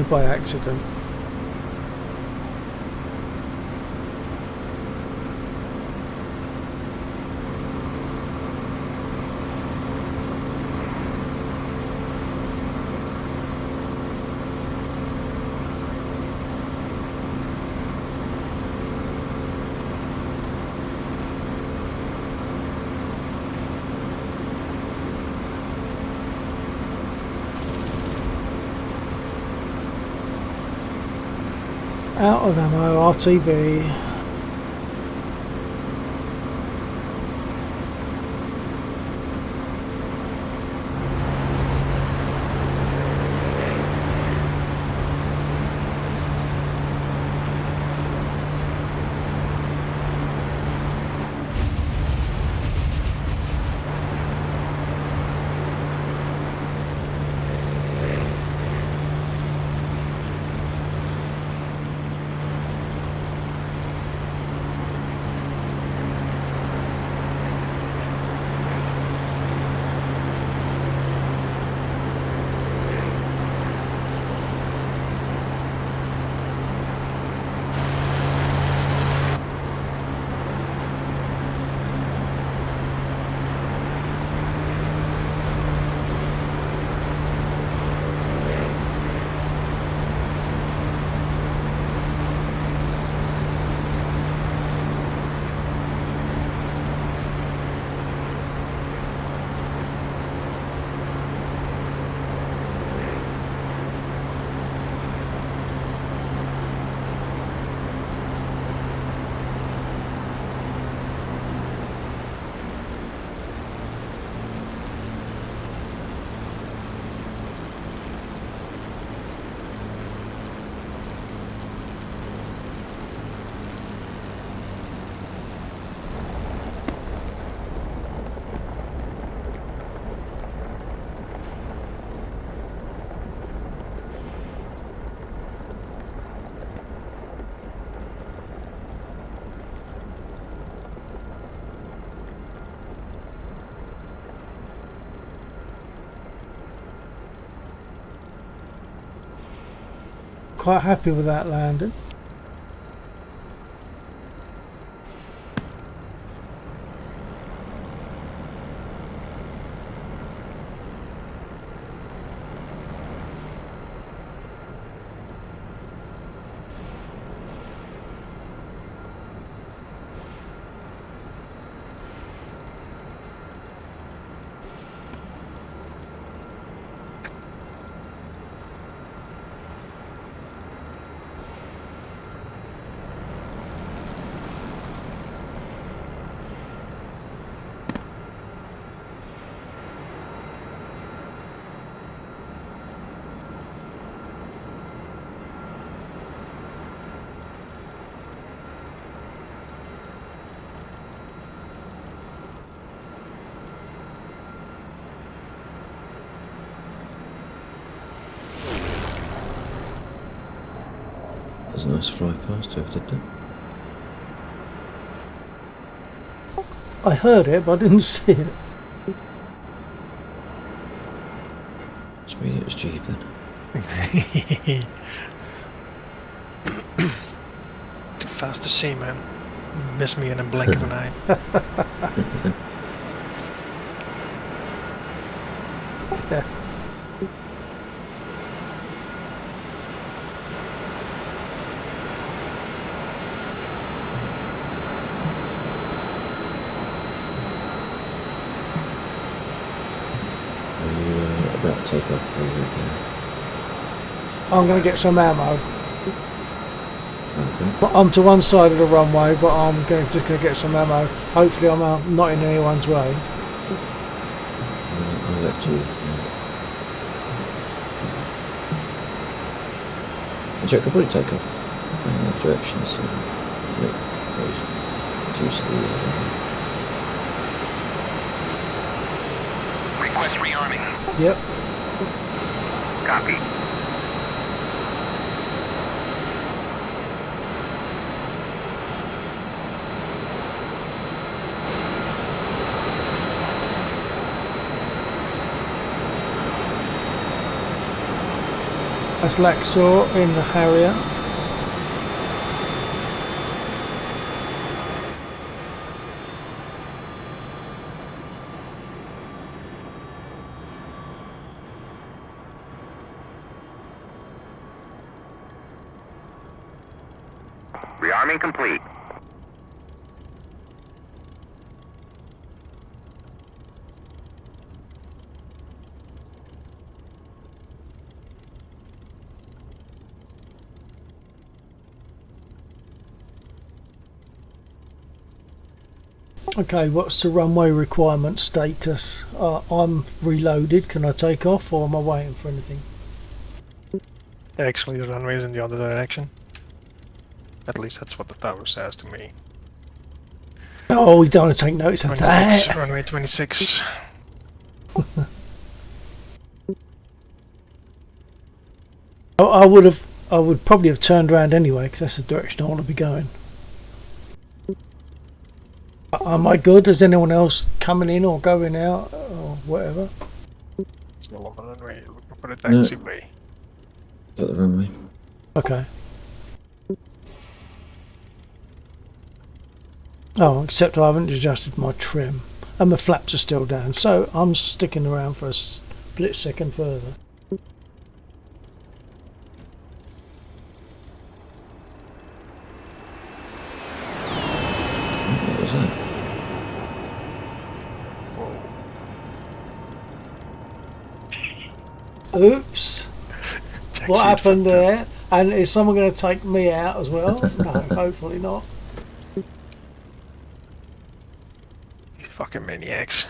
By accident. Out of ammo, RTB. Quite happy with that landing. That was a nice fly past her, did that? I heard it, but I didn't see it. Just mean it was Jeeve then. Fast to see, man. Miss me in a blink of an eye. Yeah. Are you about to take off? Or I'm going to get some ammo. okay. I'm to one side of the runway, but I'm just going to get some ammo. Hopefully I'm not in anyone's way. I'll let you. Actually, I could probably take off in that direction, so reduce the. Request rearming. Yep. Copy. That's Laxor in the Harrier. Rearming complete. Okay, what's the runway requirement status? I'm reloaded. Can I take off, or am I waiting for anything? Actually, the runway is in the other direction. At least that's what the tower says to me. Oh, we don't want to take notice of 26, that. runway 26. I would probably have turned around anyway, because that's the direction I want to be going. Am I good? Is anyone else coming in or going out or whatever? Still on the runway, looking for the taxiway. Got the runway. Okay. Oh, except I haven't adjusted my trim. And my flaps are still down, so I'm sticking around for a split second further. What was that? Oops. Taxi What happened fucked up. there? And is someone going to take me out as well? No, hopefully not. These fucking maniacs.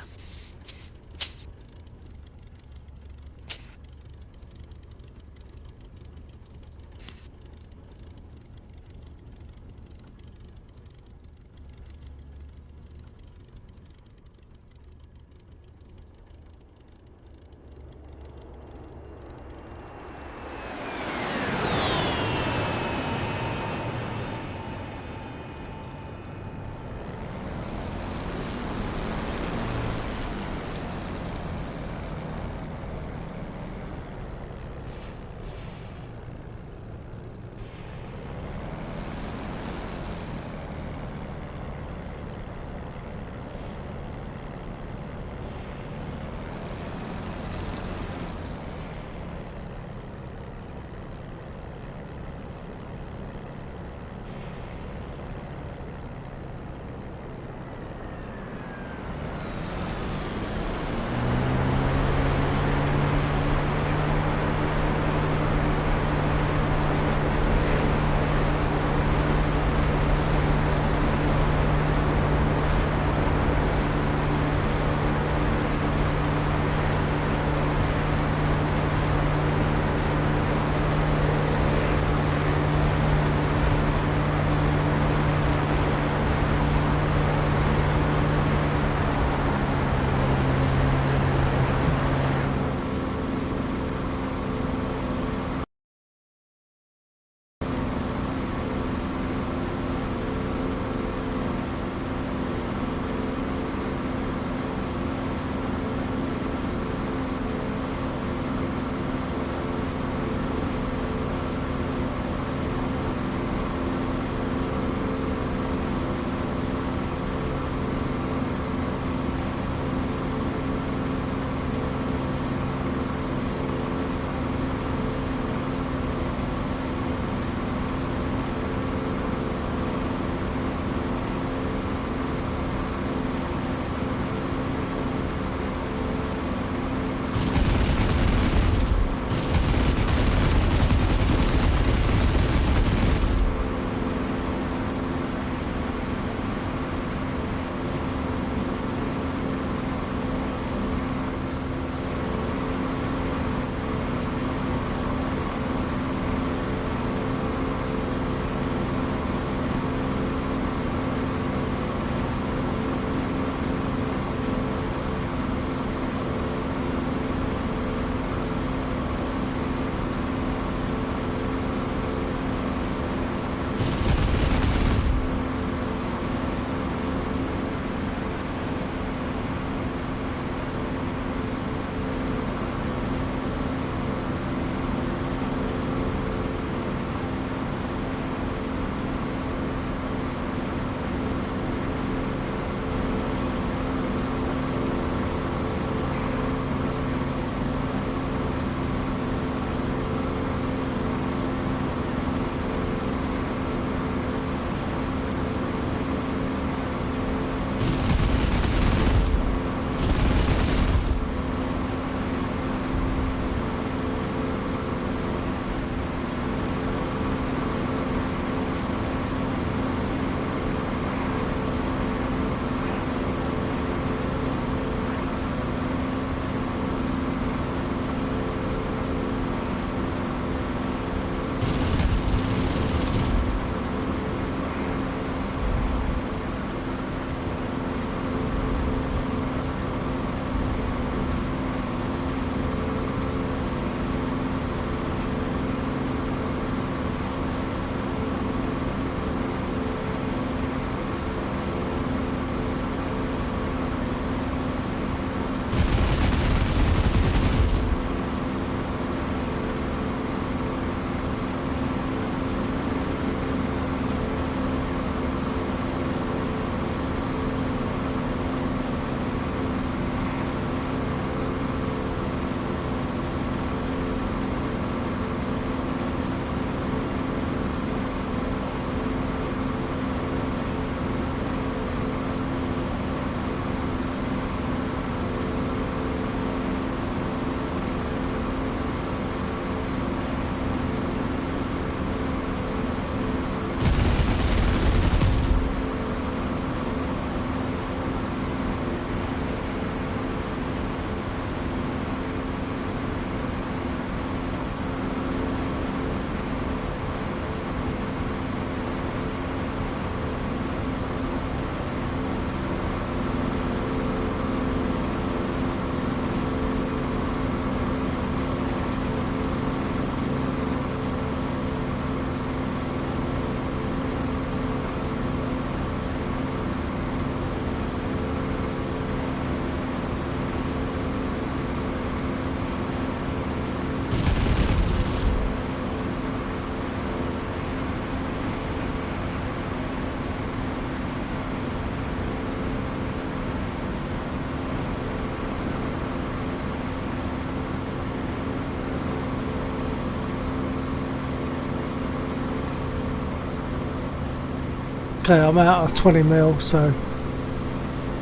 Okay, I'm out of 20 mil, so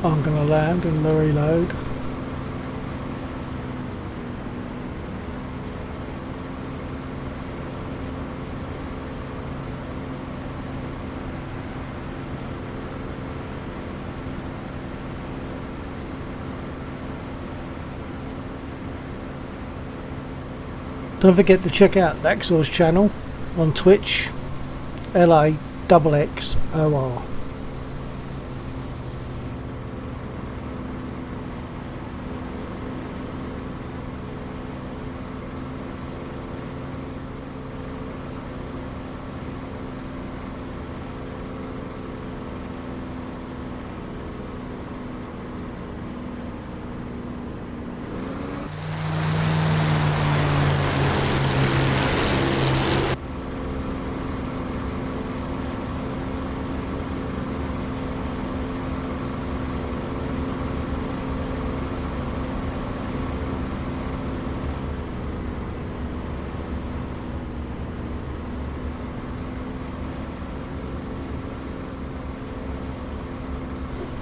I'm going to land and reload. Don't forget to check out Daxor's channel on Twitch, LAXXOR.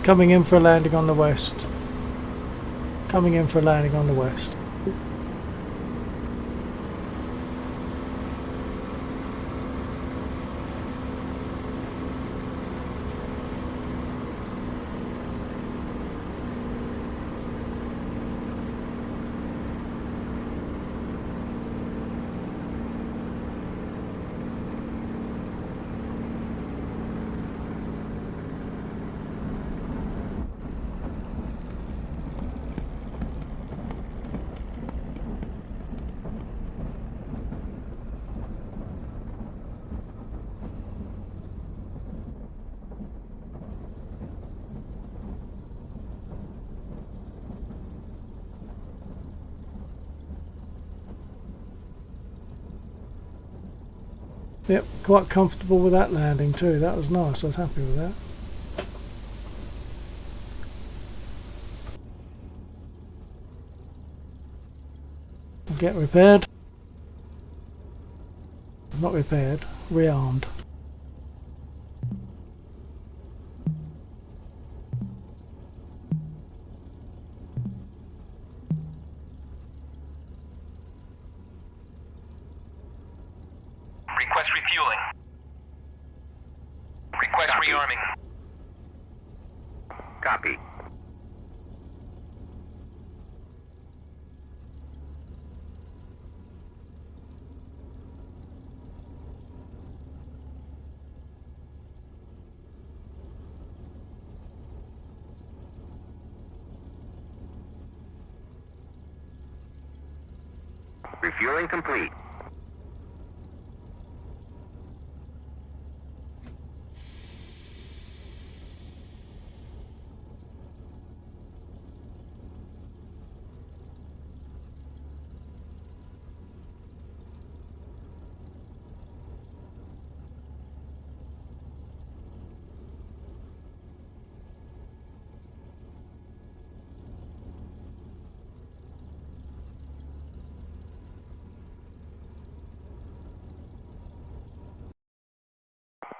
Coming in for a landing on the west. Coming in for a landing on the west. Yep, quite comfortable with that landing too. That was nice. I was happy with that. Get repaired. Not repaired, rearmed. Request refueling. Request rearming. Copy. Refueling complete.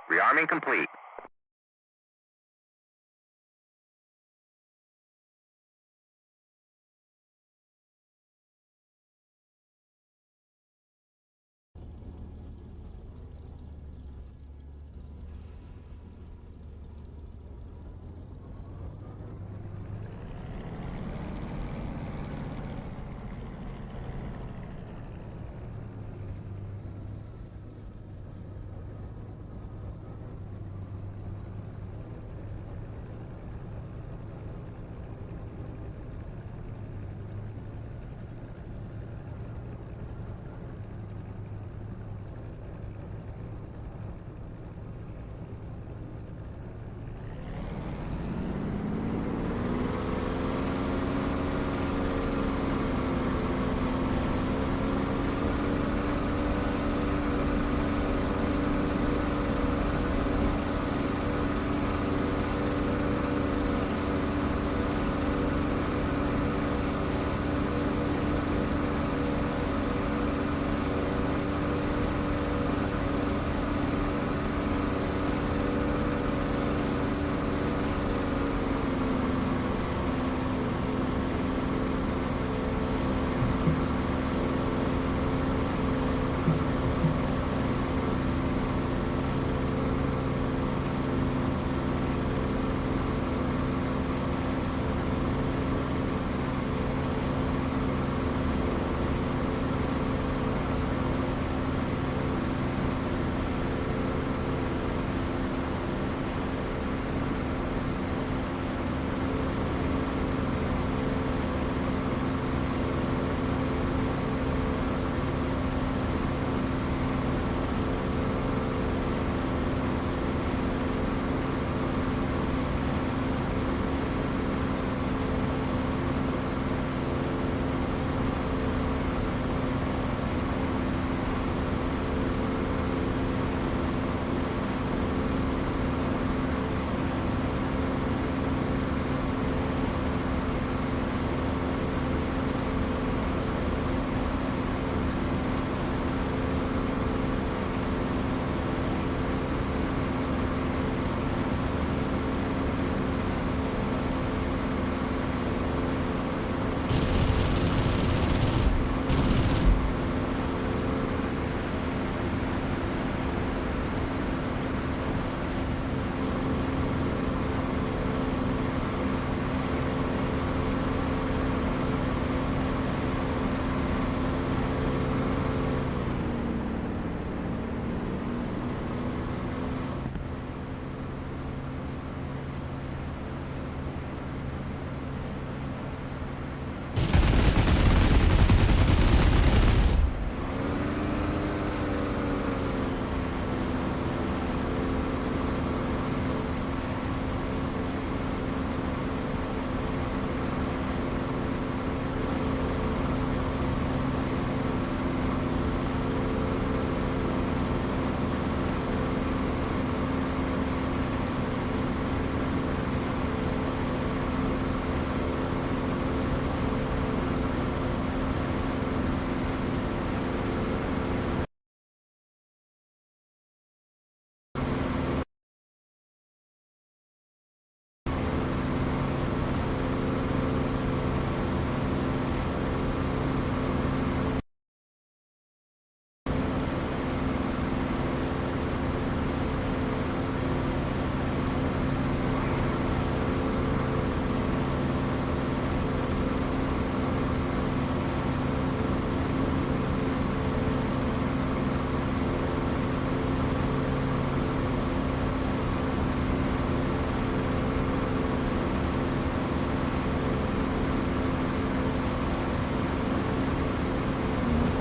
Rearming complete.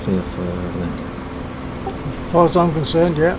clear for land. As far as I'm concerned, yeah.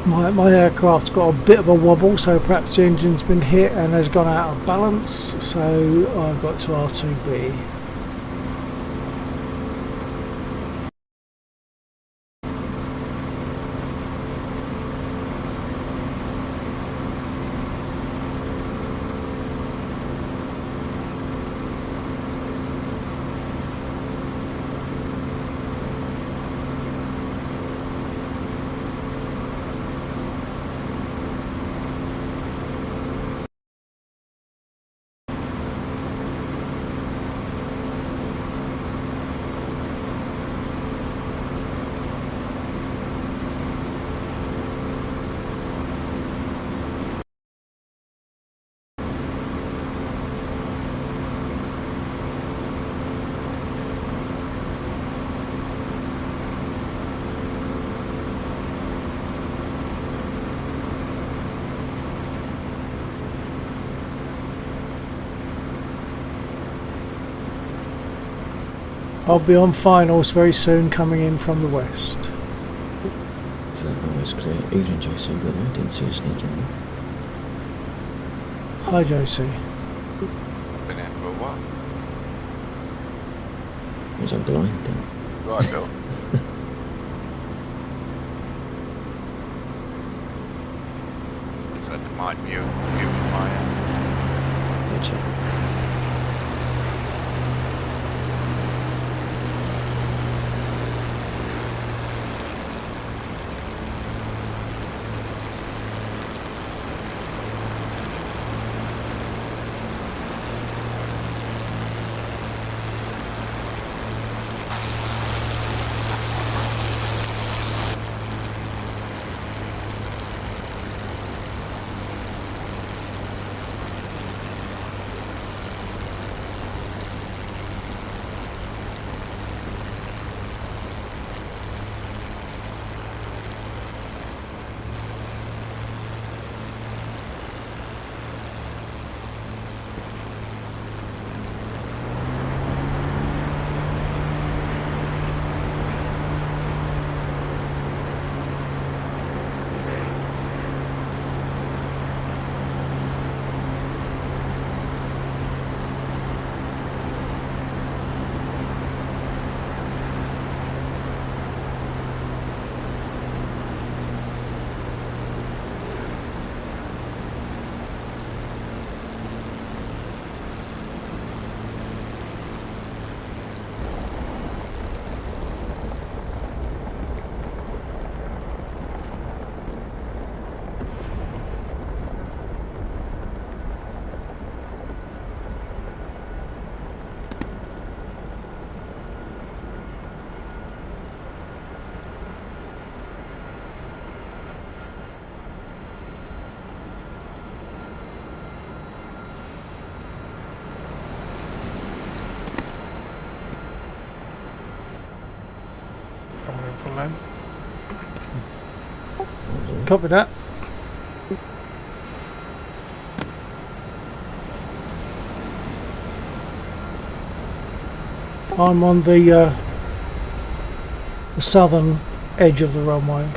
My aircraft's got a bit of a wobble, so perhaps the engine's been hit and has gone out of balance, so I've got to R2B. I'll be on finals very soon, coming in from the west. So that was clear. Evening, JC, brother. I didn't see you sneak in there. Hi Josie. Been in for a while. Was I blind then? Right, Bill. Said it might mute my end. Gotcha. and land. Copy that. I'm on the southern edge of the runway.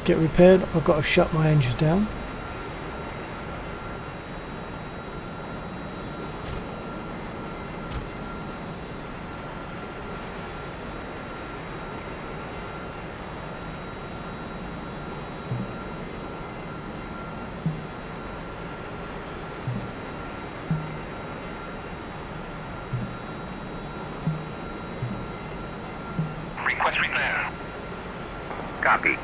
Get repaired, I've got to shut my engines down. Request repair. Copy.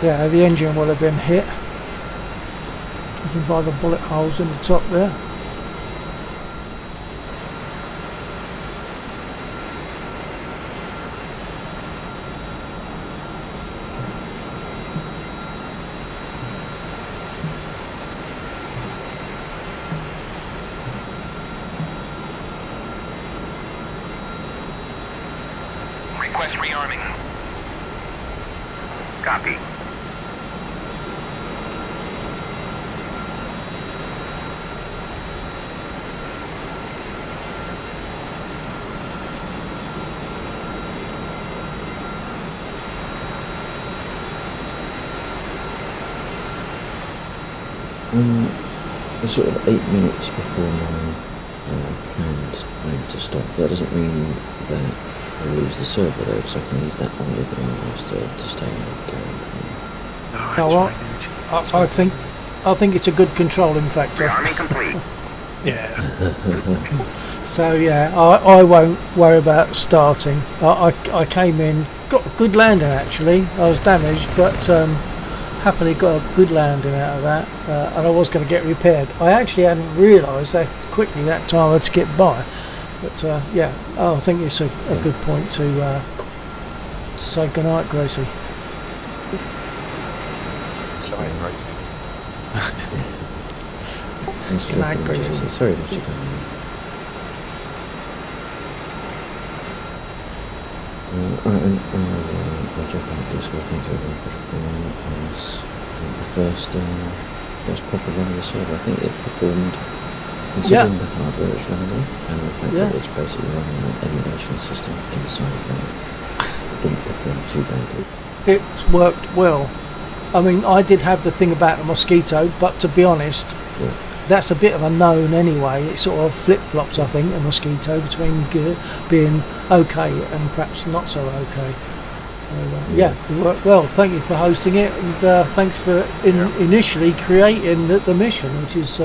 Yeah, the engine will have been hit. Judging by the bullet holes in the top there. Request rearming. Copy. Sort of 8 minutes before my planned time to stop. That doesn't mean that I lose the server though, so I can leave that on if anyone wants to stay and go on for me. No, it's fine, dude. I think it's a good controlling factor. Rearming complete. Yeah. So yeah, I won't worry about starting. I came in, got a good landing actually. I was damaged, but happily got a good landing out of that, and I was going to get repaired. I actually hadn't realised that quickly that time I had to get by, but yeah, I think it's a good point to say goodnight, Gracie. Thank Good night, Gracie. Sorry, Mr. Cameron. I'll jump on the Discord. Thank you everyone for joining. It was the first proper run of the server. I think it performed, considering the hardware it's running on, and the fact that it's basically running an emulation system inside of it. It didn't perform too badly. It worked well. I mean, I did have the thing about the mosquito, but to be honest, that's a bit of a known anyway. It sort of flip-flops, I think, a mosquito between being okay and perhaps not so okay. So yeah, it worked well. Thank you for hosting it, and thanks for initially creating the mission, which is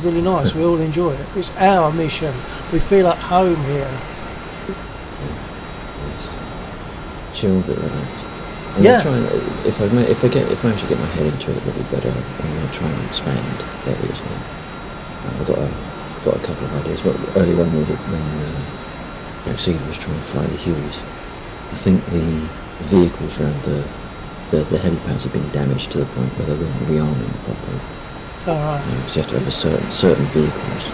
really nice. We all enjoy it. It's our mission. We feel at home here. Yes. Chill, but relaxed. I'm Yeah. gonna try and, if I manage to get my head into it a little better, I'm going to try and expand areas more. I've got a couple of ideas. Well, earlier on when Exceed was trying to fly the Hueys, I think the vehicles around the helipads have been damaged to the point where they weren't rearming properly. Alright. So you have to have a certain vehicles.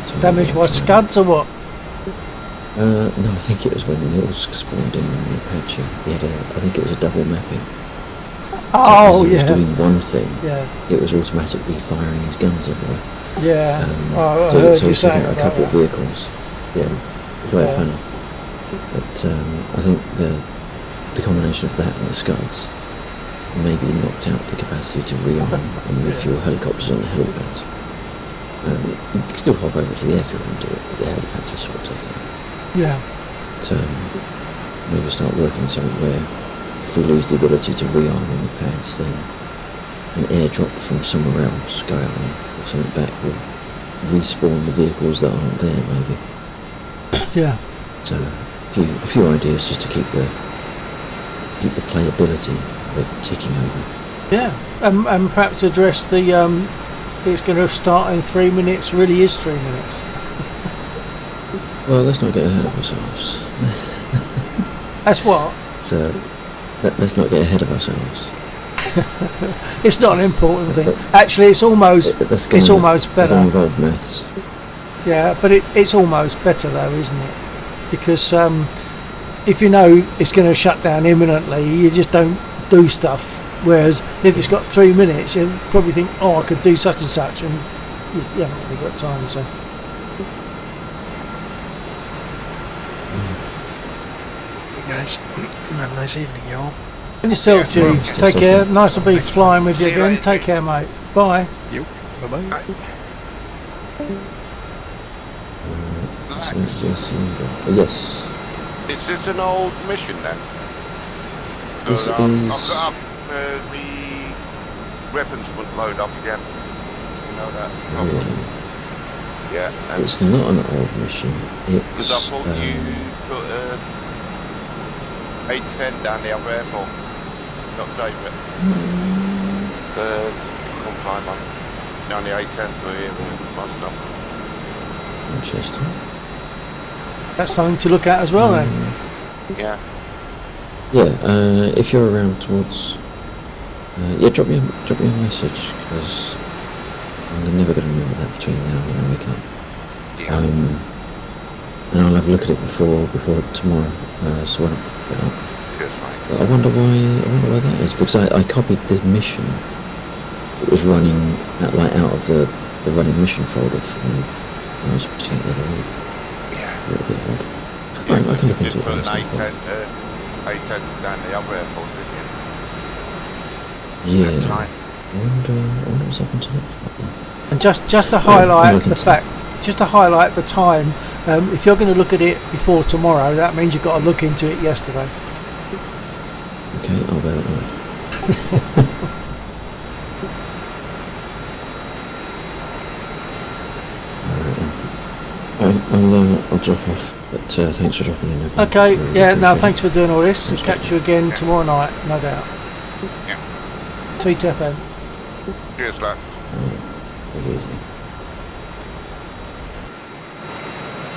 So Damaged by scuds or what? No, I think it was when Nils spawned in the Apache. I think it was a double mapping. Oh, so as he yeah. was doing one thing, Yeah. it was automatically firing his guns everywhere. Yeah. I So heard he you took saying out a about couple that. of vehicles. Yeah, it was very Yeah. funny. But I think the combination of that and the scuds maybe knocked out the capacity to rearm and refuel helicopters on the helipads. You can still hop over to the airfield and do it, but the helipads are sort of taken out. Yeah. But maybe start working something where if we lose the ability to rearm on the pads, then an airdrop from somewhere else, go out and put something back will respawn the vehicles that aren't there, maybe. Yeah. So a few ideas just to keep the playability of it ticking over. Yeah, and perhaps address the it's going to start in 3 minutes. Really is 3 minutes. Well, let's not get ahead of ourselves. That's what. So let's not get ahead of ourselves. It's not an important thing. Actually, it's almost better. Involve maths. Yeah, but it's almost better though, isn't it? Because if you know it's going to shut down imminently, you just don't do stuff. Whereas if it's got 3 minutes, you probably think, oh, I could do such and such, and you haven't really got time. So. You guys, have a nice evening, y'all. And yourself, Jeeves. Take care. Nice to be flying with you again. Take care, mate. Bye. You. Bye-bye. Yes. Is this an old mission then? This is... I've got up, the weapons wouldn't load up again. You know that? Really? Yeah. And It's not an old mission. because I thought you put 810 down the other airport. Not favourite. Can't find one. The only 810s were here when it was not. Interesting. That's something to look at as well, then. Yeah. Yeah, if you're around towards... yeah, drop me a message, because I'm never going to remember that between now and when I wake up. Yeah. And I'll have a look at it before tomorrow, so when I pick it up. Yes, mate. But I wonder why that is, because I copied the mission. It was running out of the running mission folder from when I was pushing it the other week. Yeah. A little bit odd. I can look into it. Put an later. 810 down the other airport, didn't you? Yeah. That time. I wonder what's happened to that folder. And just to highlight the fact, just to highlight the time, if you're going to look at it before tomorrow, that means you've got to look into it yesterday. Okay, I'll bear that in mind. I'll drop off, but thanks for dropping in. Okay, Really yeah, no, appreciate thanks it. for doing all this. We'll catch you again tomorrow night, no doubt. Yeah. TTFN. Cheers, lad. Take it easy.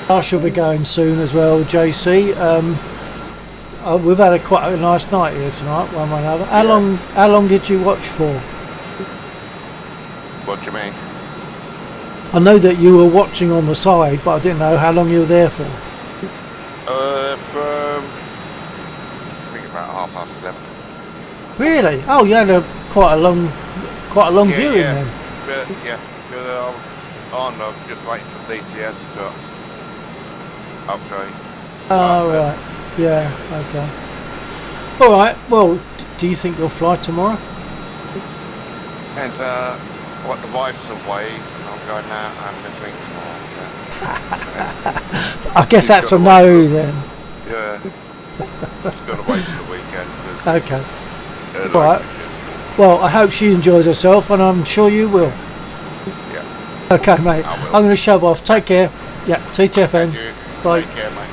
I shall be going soon as well, JC. We've had quite a nice night here tonight, one way or another. How long did you watch for? What do you mean? I know that you were watching on the side, but I didn't know how long you were there for. From I think about 11:30. Really? Oh, you had quite a long viewing then. Yeah. I'm just waiting for DCS to upgrade. Oh, right. Yeah, okay. Alright, well, do you think you'll fly tomorrow? And what the wife's away, I'm going out and having a drink tomorrow. I guess that's a no then. Yeah. Just got to wait for the weekend. Okay. Alright. Well, I hope she enjoys herself, and I'm sure you will. Yeah. Okay, mate. I will. I'm going to shove off. Take care. Yeah, TTFN. Thank you. Bye. Take care, mate.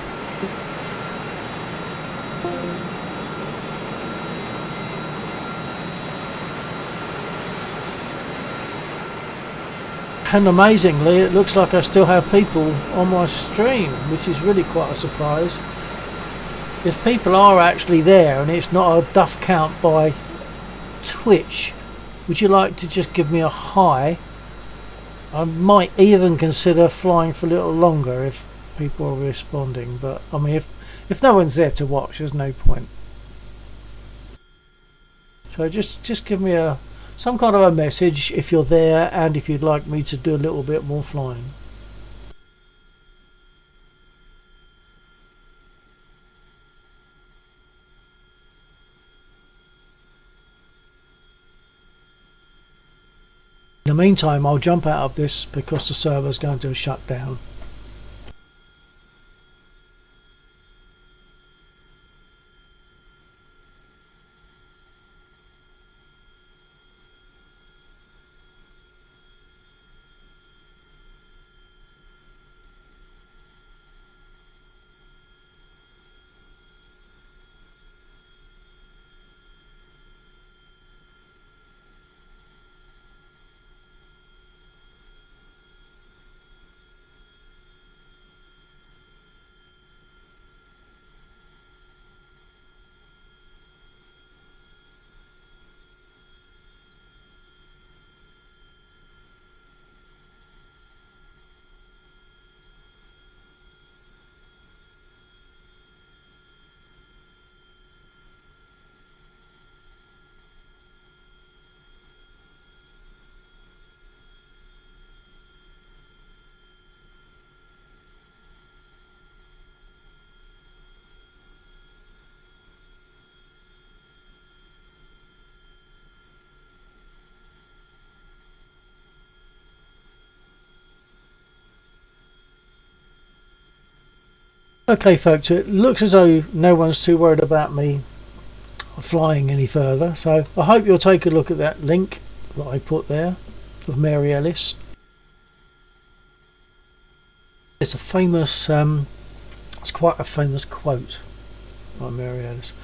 And amazingly, it looks like I still have people on my stream, which is really quite a surprise. If people are actually there and it's not a duff count by Twitch, would you like to just give me a hi? I might even consider flying for a little longer if people are responding, but I mean, if no one's there to watch, there's no point. So just give me some kind of a message if you're there and if you'd like me to do a little bit more flying. In the meantime, I'll jump out of this because the server's going to shut down. Okay folks, it looks as though no one's too worried about me flying any further, so I hope you'll take a look at that link that I put there of Mary Ellis. It's a famous, it's quite a famous quote by Mary Ellis.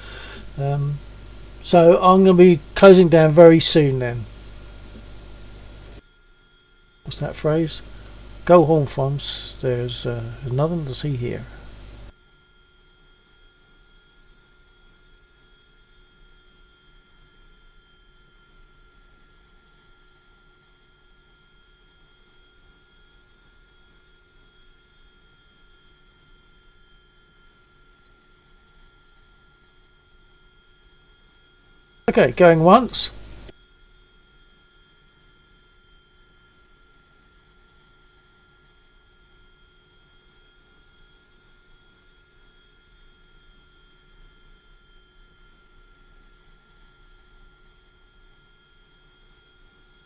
So I'm going to be closing down very soon then. What's that phrase? Go home, France. There's nothing to see here. Okay, going once.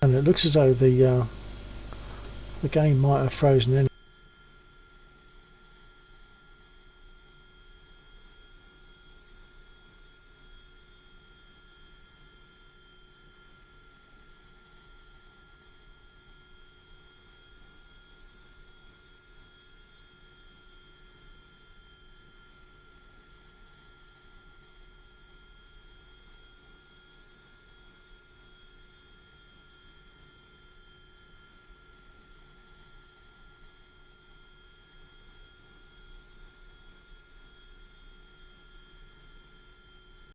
And it looks as though the game might have frozen in.